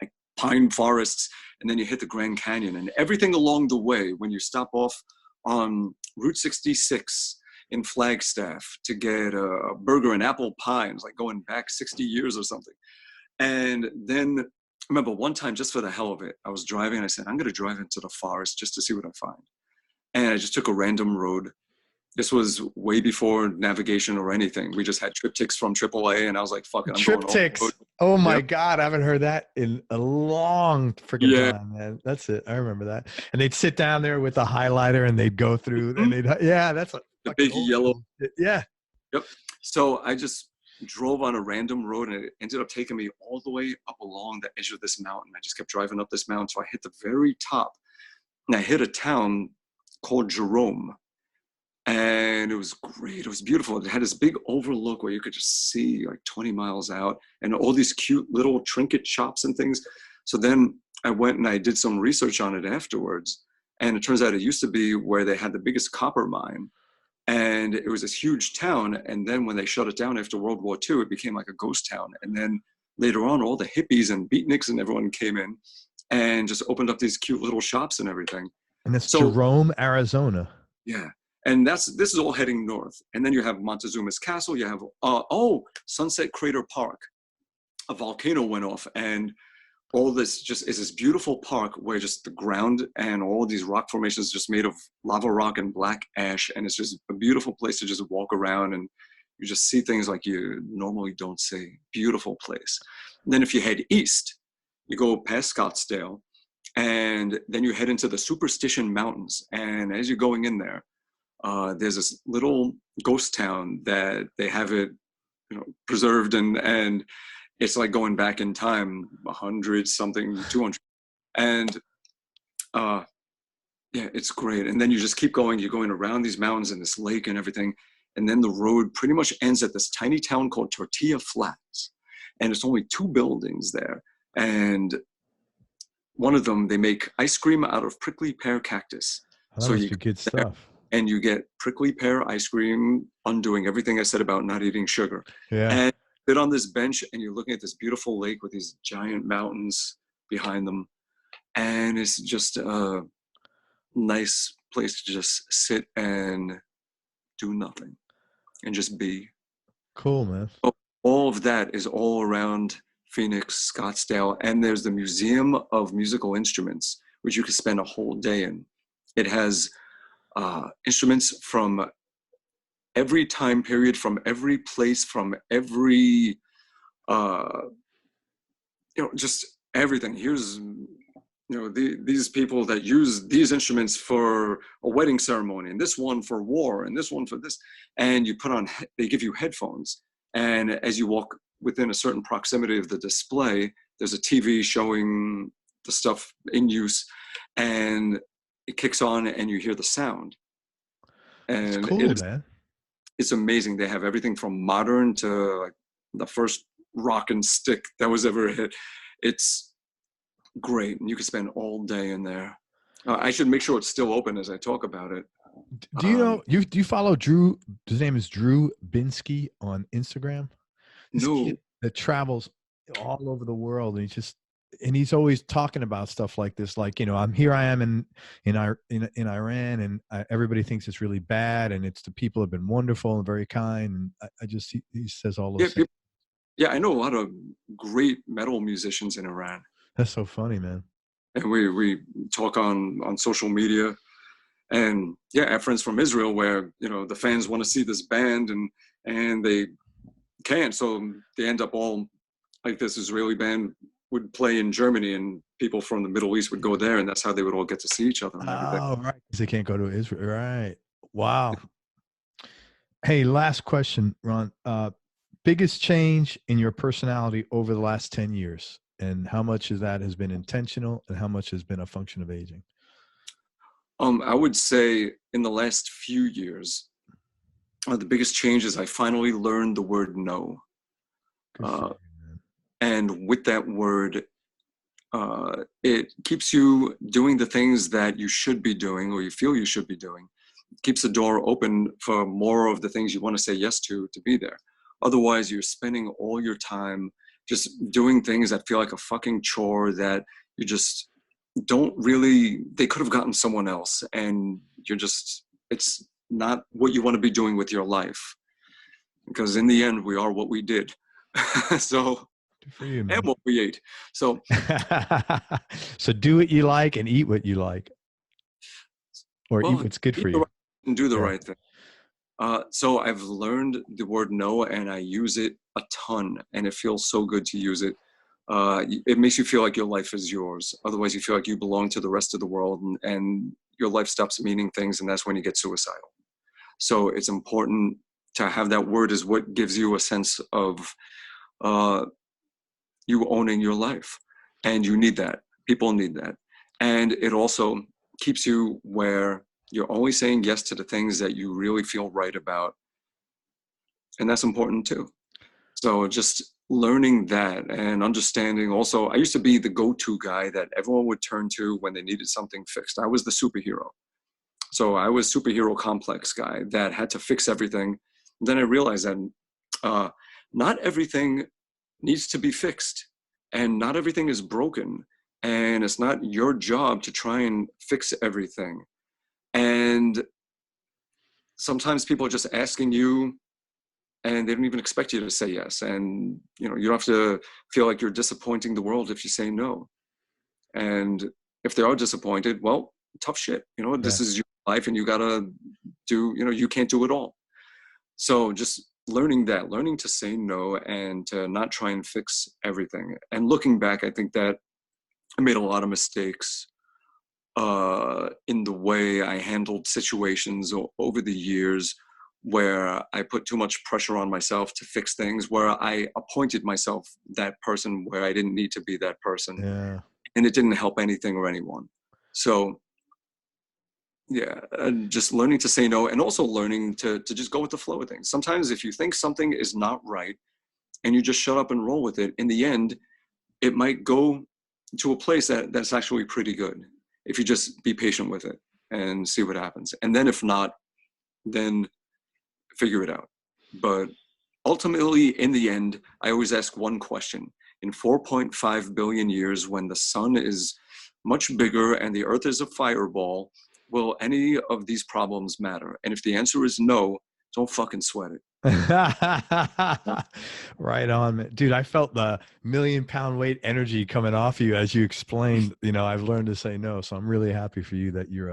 [SPEAKER 2] like pine forests, and then you hit the Grand Canyon, and everything along the way. When you stop off on Route 66 in Flagstaff to get a burger and apple pie, it's like going back 60 years or something. And then I remember one time, just for the hell of it, I was driving and I said, I'm going to drive into the forest just to see what I find. And I just took a random road. This was way before navigation or anything. We just had triptychs from AAA, and I was like, fuck it, I'm
[SPEAKER 3] triptychs.
[SPEAKER 2] going
[SPEAKER 3] Oh my God. I haven't heard that in a long freaking time, man. That's it. I remember that. And they'd sit down there with a highlighter and they'd go through and that's a
[SPEAKER 2] big yellow.
[SPEAKER 3] Yeah.
[SPEAKER 2] Yep. So I just drove on a random road, and it ended up taking me all the way up along the edge of this mountain. I just kept driving up this mountain. So I hit the very top, and I hit a town called Jerome. And it was great. It was beautiful. It had this big overlook where you could just see like 20 miles out, and all these cute little trinket shops and things. So then I went and I did some research on it afterwards. And it turns out it used to be where they had the biggest copper mine. And it was this huge town. And then when they shut it down after World War II, it became like a ghost town. And then later on, all the hippies and beatniks and everyone came in and just opened up these cute little shops and everything.
[SPEAKER 3] And that's Jerome, Arizona.
[SPEAKER 2] Yeah. And this is all heading north. And then you have Montezuma's Castle. You have, Sunset Crater Park. A volcano went off, and all this just is this beautiful park where just the ground and all these rock formations just made of lava rock and black ash. And it's just a beautiful place to just walk around, and you just see things like you normally don't see. Beautiful place. And then if you head east, you go past Scottsdale, and then you head into the Superstition Mountains. And as you're going in there, there's this little ghost town that they have it, preserved, and it's like going back in time, 100 something, 200, and it's great. And then you just keep going. You're going around these mountains and this lake and everything, and then the road pretty much ends at this tiny town called Tortilla Flats, and it's only 2 buildings there, and one of them they make ice cream out of prickly pear cactus.
[SPEAKER 3] So you good stuff.
[SPEAKER 2] And you get prickly pear ice cream, undoing everything I said about not eating sugar.
[SPEAKER 3] Yeah.
[SPEAKER 2] And sit on this bench, and you're looking at this beautiful lake with these giant mountains behind them. And it's just a nice place to just sit and do nothing and just be.
[SPEAKER 3] Cool, man.
[SPEAKER 2] So all of that is all around Phoenix, Scottsdale. And there's the Museum of Musical Instruments, which you could spend a whole day in. It has instruments from every time period, from every place, from every just everything. Here's, these people that use these instruments for a wedding ceremony, and this one for war, and this one for this. And they give you headphones. And as you walk within a certain proximity of the display, there's a TV showing the stuff in use, and it kicks on and you hear the sound. And
[SPEAKER 3] it's cool, man.
[SPEAKER 2] It's amazing. They have everything from modern to like the first rock and stick that was ever hit. It's great, and you can spend all day in there. I should make sure it's still open as I talk about it.
[SPEAKER 3] Do you know, do you follow Drew? His name is Drew Binsky on Instagram. This kid that travels all over the world, and he's always talking about stuff like this. Like, I am in Iran, and everybody thinks it's really bad, and it's the people have been wonderful and very kind. And he says all those things.
[SPEAKER 2] Yeah, I know a lot of great metal musicians in Iran.
[SPEAKER 3] That's so funny, man.
[SPEAKER 2] And we talk on social media, and I have friends from Israel where the fans want to see this band and they can't, so they end up all like this Israeli band would play in Germany, and people from the Middle East would go there, and that's how they would all get to see each other. And everything.
[SPEAKER 3] Oh, right, because they can't go to Israel, right? Wow. Hey, last question, Ron. Biggest change in your personality over the last 10 years, and how much of that has been intentional and how much has been a function of aging?
[SPEAKER 2] I would say in the last few years, the biggest change is I finally learned the word no. And with that word, it keeps you doing the things that you should be doing or you feel you should be doing. It keeps the door open for more of the things you want to say yes to be there. Otherwise, you're spending all your time just doing things that feel like a fucking chore that you just don't really, they could have gotten someone else, and it's not what you want to be doing with your life. Because in the end, we are what we did. So, good for you, man. And what we ate. So,
[SPEAKER 3] so do what you like and eat what you like. Or eat what's good for you.
[SPEAKER 2] And do the right thing. So I've learned the word no, and I use it a ton, and it feels so good to use it. It makes you feel like your life is yours. Otherwise, you feel like you belong to the rest of the world, and your life stops meaning things, and that's when you get suicidal. So it's important to have that word is what gives you a sense of you owning your life. And you need that. People need that. And it also keeps you where you're only saying yes to the things that you really feel right about. And that's important too. So just learning that and understanding also, I used to be the go-to guy that everyone would turn to when they needed something fixed. I was the superhero. So I was superhero complex guy that had to fix everything. And then I realized that not everything needs to be fixed, and not everything is broken. And it's not your job to try and fix everything. And sometimes people are just asking you, and they don't even expect you to say yes. And you don't have to feel like you're disappointing the world if you say no. And if they are disappointed, well, tough shit. This is your life, and you gotta do. You can't do it all. So just learning to say no and to not try and fix everything. And looking back, I think that I made a lot of mistakes in the way I handled situations over the years, where I put too much pressure on myself to fix things, where I appointed myself that person where I didn't need to be that person.
[SPEAKER 3] Yeah.
[SPEAKER 2] And it didn't help anything or anyone. So just learning to say no, and also learning to just go with the flow of things. Sometimes if you think something is not right and you just shut up and roll with it, in the end, it might go to a place that's actually pretty good if you just be patient with it and see what happens. And then if not, then figure it out. But ultimately, in the end, I always ask one question. In 4.5 billion years, when the sun is much bigger and the earth is a fireball, will any of these problems matter? And if the answer is no, don't fucking sweat it.
[SPEAKER 3] Right on, man. Dude, I felt the 1,000,000-pound weight energy coming off you as you explained. I've learned to say no, so I'm really happy for you that you're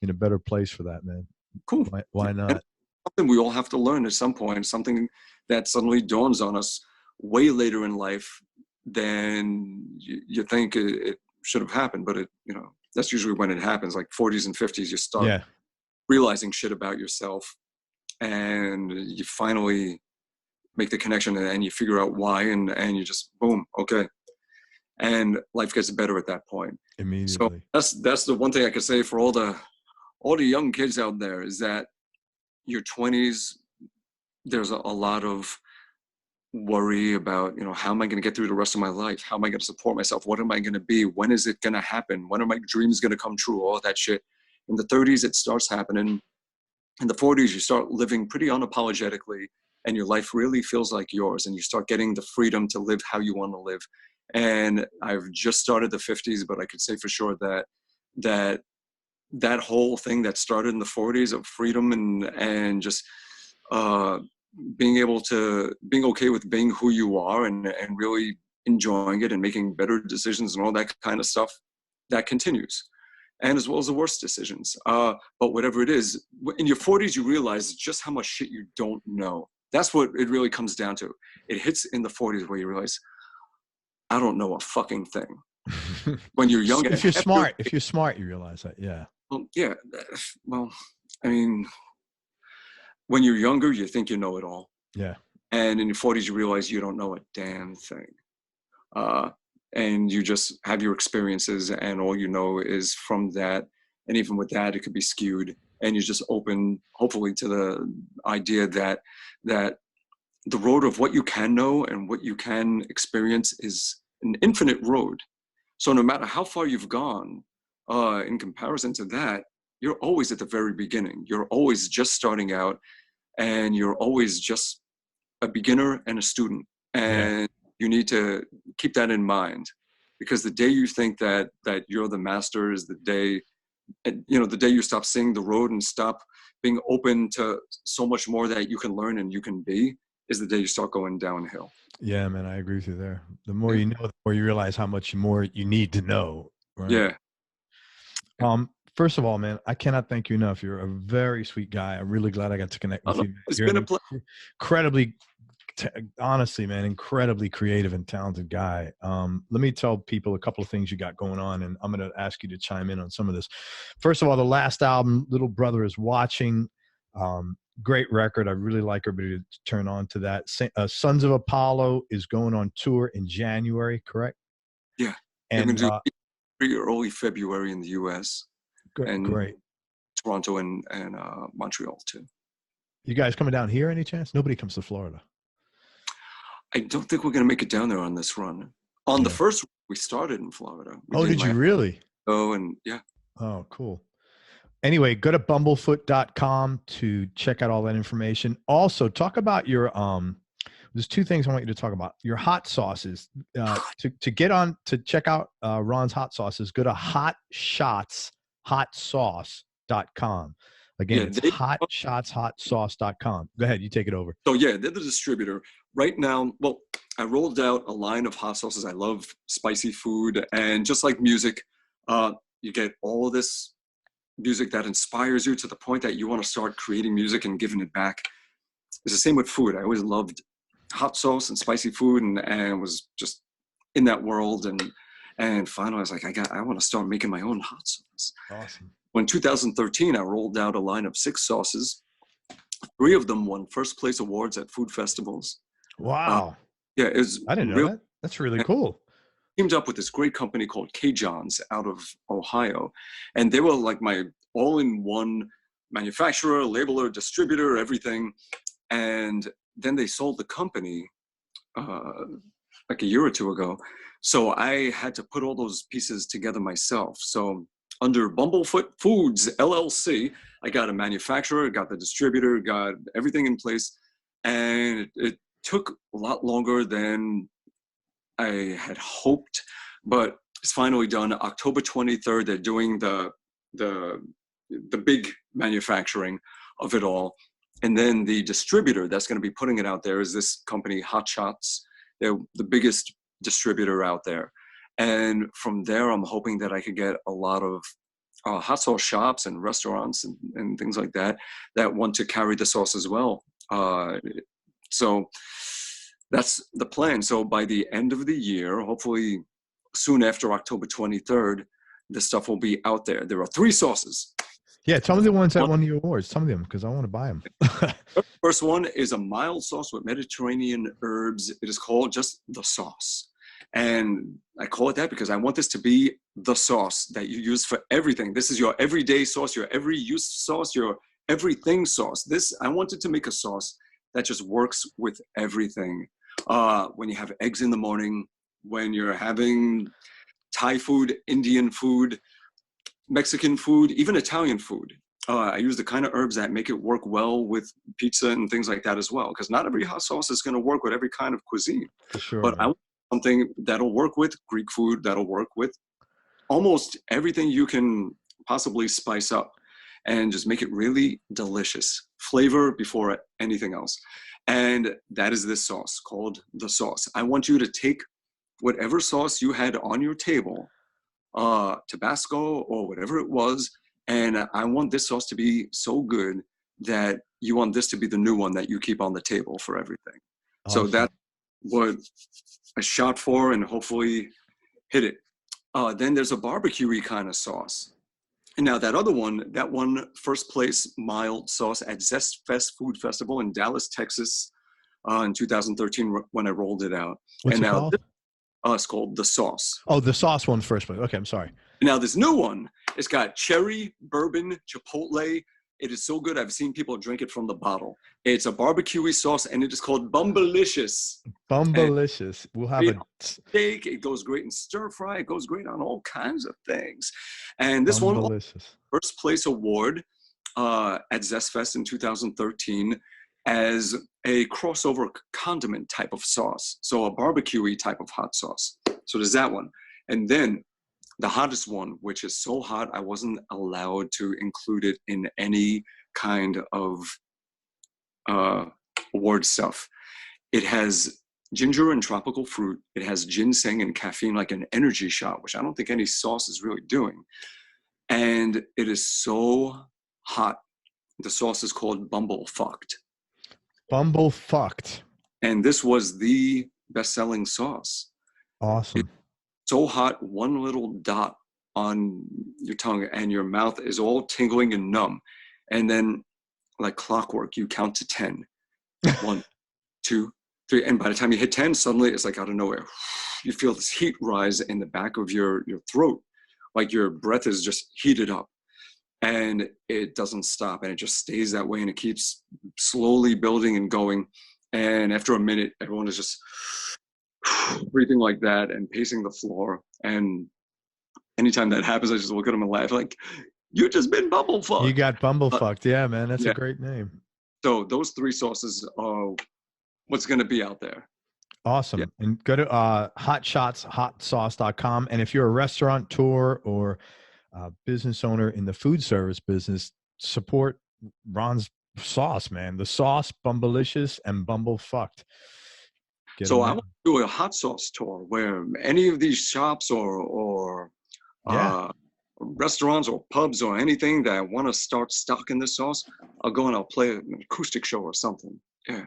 [SPEAKER 3] in a better place for that, man.
[SPEAKER 2] Cool.
[SPEAKER 3] Why not?
[SPEAKER 2] Something we all have to learn at some point, something that suddenly dawns on us way later in life than you think it should have happened. But that's usually when it happens, like 40s and 50s, you start realizing shit about yourself, and you finally make the connection, and you figure out why, and you just boom, okay, and life gets better at that point immediately. So that's the one thing I could say for all the young kids out there, is that your 20s, there's a lot of worry about, how am I going to get through the rest of my life? How am I going to support myself? What am I going to be? When is it going to happen? When are my dreams going to come true? All that shit. In the 30s, it starts happening. In the 40s, you start living pretty unapologetically, and your life really feels like yours, and you start getting the freedom to live how you want to live. And I've just started the 50s, but I could say for sure that whole thing that started in the 40s of freedom and just being okay with being who you are, and really enjoying it and making better decisions and all that kind of stuff, that continues. And as well as the worst decisions. But whatever it is, in your 40s, you realize just how much shit you don't know. That's what it really comes down to. It hits in the 40s where you realize, I don't know a fucking thing. When you're young,
[SPEAKER 3] if you're smart, you realize that. Yeah.
[SPEAKER 2] Well, yeah. Well, I mean, when you're younger, you think you know it all.
[SPEAKER 3] Yeah.
[SPEAKER 2] And in your 40s, you realize you don't know a damn thing. And you just have your experiences, and all you know is from that. And even with that, it could be skewed. And you're just open, hopefully, to the idea that the road of what you can know and what you can experience is an infinite road. So no matter how far you've gone, in comparison to that, you're always at the very beginning. You're always just starting out, and you're always just a beginner and a student. And you need to keep that in mind, because the day you think that you're the master is the day, the day you stop seeing the road and stop being open to so much more that you can learn and you can be, is the day you start going downhill.
[SPEAKER 3] Yeah, man, I agree with you there. The more you know, the more you realize how much more you need to know. Right?
[SPEAKER 2] Yeah.
[SPEAKER 3] First of all, man, I cannot thank you enough. You're a very sweet guy. I'm really glad I got to connect with you.
[SPEAKER 2] It's been a pleasure.
[SPEAKER 3] Incredibly, honestly, man, incredibly creative and talented guy. Let me tell people a couple of things you got going on, and I'm going to ask you to chime in on some of this. First of all, the last album, Little Brother Is Watching, great record. I really like everybody to turn on to that. Sons of Apollo is going on tour in January, correct?
[SPEAKER 2] Yeah.
[SPEAKER 3] And
[SPEAKER 2] early February in the U.S.
[SPEAKER 3] Great.
[SPEAKER 2] Toronto and Montreal too.
[SPEAKER 3] You guys coming down here any chance? Nobody comes to Florida.
[SPEAKER 2] I don't think we're going to make it down there on this run. On the first, we started in Florida.
[SPEAKER 3] Did you really?
[SPEAKER 2] Oh, and yeah.
[SPEAKER 3] Oh, cool. Anyway, go to bumblefoot.com to check out all that information. Also, talk about your there's two things I want you to talk about. Your hot sauces. To get on to check out Ron's hot sauces, go to hotshotshotsauce.com. Again, it's hotshotshotsauce.com. Go ahead, you take it over.
[SPEAKER 2] So yeah, they're the distributor. Right now, well, I rolled out a line of hot sauces. I love spicy food, and just like music, you get all this music that inspires you to the point that you want to start creating music and giving it back. It's the same with food. I always loved hot sauce and spicy food, and was just in that world. And finally, I was like, I want to start making my own hot sauce.
[SPEAKER 3] Awesome.
[SPEAKER 2] When 2013, I rolled out a line of 6 sauces. 3 of them won first place awards at food festivals.
[SPEAKER 3] Wow.
[SPEAKER 2] Yeah,
[SPEAKER 3] I didn't know that. That's really cool.
[SPEAKER 2] Teamed up with this great company called K-John's out of Ohio. And they were like my all-in-one manufacturer, labeler, distributor, everything. And then they sold the company like a year or 2 ago. So I had to put all those pieces together myself. So under Bumblefoot Foods, LLC, I got a manufacturer, got the distributor, got everything in place. And it took a lot longer than I had hoped, but it's finally done. October 23rd, they're doing the big manufacturing of it all. And then the distributor that's going to be putting it out there is this company, Hot Shots. They're the biggest distributor out there. And from there, I'm hoping that I could get a lot of hot sauce shops and restaurants and things like that want to carry the sauce as well. So That's the plan. So by the end of the year, hopefully soon after October 23rd, this stuff will be out there. There are 3 sauces.
[SPEAKER 3] Yeah, tell me the ones that won the awards. Tell me them because I want to buy them.
[SPEAKER 2] First one is a mild sauce with Mediterranean herbs. It is called just the sauce. And I call it that because I want this to be the sauce that you use for everything. This is your everyday sauce, your every use sauce, your everything sauce. I wanted to make a sauce that just works with everything. When you have eggs in the morning, when you're having Thai food, Indian food, Mexican food, even Italian food. I use the kind of herbs that make it work well with pizza and things like that as well. Because not every hot sauce is going to work with every kind of cuisine.
[SPEAKER 3] For sure.
[SPEAKER 2] But I want something that'll work with Greek food, that'll work with almost everything you can possibly spice up and just make it really delicious. Flavor before anything else. And that is this sauce called the sauce. I want you to take whatever sauce you had on your table, Tabasco or whatever it was, and I want this sauce to be so good that you want this to be the new one that you keep on the table for everything. Awesome. So that's what I shot for and hopefully hit it. Then there's a barbecue-y kind of sauce. And now that other one, that won first place mild sauce at Zest Fest Food Festival in Dallas, Texas in 2013 when I rolled it out.
[SPEAKER 3] What's
[SPEAKER 2] and
[SPEAKER 3] it
[SPEAKER 2] now
[SPEAKER 3] called?
[SPEAKER 2] It's called the sauce.
[SPEAKER 3] Oh, the sauce won first place. Okay, I'm sorry.
[SPEAKER 2] Now this new one, it's got cherry, bourbon, chipotle. It is so good. I've seen people drink it from the bottle. It's a barbecue-y sauce, and it is called Bumblelicious.
[SPEAKER 3] Bumblelicious. We'll have a
[SPEAKER 2] steak. It goes great in stir fry. It goes great on all kinds of things. And this one won first place award at Zest Fest in 2013 as a crossover condiment type of sauce. So a barbecue-y type of hot sauce. So there's that one. And then the hottest one, which is so hot, I wasn't allowed to include it in any kind of award stuff. It has ginger and tropical fruit. It has ginseng and caffeine, like an energy shot, which I don't think any sauce is really doing. And it is so hot. The sauce is called Bumblefucked.
[SPEAKER 3] Bumblefucked.
[SPEAKER 2] And this was the best-selling sauce.
[SPEAKER 3] Awesome.
[SPEAKER 2] So hot, one little dot on your tongue and your mouth is all tingling and numb. And then like clockwork, you count to 10. 1, 2, 3. And by the time you hit 10, suddenly it's like out of nowhere. You feel this heat rise in the back of your throat. Like your breath is just heated up. And it doesn't stop. And it just stays that way. And it keeps slowly building and going. And after a minute, everyone is just breathing like that and pacing the floor. And anytime that happens, I just look at them and laugh like, you just been bumblefucked.
[SPEAKER 3] You got bumblefucked. Yeah, man. That's a great name.
[SPEAKER 2] So those 3 sauces are what's going to be out there.
[SPEAKER 3] Awesome. Yeah. And go to hotshotshotsauce.com. And if you're a restaurateur or a business owner in the food service business, support Ron's sauce, man. The sauce, Bumblelicious and Bumblefucked.
[SPEAKER 2] So I want to do a hot sauce tour where any of these shops or restaurants or pubs or anything that want to start stocking this sauce, I'll go and I'll play an acoustic show or something. Yeah.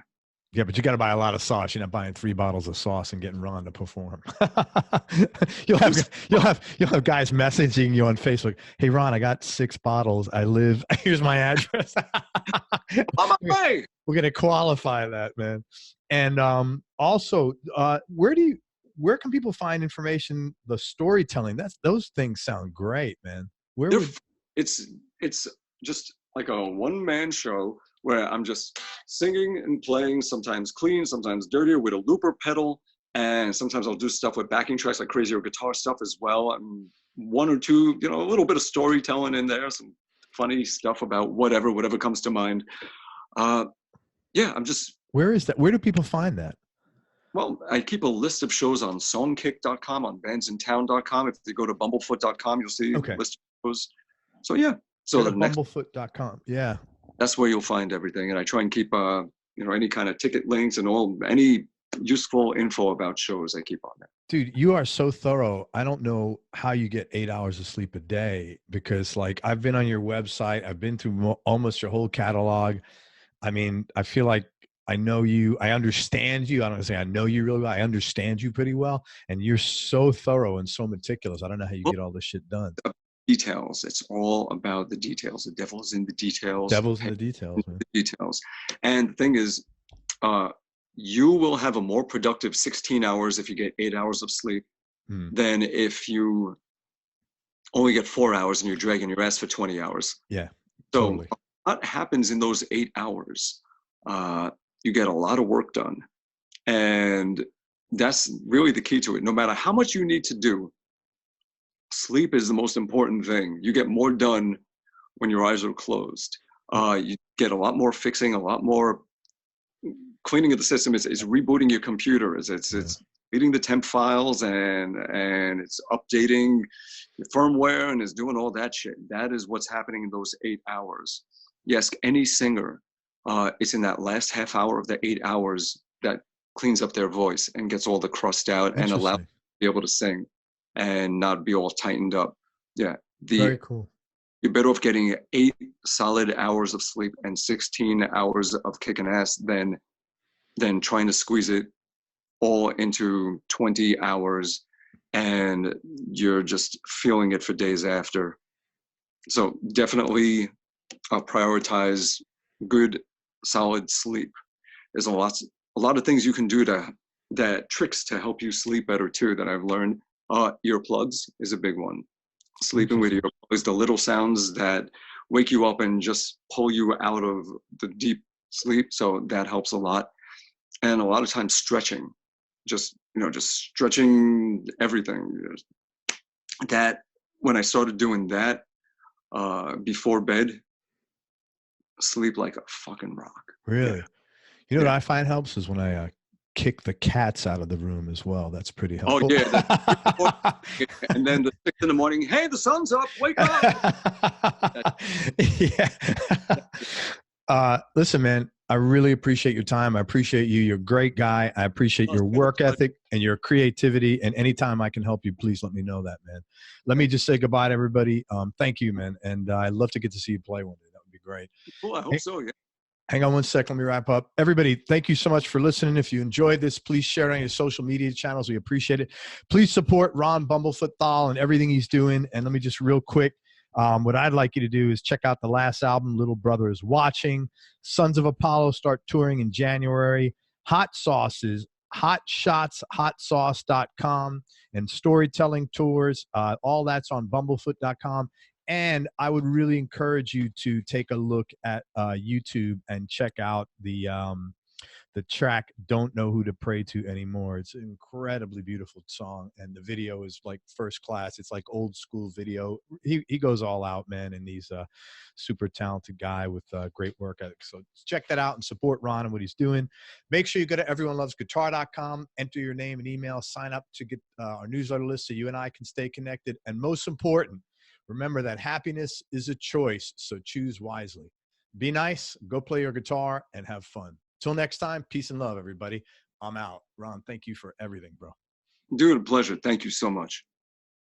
[SPEAKER 3] Yeah, but you got to buy a lot of sauce. You're not buying 3 bottles of sauce and getting Ron to perform. You'll have guys messaging you on Facebook. Hey, Ron, I got 6 bottles. I live. Here's my address.
[SPEAKER 2] On my way.
[SPEAKER 3] We're gonna qualify that, man. And also, where can people find information? The storytelling. Those things sound great, man.
[SPEAKER 2] It's just like a one-man show where I'm just singing and playing, sometimes clean, sometimes dirtier with a looper pedal. And sometimes I'll do stuff with backing tracks like crazier guitar stuff as well. And 1 or 2, a little bit of storytelling in there, some funny stuff about whatever comes to mind. I'm just.
[SPEAKER 3] Where is that? Where do people find that?
[SPEAKER 2] Well, I keep a list of shows on songkick.com, on bandsintown.com. If you go to bumblefoot.com, you'll see a list of shows. So, yeah. So the
[SPEAKER 3] bumblefoot.com. Yeah.
[SPEAKER 2] That's where you'll find everything. And I try and keep, any kind of ticket links and any useful info about shows I keep on there.
[SPEAKER 3] Dude, you are so thorough. I don't know how you get 8 hours of sleep a day because I've been on your website. I've been through almost your whole catalog. I mean, I feel like I know you. I understand you. I don't say I know you really well. I understand you pretty well. And you're so thorough and so meticulous. I don't know how you get all this shit done.
[SPEAKER 2] Details. It's all about the details. The devil is in the details.
[SPEAKER 3] Devil's in the details, man.
[SPEAKER 2] The details. And the thing is, you will have a more productive 16 hours if you get 8 hours of sleep than if you only get 4 hours and you're dragging your ass for 20 hours.
[SPEAKER 3] Yeah.
[SPEAKER 2] So
[SPEAKER 3] Totally.
[SPEAKER 2] what happens in those 8 hours? You get a lot of work done. And that's really the key to it. No matter how much you need to do, sleep is the most important thing. You get more done when your eyes are closed. You get a lot more fixing, a lot more cleaning of the system. Is rebooting your computer. It's reading the temp files and it's updating your firmware and is doing all that shit. That is what's happening in those 8 hours. Yes, any singer, it's in that last half hour of the 8 hours that cleans up their voice and gets all the crust out and allows them to be able to sing and not be all tightened up. Yeah.
[SPEAKER 3] Very cool.
[SPEAKER 2] You're better off getting 8 solid hours of sleep and 16 hours of kicking ass than trying to squeeze it all into 20 hours and you're just feeling it for days after. So definitely prioritize good, solid sleep. There's a lot of things you can do tricks to help you sleep better too that I've learned. Earplugs is a big one. Sleeping with earplugs, the little sounds that wake you up and just pull you out of the deep sleep. So that helps a lot. And a lot of times stretching, just stretching everything. That when I started doing that before bed, sleep like a fucking rock.
[SPEAKER 3] Really?
[SPEAKER 2] Yeah.
[SPEAKER 3] You know what I find helps is when I kick the cats out of the room as well. That's pretty helpful.
[SPEAKER 2] Oh yeah. And then the 6 in the morning, hey, the sun's up, wake up.
[SPEAKER 3] Yeah. Listen, man, I really appreciate your time. I appreciate you. You're a great guy. I appreciate your work ethic and your creativity. And anytime I can help you, please let me know that, man. Let me just say goodbye to everybody. Thank you, man. And I'd love to get to see you play one day. That would be great.
[SPEAKER 2] Cool, I hope so, yeah.
[SPEAKER 3] Hang on one sec. Let me wrap up. Everybody, thank you so much for listening. If you enjoyed this, please share it on your social media channels. We appreciate it. Please support Ron Bumblefoot Thal and everything he's doing. And let me just real quick, what I'd like you to do is check out the last album, Little Brother is Watching. Sons of Apollo start touring in January. Hot Sauces, Hot Shots, hotsauce.com, and storytelling tours. All that's on bumblefoot.com. And I would really encourage you to take a look at YouTube and check out the track "Don't Know Who to Pray to Anymore." It's an incredibly beautiful song, and the video is like first class. It's like old school video. He goes all out, man, and he's a super talented guy with great work ethic. So check that out and support Ron and what he's doing. Make sure you go to everyonelovesguitar.com, enter your name and email, sign up to get our newsletter list so you and I can stay connected. And most important, remember that happiness is a choice, so choose wisely. Be nice, go play your guitar, and have fun. Till next time, peace and love, everybody. I'm out. Ron, thank you for everything, bro.
[SPEAKER 2] Dude, a pleasure. Thank you so much.